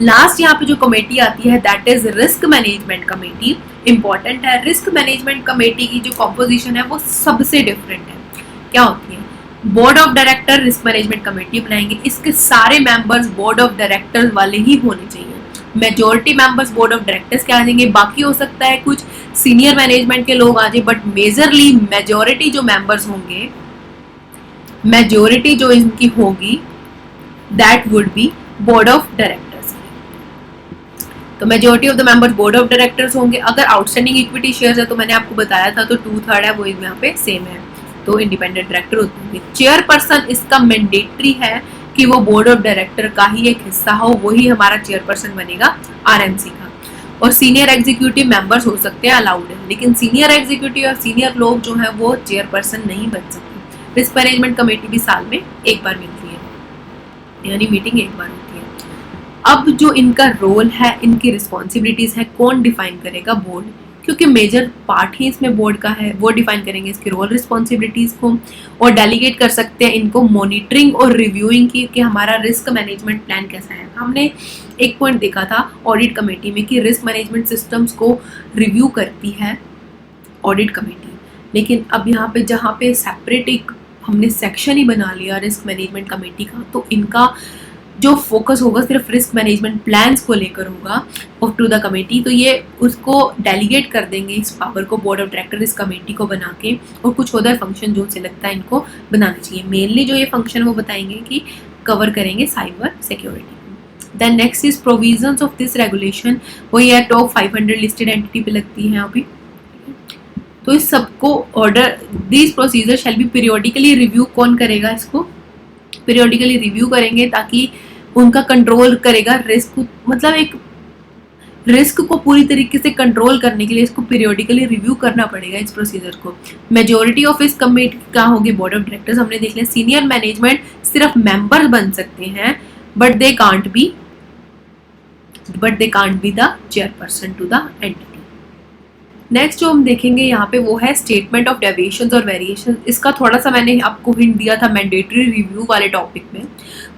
लास्ट यहाँ पे जो कमेटी आती है that is risk management committee, important है। रिस्क मैनेजमेंट कमेटी की जो कॉम्पोजिशन है वो सबसे डिफरेंट है। क्या होती है, board of director risk management committee बनाएंगे, इसके सारे मेंबर्स बोर्ड ऑफ डायरेक्टर्स वाले ही होने चाहिए। Majority members board of directors के आ जाएंगे, बाकी हो सकता है कुछ सीनियर मैनेजमेंट के लोग आ जाए, बट मेजरली मेजोरिटी जो मेंबर्स होंगे, मेजोरिटी जो इनकी होगी that would be board of directors. तो majority of the members board of directors होंगे। अगर आउटस्टैंडिंग इक्विटी शेयर्स है तो मैंने आपको बताया था, तो 2/3 है वो यहाँ पे सेम है, तो इंडिपेंडेंट डायरेक्टर होते हैं। चेयरपर्सन इसका मैंडेटरी है कि वो बोर्ड ऑफ डायरेक्टर का ही एक हिस्सा हो, वही हमारा चेयरपर्सन बनेगा आरएमसी का। और सीनियर एग्जीक्यूटिव मेंबर्स हो सकते हैं, अलाउड है, लेकिन सीनियर एग्जीक्यूटिव और सीनियर लोग जो हैं वो चेयरपर्सन नहीं बन सकते। रिस्क मैनेजमेंट कमेटी भी साल में एक बार मिलती है, यानी मीटिंग एक बार होती है। अब जो इनका रोल है, इनकी रिस्पॉन्सिबिलिटीज है, कौन डिफाइन करेगा, बोर्ड, क्योंकि मेजर पार्ट ही इसमें बोर्ड का है, वो डिफाइन करेंगे इसके रोल रिस्पॉन्सिबिलिटीज को, और डेलीगेट कर सकते हैं इनको मॉनिटरिंग और रिव्यूइंग की कि हमारा रिस्क मैनेजमेंट प्लान कैसा है। हमने एक पॉइंट देखा था ऑडिट कमेटी में कि रिस्क मैनेजमेंट सिस्टम्स को रिव्यू करती है ऑडिट कमेटी, लेकिन अब यहाँ पे जहाँ पे सेपरेट एक हमने सेक्शन ही बना लिया रिस्क मैनेजमेंट कमेटी का, तो इनका जो फोकस होगा सिर्फ रिस्क मैनेजमेंट प्लान्स को लेकर होगा ऑफ टू द कमेटी। तो ये उसको डेलीगेट कर देंगे इस पावर को बोर्ड ऑफ डायरेक्टर इस कमेटी को बना के, और कुछ अदर फंक्शन जो उनसे लगता है इनको बनाना चाहिए। मेनली जो ये फंक्शन वो बताएंगे कि कवर करेंगे cyber security. Then next is provisions of this regulation, वही है टॉप 500 लिस्टेड एंटिटी पे लगती है अभी। तो इस सबको order this procedure shall be periodically review, कौन करेगा इसको, पीरियोडिकली रिव्यू करेंगे ताकि उनका कंट्रोल करेगा रिस्क, मतलब एक रिस्क को पूरी तरीके से कंट्रोल करने के लिए इसको पीरियोडिकली रिव्यू करना पड़ेगा इस प्रोसीजर को। मेजोरिटी ऑफ इस कमेटी का होगी बोर्ड ऑफ डायरेक्टर्स, हमने देख लिया। सीनियर मैनेजमेंट सिर्फ मेंबर बन सकते हैं, but they can't be the chairperson to the entity. Next जो हम देखेंगे यहाँ पे वो है स्टेटमेंट ऑफ डेविएशंस और वेरिएशन। इसका थोड़ा सा मैंने आपको हिंट दिया था मैंडेटरी रिव्यू वाले टॉपिक में।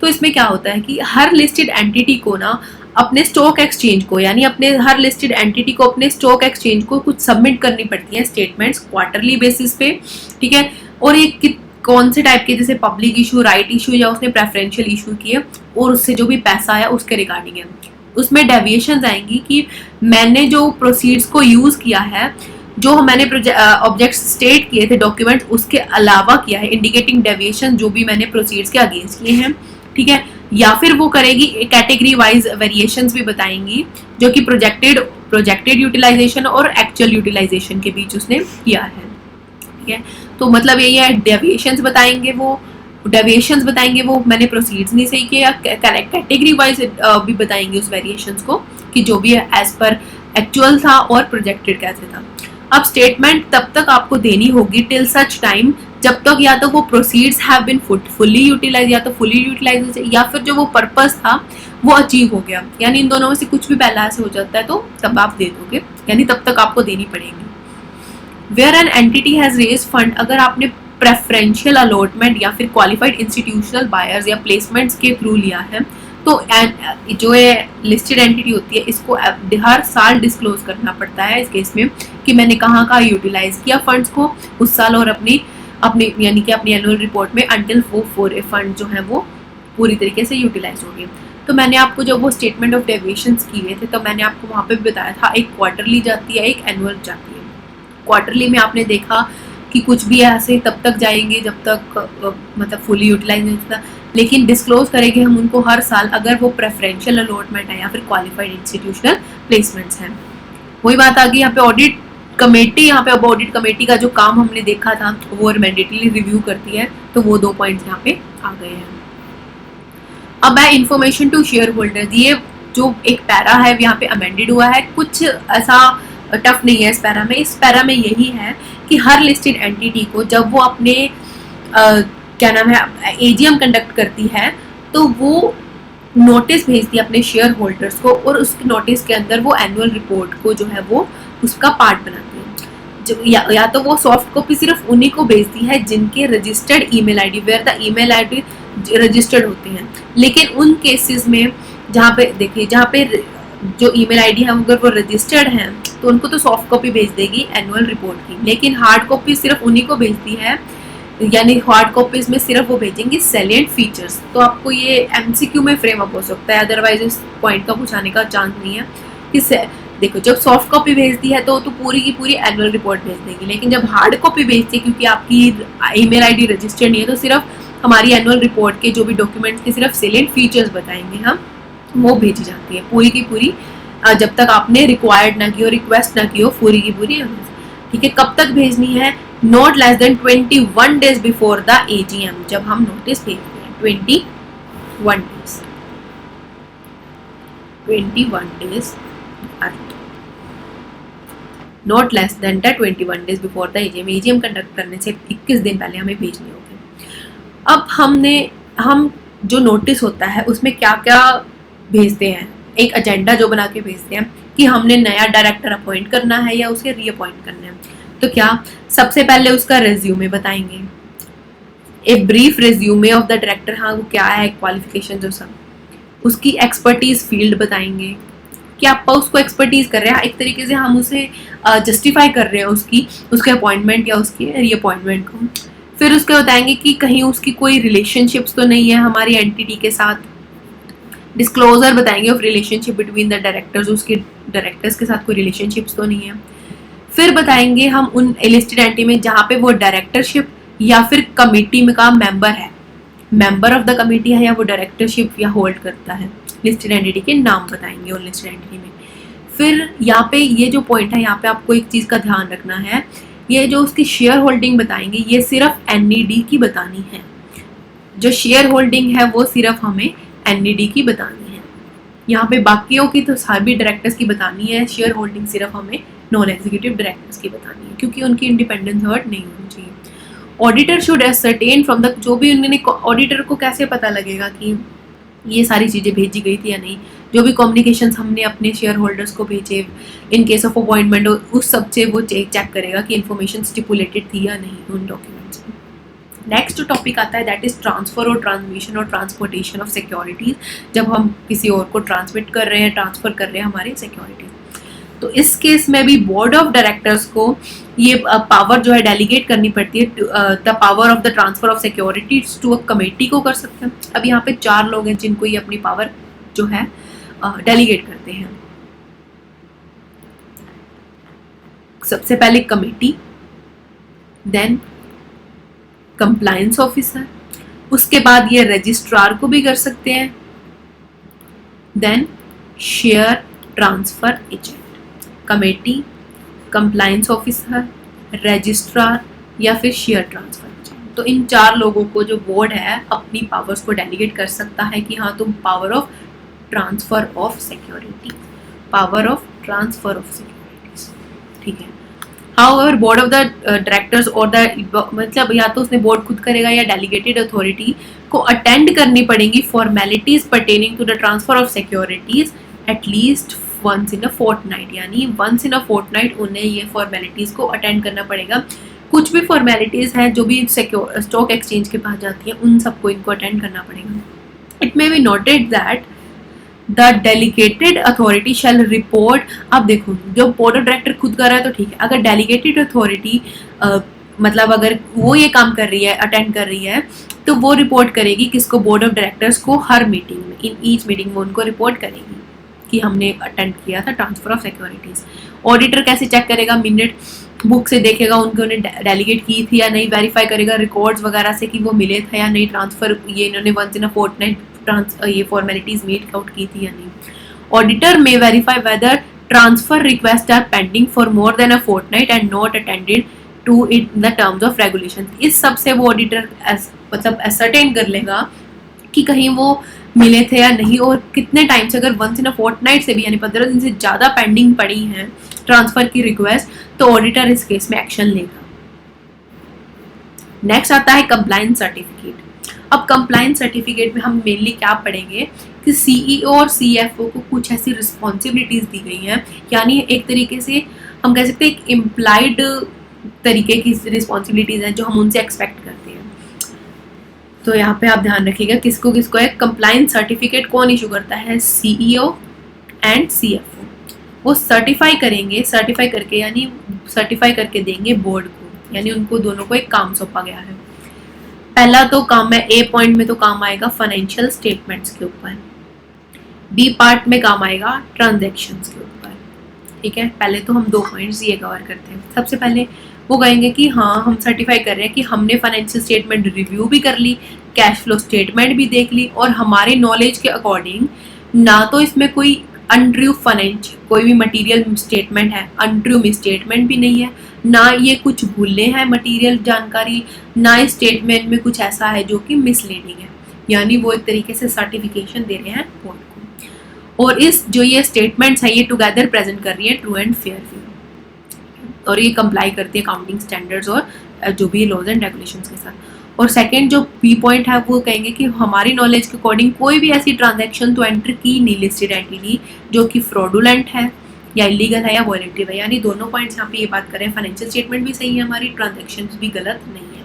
तो इसमें क्या होता है कि हर लिस्टेड एंटिटी को ना अपने स्टॉक एक्सचेंज को, यानी अपने हर लिस्टेड एंटिटी को अपने स्टॉक एक्सचेंज को कुछ सबमिट करनी पड़ती है स्टेटमेंट्स क्वार्टरली बेसिस पे, ठीक है। और ये कौन से टाइप के, जैसे पब्लिक इशू, राइट इशू, या उसने प्रेफरेंशियल इशू किए और उससे जो भी पैसा आया उसके रिगार्डिंग है। उसमें डेविएशंस आएंगी कि मैंने जो प्रोसीड्स को यूज़ किया है जो मैंने ऑब्जेक्ट्स स्टेट किए थे डॉक्यूमेंट उसके अलावा किया है, इंडिकेटिंग डेविएशन जो भी मैंने प्रोसीड्स के अगेंस्ट किए हैं, ठीक है। या फिर वो करेगी कैटेगरी वाइज वेरिएशंस भी बताएंगी जो कि प्रोजेक्टेड यूटिलाइजेशन और एक्चुअल यूटिलाइजेशन के बीच उसने किया है, ठीक है। तो मतलब यही है, डेविएशंस बताएंगे वो मैंने प्रोसीड्स नहीं सही किया, कैटेगरी वाइज भी बताएंगे उस वेरिएशंस को कि जो भी एज पर एक्चुअल था और प्रोजेक्टेड कैसे था। अब स्टेटमेंट तब तक आपको देनी होगी टिल सच टाइम जब तक या तो वो proceeds have been fully utilize, या तो फुल्ली यूटिलाइज, या फिर जो वो पर्पस था वो अचीव हो गया, यानी इन दोनों में से कुछ भी पहला से हो जाता है तो तब आप दे दोगे, यानी तब तक आपको देनी पड़ेगी। Where an entity has raise fund, अगर आपने प्रेफरेंशियल अलॉटमेंट या फिर क्वालिफाइड इंस्टीट्यूशनल बायर्स या प्लेसमेंट्स के थ्रू लिया है, तो जो ये लिस्टेड एंटिटी होती है इसको हर साल डिस्क्लोज करना पड़ता है इस केस में कि मैंने कहाँ यूटिलाइज किया फंड्स को उस साल, और अपनी यानी कि अपनी एनुअल रिपोर्ट में अंटिल वो फंड जो है वो पूरी तरीके से यूटिलाइज हो गए। तो मैंने आपको जब वो स्टेटमेंट ऑफ डेविएशंस किए थे तो मैंने आपको वहाँ पे भी बताया था एक क्वार्टरली जाती है, एक एनुअल जाती है। क्वार्टरली में आपने देखा कि कुछ भी ऐसे तब तक जाएंगे जब तक मतलब फुली यूटिलाइज नहीं होता, लेकिन डिस्क्लोज करेंगे हम उनको हर साल अगर वो प्रेफरेंशियल अलॉटमेंट है या फिर क्वालिफाइड इंस्टीट्यूशनल प्लेसमेंट्स हैं। वही बात आ गई यहाँ पे ऑडिट कमेटी, यहाँ पे अब ऑडिट कमेटी का जो काम हमने देखा था वो मैंडेटरी रिव्यू करती है, तो वो 2 पॉइंट्स यहाँ पे आ गए हैं। अब है इन्फॉर्मेशन टू शेयर होल्डर्स, ये जो एक पैरा है यहाँ पे अमेंडेड हुआ है, कुछ ऐसा टफ नहीं है इस पैरा में। इस पैरा में यही है कि हर लिस्टेड एंटिटी को जब वो अपने क्या नाम है एजीएम कंडक्ट करती है तो वो नोटिस भेजती है अपने शेयर होल्डर्स को, और उस नोटिस के अंदर वो एनुअल रिपोर्ट को जो है वो उसका पार्ट बनाती है। जब या तो वो सॉफ्ट कॉपी सिर्फ उन्हीं को भेजती है जिनके registered email ID, where the email ID registered होती हैं। लेकिन उन केसेस में जहाँ पे देखिए, जहाँ पे जो ईमेल आईडी है अगर वो रजिस्टर्ड हैं तो उनको तो सॉफ्ट कॉपी भेज देगी एनुअल रिपोर्ट की, लेकिन हार्ड कॉपी सिर्फ उन्हीं को भेजती है, यानी हार्ड कॉपीज में सिर्फ वो भेजेंगे सैलिएंट फीचर्स। तो आपको ये एमसीक्यू में फ्रेम अप हो सकता है, अदरवाइज इस पॉइंट का पूछाने का चांस नहीं है कि देखो जब सॉफ्ट कॉपी भेजती है तो पूरी की पूरी एनुअल रिपोर्ट भेज देगी, लेकिन जब हार्ड कॉपी भेजती है क्योंकि आपकी ईमेल आईडी रजिस्टर्ड नहीं है तो सिर्फ हमारी एनुअल रिपोर्ट के जो भी डॉक्यूमेंट्स के सिर्फ सैलिएंट फीचर्स बताएंगे हम, वो भेजी जाती है पूरी की पूरी, जब तक आपने रिक्वायर्ड ना की हो, रिक्वेस्ट ना की हो, पूरी की पूरी, ठीक है। कब तक भेजनी है? Not less than 21 days before the AGM, जब हम नोटिस भेजते हैं 21 days, 21 days not less than the 21 days before the AGM, AGM conduct करने से 21 दिन पहले हमें भेजनी होगी। अब हम जो नोटिस होता है उसमें क्या क्या भेजते हैं, एक एजेंडा जो बना के भेजते हैं कि हमने नया डायरेक्टर अपॉइंट करना है या उसे रीअपॉइंट करना है। तो क्या सबसे पहले उसका रेज्यूमे बताएंगे, a brief resume of the director, हाँ वो क्या है, क्वालिफिकेशन जो सब, उसकी एक्सपर्टीज फील्ड बताएंगे कि आप उसको एक्सपर्टीज कर रहे हैं, एक तरीके से हम उसे जस्टिफाई कर रहे हैं उसके अपॉइंटमेंट या उसके रीअपॉइंटमेंट को। फिर उसके बताएंगे कि कहीं उसकी कोई रिलेशनशिप्स तो नहीं है हमारी एंटिटी के साथ, डिस्क्लोजर बताएंगे of relationship between the directors, उसके डायरेक्टर्स के साथ कोई रिलेशनशिप्स तो नहीं है। फिर बताएंगे हम उन लिस्टेड एंटिटी में जहाँ पे वो डायरेक्टरशिप या फिर कमेटी में का मेंबर है, मेंबर ऑफ द कमेटी है या वो डायरेक्टरशिप या होल्ड करता है, लिस्टेड एंटिटी के नाम बताएंगे उन लिस्टेड एंटिटी में। फिर यहाँ पे ये जो पॉइंट है, यहाँ पे आपको एक चीज़ का ध्यान रखना है, ये जो उसकी शेयर होल्डिंग बताएंगे ये सिर्फ एनईडी की बतानी है, जो शेयर होल्डिंग है वो सिर्फ हमें एनईडी की बतानी है। यहाँ पे बाकियों की तो सभी डायरेक्टर्स की बतानी है, शेयर होल्डिंग सिर्फ हमें नॉन एग्जीक्यूटिव डायरेक्टर्स की बतानी है क्योंकि उनकी इंडिपेंडेंस हर्ट नहीं होनी चाहिए। Auditor should ascertain from the, जो भी उन्होंने, ऑडिटर को कैसे पता लगेगा कि ये सारी चीज़ें भेजी गई थी या नहीं, जो भी कम्युनिकेशंस हमने अपने शेयर होल्डर्स को भेजे इन केस ऑफ अपॉइंटमेंट, उस सब से वो चेक करेगा कि इन्फॉर्मेशन स्टिपुलेटेड थी या नहीं उन डॉक्यूमेंट्स में। नेक्स्ट टॉपिक आता है दैट इज ट्रांसफर और ट्रांसमिशन और ट्रांसपोर्टेशन ऑफ सिक्योरिटीज, जब हम किसी और को ट्रांसमिट कर रहे हैं, ट्रांसफर कर रहे हैं हमारी सिक्योरिटीज। तो इस केस में भी बोर्ड ऑफ डायरेक्टर्स को ये पावर जो है डेलीगेट करनी पड़ती है, the power of the transfer of securities to a committee को कर सकते हैं। अब यहाँ पे 4 लोग हैं जिनको ये अपनी पावर जो है डेलीगेट करते हैं। सबसे पहले कमेटी, देन कंप्लायंस ऑफिसर, उसके बाद ये रजिस्ट्रार को भी कर सकते हैं, then share transfer agent. Committee, compliance officer, registrar या फिर शेयर ट्रांसफर एजेंट। तो इन 4 लोगों को जो बोर्ड है अपनी पावर्स को डेलीगेट कर सकता है कि हाँ तुम power of transfer of security, power of transfer of securities, ठीक है। However, board of the directors और द मतलब या तो उसने बोर्ड खुद करेगा या डेलीगेटेड अथॉरिटी को अटेंड करनी पड़ेंगी formalities pertaining to the transfer of securities at least once in a fortnight, यानी वंस इन अ फोर्टनाइट उन्हें ये फॉर्मेलिटीज को अटेंड करना पड़ेगा। कुछ भी फॉर्मेलिटीज हैं जो भी स्टॉक एक्सचेंज के पास जाती हैं उन सबको इनको अटेंड करना पड़ेगा। It may be noted that the delegated authority shell report. अब देखो जो बोर्ड ऑफ डायरेक्टर खुद कर रहा है तो ठीक है, अगर डेलीगेटेड अथॉरिटी मतलब अगर वो ये काम कर रही है, अटेंड कर रही है, तो वो रिपोर्ट करेगी किसको, बोर्ड ऑफ डायरेक्टर्स को हर मीटिंग में, इन ईच मीटिंग में उनको रिपोर्ट करेगी कि हमने अटेंड किया था ट्रांसफर ऑफ सिक्योरिटीज। ऑडिटर कैसे चेक करेगा, मिनट बुक से देखेगा उनको उन्हें डेलीगेट की थी या नहीं, वेरीफाई करेगा रिकॉर्ड्स वगैरह से कि वो मिले थे या नहीं, ट्रांसफर ये इन्होंने वंस इन अ फोर्टनाइट ये फॉर्मेलिटीज मीट आउट की थी या नहीं। ऑडिटर में verify whether transfer request are pending for more than a fortnight and not attended to it the terms of regulation. इस सब से वो ऑडिटर मतलब असर्टेन कर लेगा कि कहीं वो मिले थे या नहीं, और कितने टाइम से, अगर वंस इन अ फोर्टनाइट से भी यानी 15 दिन से ज़्यादा पेंडिंग पड़ी हैं ट्रांसफर की रिक्वेस्ट, तो ऑडिटर इस केस में एक्शन लेगा। नेक्स्ट आता है कंप्लायंस सर्टिफिकेट। अब कंप्लायंस सर्टिफिकेट में हम मेनली क्या पढ़ेंगे कि सीईओ और सीएफओ को कुछ ऐसी रिस्पॉन्सिबिलिटीज दी गई हैं, यानी एक तरीके से हम कह सकते हैं एक इम्प्लाइड तरीके की रिस्पॉन्सिबिलिटीज हैं जो हम उनसे एक्सपेक्ट करते हैं। तो यहाँ पे आप ध्यान रखिएगा किसको किसको है। कंप्लायंस सर्टिफिकेट कौन इशू करता है, सीईओ एंड सीएफओ। वो सर्टिफाई करेंगे, सर्टिफाई करके यानी सर्टिफाई करके देंगे बोर्ड को, यानी उनको दोनों को एक काम सौंपा गया है। पहला तो काम है, ए पॉइंट में तो काम आएगा फाइनेंशियल स्टेटमेंट्स के ऊपर, बी पार्ट में काम आएगा ट्रांजैक्शंस के ऊपर, ठीक है। पहले तो हम 2 पॉइंट्स ये कवर करते हैं। सबसे पहले वो कहेंगे कि हाँ हम सर्टिफाई कर रहे हैं कि हमने फाइनेंशियल स्टेटमेंट रिव्यू भी कर ली, कैश फ्लो स्टेटमेंट भी देख ली, और हमारे नॉलेज के अकॉर्डिंग ना तो इसमें कोई अनट्रू कोई भी मटेरियल स्टेटमेंट है, अनट्रू स्टेटमेंट भी नहीं है, ना ये कुछ भूले हैं मटेरियल जानकारी, ना इस स्टेटमेंट में कुछ ऐसा है जो कि मिसलीडिंग है, यानी वो एक तरीके से सर्टिफिकेशन दे रहे हैं बोर्ड को। और इस जो ये स्टेटमेंट्स हैं ये टुगेदर प्रेजेंट कर रही है ट्रू एंड फेयर व्यू, और ये कंप्लाई करती है अकाउंटिंग स्टैंडर्ड्स और जो भी लॉज एंड रेगुलेशंस के साथ। और सेकंड जो बी पॉइंट है वो कहेंगे कि हमारी नॉलेज के अकॉर्डिंग कोई भी ऐसी ट्रांजैक्शन तो एंटर की नहीं लिस्टेड एंटिटी जो कि फ्रॉडुलेंट है या इलीगल है या वॉलेटिव है, यानी दोनों पॉइंट्स यहाँ पे ये बात करें, फाइनेंशियल स्टेटमेंट भी सही है, हमारी ट्रांजैक्शंस भी गलत नहीं है।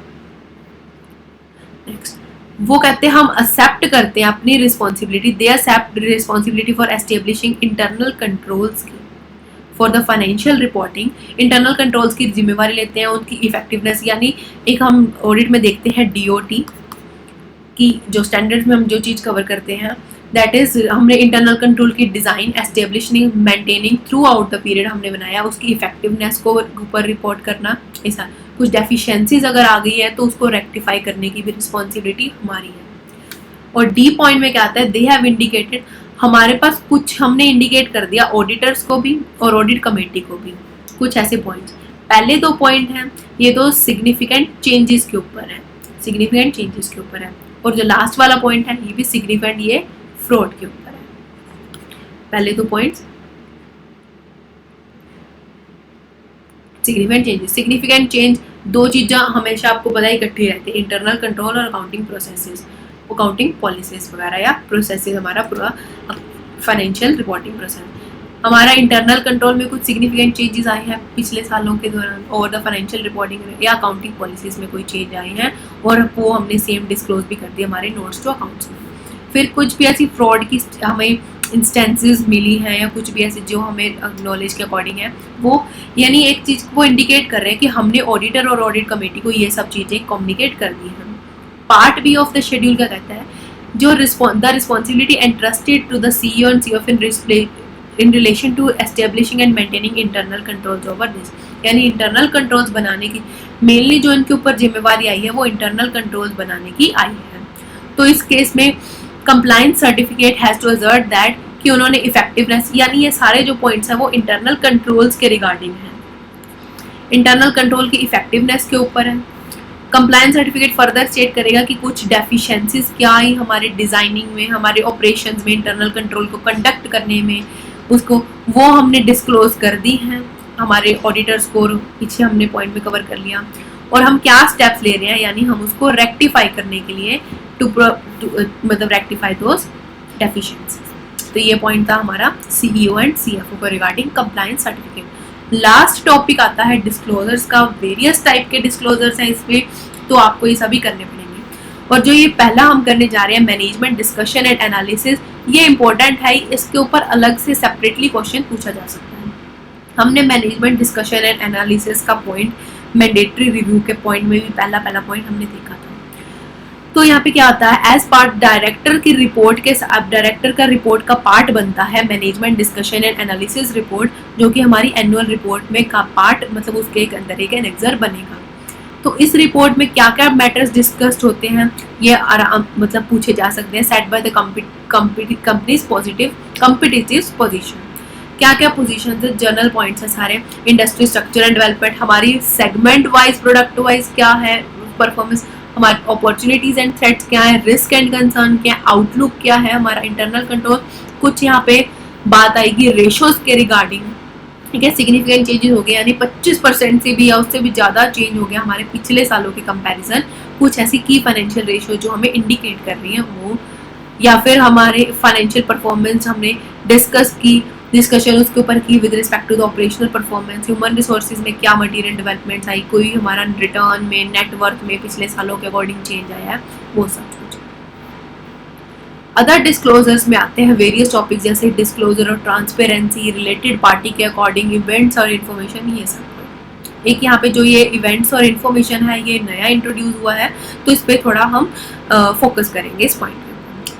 नेक्स्ट वो कहते हैं हम एक्सेप्ट करते हैं अपनी responsibility, they accept responsibility for establishing internal controls की for the financial reporting. Internal controls की जिम्मेवारी लेते हैं, उनकी इफेक्टिवनेस, यानी एक हम ऑडिट में देखते हैं डीओटी की जो स्टैंडर्ड्स में हम जो चीज़ कवर करते हैं, दैट इज़ हमने इंटरनल कंट्रोल की design, establishing, maintaining through out the period हमने बनाया, उसकी इफेक्टिवनेस को ऊपर रिपोर्ट करना, ऐसा कुछ डेफिशिएंसीज अगर आ गई है तो उसको रेक्टिफाई करने की भी रिस्पॉन्सिबिलिटी हमारी है। और डी पॉइंट में क्या आता है, दे हैव इंडिकेटेड, हमारे पास कुछ हमने इंडिकेट कर दिया ऑडिटर्स को भी और ऑडिट कमेटी को भी कुछ ऐसे पॉइंट्स। पहले 2 पॉइंट हैं ये तो सिग्निफिकेंट चेंजेस के ऊपर है, सिग्निफिकेंट चेंजेस के ऊपर है, और जो लास्ट वाला पॉइंट है ये भी सिग्निफिकेंट, ये फ्रॉड के ऊपर है। पहले 2 points significant changes. Significant change 2 चीज़ें हमेशा आपको पता ही इकट्ठी रहती है, इंटरनल कंट्रोल और अकाउंटिंग प्रोसेसेस, अकाउंटिंग पॉलिसीज वगैरह या प्रोसेसेस, हमारा पूरा फाइनेंशियल रिपोर्टिंग प्रोसेस। हमारा इंटरनल कंट्रोल में कुछ सिग्निफिकेंट चेंजेस आए हैं पिछले सालों के दौरान, और द फाइनेंशियल रिपोर्टिंग या अकाउंटिंग पॉलिसीज में कोई चेंज आए हैं, और वो हमने सेम डिस्क्लोज भी कर दिया हमारे नोट्स टू अकाउंट्स में। फिर कुछ भी ऐसी फ्रॉड की हमें इंस्टेंसेस मिली हैं या कुछ भी ऐसे जो हमें नॉलेज के अकॉर्डिंग है, वो यानी एक चीज़ को इंडिकेट कर रहे हैं कि हमने ऑडिटर और ऑडिट कमेटी को ये सब चीज़ें कम्युनिकेट कर दी हैं। Part B of the schedule क्या कहता है, जो the responsibility entrusted to the CEO and CFO in in relation to establishing and maintaining internal controls over this, यानी इंटरनल कंट्रोल्स बनाने की मेनली जो इनके ऊपर जिम्मेवारी आई है वो इंटरनल कंट्रोल्स बनाने की आई है। तो इस केस में compliance certificate has to assert that कि उन्होंने इफेक्टिवनेस, यानी ये सारे जो पॉइंट्स हैं वो इंटरनल कंट्रोल्स के रिगार्डिंग हैं, इंटरनल कंट्रोल की इफेक्टिवनेस के ऊपर है। कंप्लायंस सर्टिफिकेट फर्दर स्टेट करेगा कि कुछ डेफिशिएंसीज क्या आई हमारे डिजाइनिंग में, हमारे ऑपरेशंस में, इंटरनल कंट्रोल को कंडक्ट करने में, उसको वो हमने डिस्क्लोज कर दी हैं हमारे ऑडिटर्स को, पीछे हमने पॉइंट में कवर कर लिया, और हम क्या स्टेप्स ले रहे हैं, यानी हम उसको रेक्टिफाई करने के लिए मतलब रेक्टिफाई दोस डेफिशिएंसीज। तो ये पॉइंट था हमारा सीईओ एंड सीएफओ को regarding compliance certificate. Last topic आता है डिस्क्लोजर्स का। वेरियस टाइप के डिस्क्लोजर्स हैं इसमें, तो आपको ये सभी करने पड़ेंगे। और जो ये पहला हम करने जा रहे हैं मैनेजमेंट डिस्कशन एंड एनालिसिस, ये इंपॉर्टेंट है, इसके ऊपर अलग से सेपरेटली क्वेश्चन पूछा जा सकता है। हमने मैनेजमेंट डिस्कशन एंड एनालिसिस का पॉइंट मैंडेटरी रिव्यू के पॉइंट में भी पहला पॉइंट हमने देखा था। तो यहाँ पे क्या आता है, एज पार्ट डायरेक्टर की रिपोर्ट के साथ, डायरेक्टर का रिपोर्ट का पार्ट बनता है management discussion and analysis report, जो कि हमारी एनुअल रिपोर्ट में का पार्ट, मतलब उसके एक अंदर एक एनेक्सर बनेगा। तो इस रिपोर्ट में क्या क्या मैटर्स डिस्कस्ड होते हैं ये मतलब पूछे जा सकते हैं। Set by the companies competitive position, क्या क्या पोजीशन है, जनरल पॉइंट्स है सारे। इंडस्ट्री स्ट्रक्चर एंड डेवलपमेंट, हमारी सेगमेंट वाइज प्रोडक्ट वाइज क्या है परफॉर्मेंस, हमारे अपॉर्चुनिटीज एंड थ्रेट्स क्या है, रिस्क एंड कंसर्न क्या है, आउटलुक क्या है, हमारा इंटरनल कंट्रोल। कुछ यहाँ पे बात आएगी रेशोज के रिगार्डिंग, ठीक है। सिग्निफिकेंट चेंजेस हो गए, यानी 25% से भी या उससे भी ज़्यादा चेंज हो गया हमारे पिछले सालों के कंपैरिजन। कुछ ऐसी की फाइनेंशियल रेशो जो हमें इंडिकेट कर रही है वो, या फिर हमारे फाइनेंशियल परफॉर्मेंस हमने डिस्कशन उसके ऊपर की with respect to the operational performance. Human resources में क्या मटीरियल डेवलपमेंट्स आई, कोई हमारा रिटर्न में, नेटवर्क में पिछले सालों के अकॉर्डिंग चेंज आया है, वो सब कुछ। अदर डिस्क्लोजर्स में आते हैं वेरियस टॉपिक, जैसे disclosure of transparency, related party के अकॉर्डिंग इवेंट्स और इन्फॉर्मेशन, ये सब। एक यहाँ पे जो ये इवेंट्स और इन्फॉर्मेशन है ये नया इंट्रोड्यूस हुआ है, तो इस पर थोड़ा हम फोकस करेंगे इस पॉइंट पे।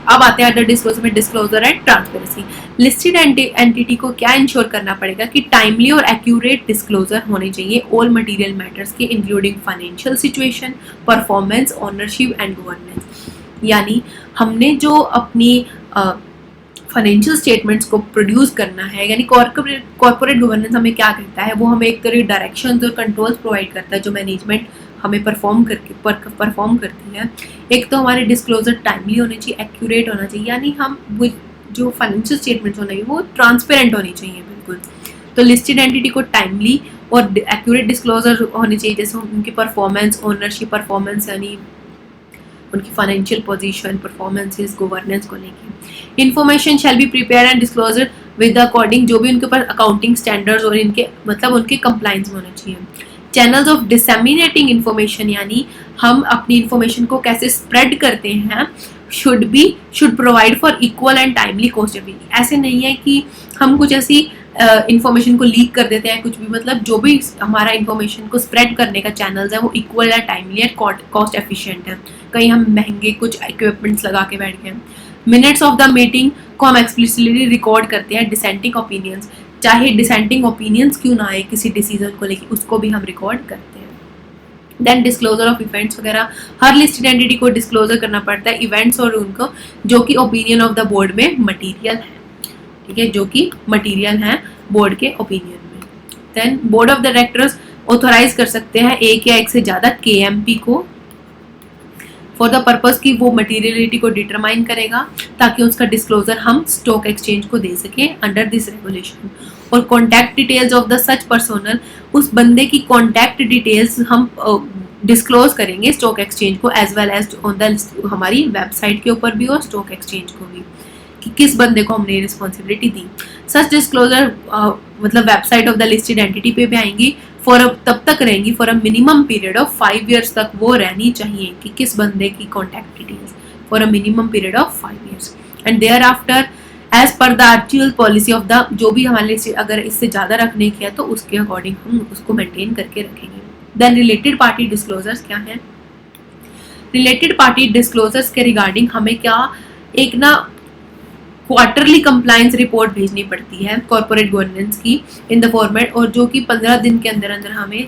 अब आते हैं अदर डिस्क्लोजर में, disclosure and transparency. Listed entity को क्या इंश्योर करना पड़ेगा कि टाइमली और एक्यूरेट डिस्क्लोजर होने चाहिए ऑल मटेरियल मैटर्स के, including financial situation, performance, ownership and governance. यानी हमने जो अपनी फाइनेंशियल स्टेटमेंट्स को प्रोड्यूस करना है, यानी कॉर्पोरेट गवर्नेंस हमें क्या कहता है, वो हमें एक तरह डायरेक्शंस और कंट्रोल्स प्रोवाइड करता है जो मैनेजमेंट हमें परफॉर्म करती है। एक तो हमारे डिस्क्लोजर टाइमली होने चाहिए, एक्यूरेट होना चाहिए, यानी हम वो जो फाइनेंशियल स्टेटमेंट्स होने चाहिए वो ट्रांसपेरेंट होनी चाहिए बिल्कुल। तो लिस्टेड एंटिटी को टाइमली और एक्यूरेट डिस्क्लोजर होने चाहिए, जैसे उनकी परफॉर्मेंस, ओनरशिप परफॉर्मेंस, यानी उनकी फाइनेंशियल पोजीशन, परफॉर्मेंसेस, गवर्नेंस को लेके। Information shall be prepare and disclosure with according, जो भी उनके पास अकाउंटिंग स्टैंडर्ड्स और इनके मतलब उनके कंप्लायंस में होना चाहिए। चैनल्स ऑफ डिसेमिनेटिंग इन्फॉर्मेशन, यानी हम अपनी इन्फॉर्मेशन को कैसे स्प्रेड करते हैं, should provide for equal and timely cost efficient. ऐसे नहीं है कि हम कुछ ऐसी इन्फॉर्मेशन को लीक कर देते हैं, कुछ भी, मतलब जो भी हमारा इन्फॉर्मेशन को स्प्रेड करने का चैनल्स है वो इक्वल या टाइमली एंड कॉस्ट एफिशिएंट है। कहीं हम महंगे कुछ इक्विपमेंट्स लगा के बैठ गए। मिनट्स ऑफ द मीटिंग को हम एक्सप्लिसिटली रिकॉर्ड करते हैं। डिसेंटिंग ओपिनियंस, चाहे डिसेंटिंग ओपिनियंस क्यों ना आए किसी डिसीजन को लेकर, उसको भी हम रिकॉर्ड करते हैं। देन डिस्क्लोजर ऑफ इवेंट्स वगैरह, हर लिस्टेड एंटिटी को डिस्क्लोजर करना पड़ता है इवेंट्स और उनको जो कि ओपिनियन ऑफ द बोर्ड में मटीरियल है, ठीक है, जो कि मटीरियल है बोर्ड के ओपिनियन में। Then board of directors authorise कर सकते हैं एक या एक से ज़्यादा KMP को फॉर द पर्पस की वो मटीरियलिटी को डिटरमाइन करेगा, ताकि उसका डिस्क्लोजर हम स्टॉक एक्सचेंज को दे सकें अंडर दिस रेगुलेशन। और contact details of the such personal, उस बंदे की कॉन्टैक्ट डिटेल्स हम डिस्क्लोज करेंगे स्टॉक एक्सचेंज को, as well as on the हमारी वेबसाइट के ऊपर भी और स्टॉक एक्सचेंज को भी, कि किस बंदे को हमने रिस्पॉन्सिबिलिटी दी। सच डिस्क्लोजर मतलब website of the listed entity पे भी आएंगी, तब तक रहेंगी for a minimum period of 5 years तक वो रहनी चाहिए कि किस बंदे की contact details, for a minimum period of 5 years। And thereafter as per the actual policy of the, जो भी हमारे लिए अगर इससे ज़्यादा रखने की है तो उसके अकॉर्डिंग हम उसको मेंटेन करके रखेंगे। देन रिलेटेड पार्टी डिस्क्लोजर्स क्या है, रिलेटेड पार्टी डिस्क्लोजर्स के रिगार्डिंग हमें क्या एक ना क्वार्टरली कंप्लायंस रिपोर्ट भेजनी पड़ती है कॉर्पोरेट गवर्नेंस की इन द फॉर्मेट, और जो कि 15 दिन के अंदर अंदर हमें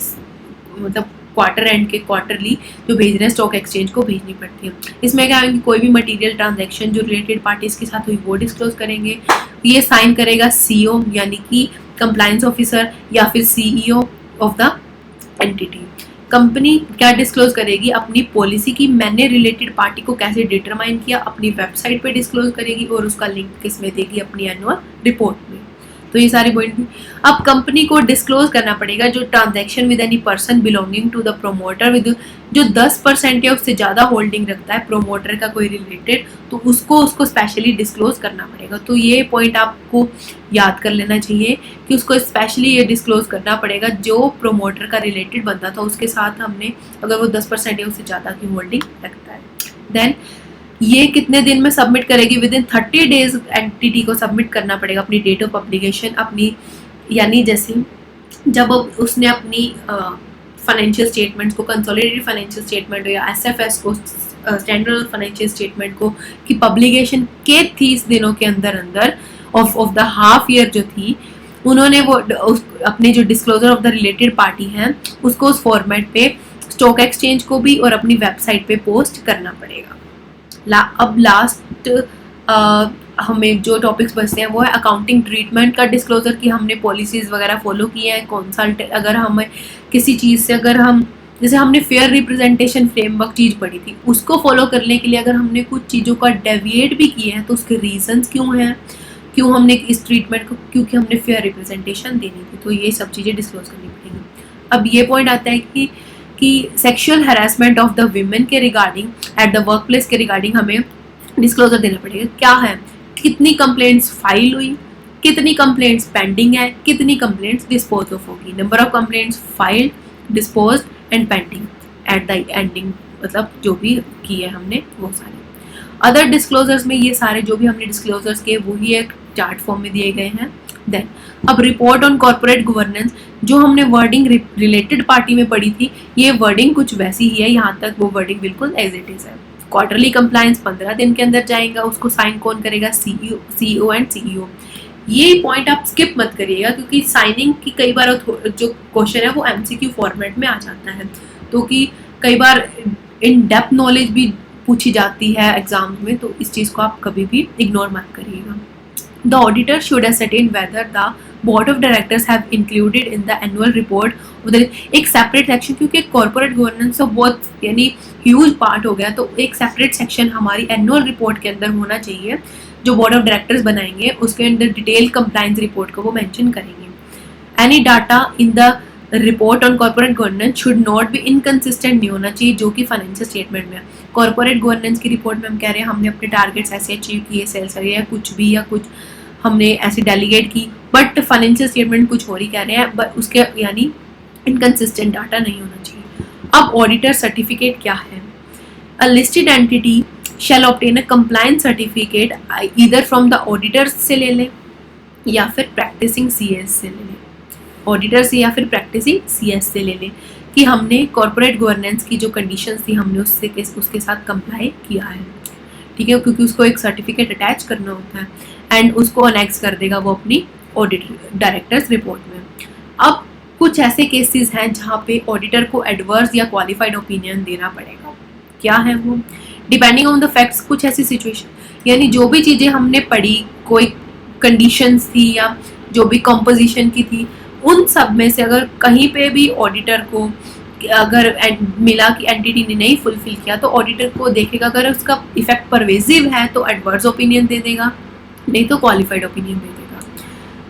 मतलब क्वार्टर एंड के क्वार्टरली जो भेज रहे हैं स्टॉक एक्सचेंज को भेजनी पड़ती है। इसमें क्या है कि कोई भी मटेरियल ट्रांजैक्शन जो रिलेटेड पार्टीज के साथ हुई वो डिस्क्लोज करेंगे। ये साइन करेगा सीईओ यानी कि कंप्लायंस ऑफिसर या फिर CEO of the entity. Company क्या डिस्क्लोज करेगी, अपनी पॉलिसी की मैंने रिलेटेड पार्टी को कैसे डिटरमाइन किया अपनी वेबसाइट पे डिस्क्लोज करेगी, और उसका लिंक किसमें देगी, अपनी एनुअल रिपोर्ट में। तो ये सारे पॉइंट भी। अब कंपनी को डिस्क्लोज करना पड़ेगा जो transaction with any person belonging to the promoter with जो 10% या उससे ज़्यादा होल्डिंग रखता है प्रोमोटर का कोई रिलेटेड, तो उसको स्पेशली डिस्क्लोज करना पड़ेगा। तो ये पॉइंट आपको याद कर लेना चाहिए कि उसको स्पेशली ये डिस्क्लोज करना पड़ेगा जो प्रोमोटर का रिलेटेड बंदा था उसके साथ हमने, अगर वो 10% या उससे ज़्यादा की होल्डिंग रखता है। देन ये कितने दिन में सबमिट करेगी, विद इन 30 डेज एंटिटी को सबमिट करना पड़ेगा अपनी डेट ऑफ पब्लिकेशन अपनी, यानी जैसे जब उसने अपनी फाइनेंशियल स्टेटमेंट्स को कंसोलिडेटेड फाइनेंशियल स्टेटमेंट या एसएफएस को स्टैंडर्ड फाइनेंशियल स्टेटमेंट को की पब्लिकेशन के 30 दिनों के अंदर अंदर ऑफ द हाफ ईयर जो थी, उन्होंने वो अपने जो disclosure of the related party हैं उसको उस फॉर्मेट पे स्टॉक एक्सचेंज को भी और अपनी वेबसाइट पे पोस्ट करना पड़ेगा। अब लास्ट हमें जो टॉपिक्स बचते हैं वो है अकाउंटिंग ट्रीटमेंट का डिस्क्लोजर की हमने पॉलिसीज वगैरह फॉलो की हैं। कंसल्ट अगर हमें किसी चीज़ से अगर हम जैसे हमने फेयर रिप्रेजेंटेशन फ्रेमवर्क चीज़ पढ़ी थी उसको फॉलो करने के लिए अगर हमने कुछ चीज़ों का डेविएट भी किए हैं तो उसके रीजंस क्यों हैं, क्यों हमने इस ट्रीटमेंट को, क्योंकि हमने फेयर रिप्रेजेंटेशन देनी थी, तो ये सब चीज़ें डिस्क्लोज करनी पड़ेंगी। अब ये पॉइंट आता है कि sexual harassment of the women के regarding at the work place के रिगार्डिंग हमें डिस्क्लोजर देना पड़ेगा। क्या है, कितनी कंप्लेंट्स फाइल हुई, कितनी कंप्लेंट्स पेंडिंग है, कितनी कंप्लेंट्स डिस्पोज ऑफ होगी, number of complaints filed, dispose and pending at the ending, मतलब जो भी किए हमने वो सारे। अदर डिस्क्लोजर्स में ये सारे जो भी हमने डिस्क्लोजर्स किए वही एक चार्ट फॉर्म में दिए गए हैं। देन अब रिपोर्ट ऑन कॉर्पोरेट गवर्नेंस जो हमने वर्डिंग रिलेटेड पार्टी में पढ़ी थी, ये वर्डिंग कुछ वैसी ही है, यहाँ तक वो वर्डिंग बिल्कुल एज इट इज है। क्वार्टरली कंप्लायंस 15 दिन के अंदर जाएगा, उसको साइन कौन करेगा, सीईओ एंड सीईओ। ये पॉइंट आप स्किप मत करिएगा क्योंकि साइनिंग की कई बार जो क्वेश्चन है वो एमसीक्यू फॉर्मेट में आ जाता है, तो कि कई बार इन डेप्थ नॉलेज भी पूछी जाती है एग्जाम में, तो इस चीज़ को आप कभी भी इग्नोर मत करिएगा। The auditor should ascertain whether the board of directors have included in the annual report एक सेपरेट सेक्शन, क्योंकि कॉर्पोरेट गवर्नेंस तो बहुत यानी ह्यूज पार्ट हो गया, तो एक सेपरेट सेक्शन हमारी एनुअल रिपोर्ट के अंदर होना चाहिए जो बोर्ड ऑफ डायरेक्टर्स बनाएंगे, उसके अंदर डिटेल कंप्लायंस रिपोर्ट को वो मेंशन करेंगे। Any data in the report on corporate governance should not be inconsistent नहीं होना चाहिए जो कि फाइनेंशियल स्टेटमेंट में। कॉर्पोरेट गवर्नेंस की रिपोर्ट में हम कह रहे हैं हमने अपने टारगेट्स ऐसे अचीव किए, सेल्स या कुछ भी, या कुछ हमने ऐसे डेलीगेट की, बट फाइनेंशियल स्टेटमेंट कुछ और ही कह रहे हैं, बट उसके यानी इनकंसिस्टेंट डाटा नहीं होना चाहिए। अब ऑडिटर सर्टिफिकेट क्या है, a listed entity shall obtain a compliance certificate either from the auditor से ले लें या फिर प्रैक्टिसिंग सीएस से ले लें, ऑडिटर से या फिर प्रैक्टिसिंग सीएस से ले लें कि हमने कॉर्पोरेट गवर्नेंस की जो कंडीशंस थी हमने उसके साथ कंप्लाई किया है, ठीक है, क्योंकि उसको एक सर्टिफिकेट अटैच करना होता है एंड उसको अनेक्स कर देगा वो अपनी ऑडिट डायरेक्टर्स रिपोर्ट में। अब कुछ ऐसे केसेस हैं जहाँ पे ऑडिटर को एडवर्स या क्वालिफाइड ओपिनियन देना पड़ेगा। क्या है वो, डिपेंडिंग ऑन द फैक्ट्स, कुछ ऐसी सिचुएशन यानी जो भी चीज़ें हमने पढ़ी, कोई कंडीशंस थी या जो भी कॉम्पोजिशन की थी, उन सब में से अगर कहीं पे भी ऑडिटर को अगर मिला कि एंटिटी ने नहीं फुलफिल किया तो ऑडिटर को देखेगा, अगर उसका इफेक्ट परवेजिव है तो एडवर्स ओपिनियन दे देगा, नहीं तो क्वालिफाइड ओपिनियन दे देगा।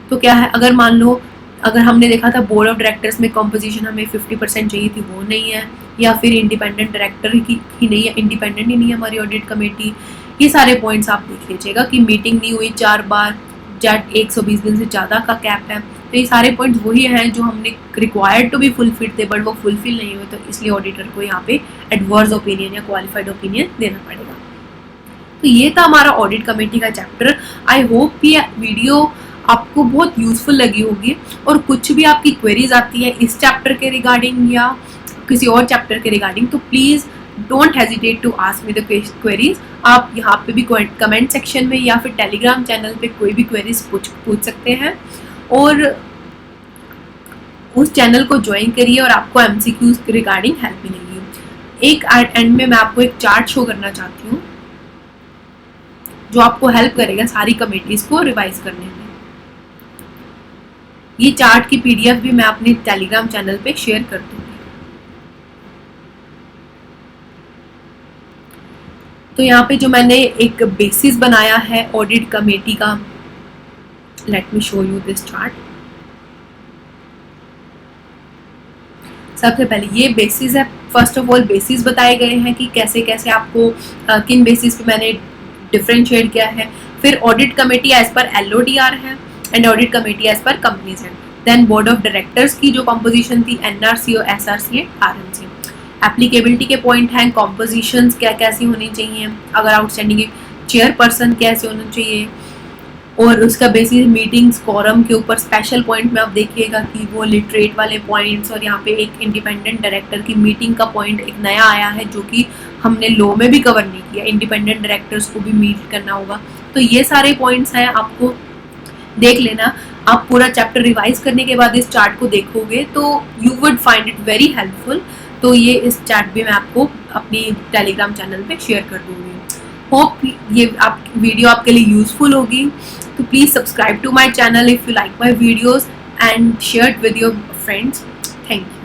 तो क्या है, अगर मान लो अगर हमने देखा था बोर्ड ऑफ डायरेक्टर्स में कॉम्पोजिशन हमें 50% चाहिए थी, वो नहीं है, या फिर इंडिपेंडेंट डायरेक्टर ही नहीं है, इंडिपेंडेंट ही नहीं है हमारी ऑडिट कमेटी, ये सारे पॉइंट्स आप देख लीजिएगा कि मीटिंग नहीं हुई 4 बार, 120 दिन से ज़्यादा का कैप है, तो ये सारे पॉइंट्स वही हैं जो हमने रिक्वायर्ड टू बी फुलफिल थे बट वो फुलफिल नहीं हुए, तो इसलिए ऑडिटर को यहाँ पे एडवर्स ओपिनियन या क्वालिफाइड ओपिनियन देना पड़ेगा। तो ये था हमारा ऑडिट कमेटी का चैप्टर। आई होप ये वीडियो आपको बहुत यूजफुल लगी होगी, और कुछ भी आपकी क्वेरीज आती है इस चैप्टर के रिगार्डिंग या किसी और चैप्टर के रिगार्डिंग तो please don't hesitate to ask me the queries. आप यहाँ पे भी कमेंट सेक्शन में या फिर टेलीग्राम चैनल पे कोई भी क्वेरीज पूछ सकते हैं, और उस चैनल को ज्वाइन करिए और आपको एमसीक्यूज रिगार्डिंग हेल्प मिलेगी। एक एंड में मैं आपको एक चार्ट शो करना चाहती हूँ जो आपको हेल्प करेगा सारी कमेटीज को रिवाइज करने में। ये चार्ट की पीडीएफ भी मैं अपने टेलीग्राम चैनल पे शेयर कर दूंगी। तो यहाँ पे जो मैंने एक बेसिस बनाया है ऑडिट कमेटी का, let me show you this chart. सबसे पहले ये बेसिस है। फर्स्ट ऑफ ऑल बेसिस बताए गए हैं कि कैसे कैसे आपको किन बेसिस पे मैंने डिफरेंशिएट किया है। फिर audit committee as per LODR है and audit committee as per companies है। देन बोर्ड ऑफ डायरेक्टर्स की जो कंपोजिशन थी NRC और SRC एंड RMC। एप्लीकेबिलिटी के पॉइंट हैं, कॉम्पोजिशंस क्या कैसी होनी चाहिए, अगर आउटस्टैंडिंग चेयरपर्सन कैसे होना चाहिए, और उसका बेसिस मीटिंग्स कोरम के ऊपर स्पेशल पॉइंट में आप देखिएगा कि वो लिटरेट वाले पॉइंट्स, और यहाँ पे एक इंडिपेंडेंट डायरेक्टर की मीटिंग का पॉइंट एक नया आया है जो कि हमने लॉ में भी कवर नहीं किया। इंडिपेंडेंट डायरेक्टर्स को भी मीट करना होगा। तो ये सारे पॉइंट्स हैं, आपको देख लेना। आप पूरा चैप्टर रिवाइज करने के बाद इस चार्ट को देखोगे तो you would find it very helpful. तो ये इस चार्ट भी मैं आपको अपनी टेलीग्राम चैनल पे शेयर कर दूंगी। होप ये वीडियो आपके लिए यूजफुल होगी। तो please subscribe to my channel if you like my videos and share it with your friends. Thank you.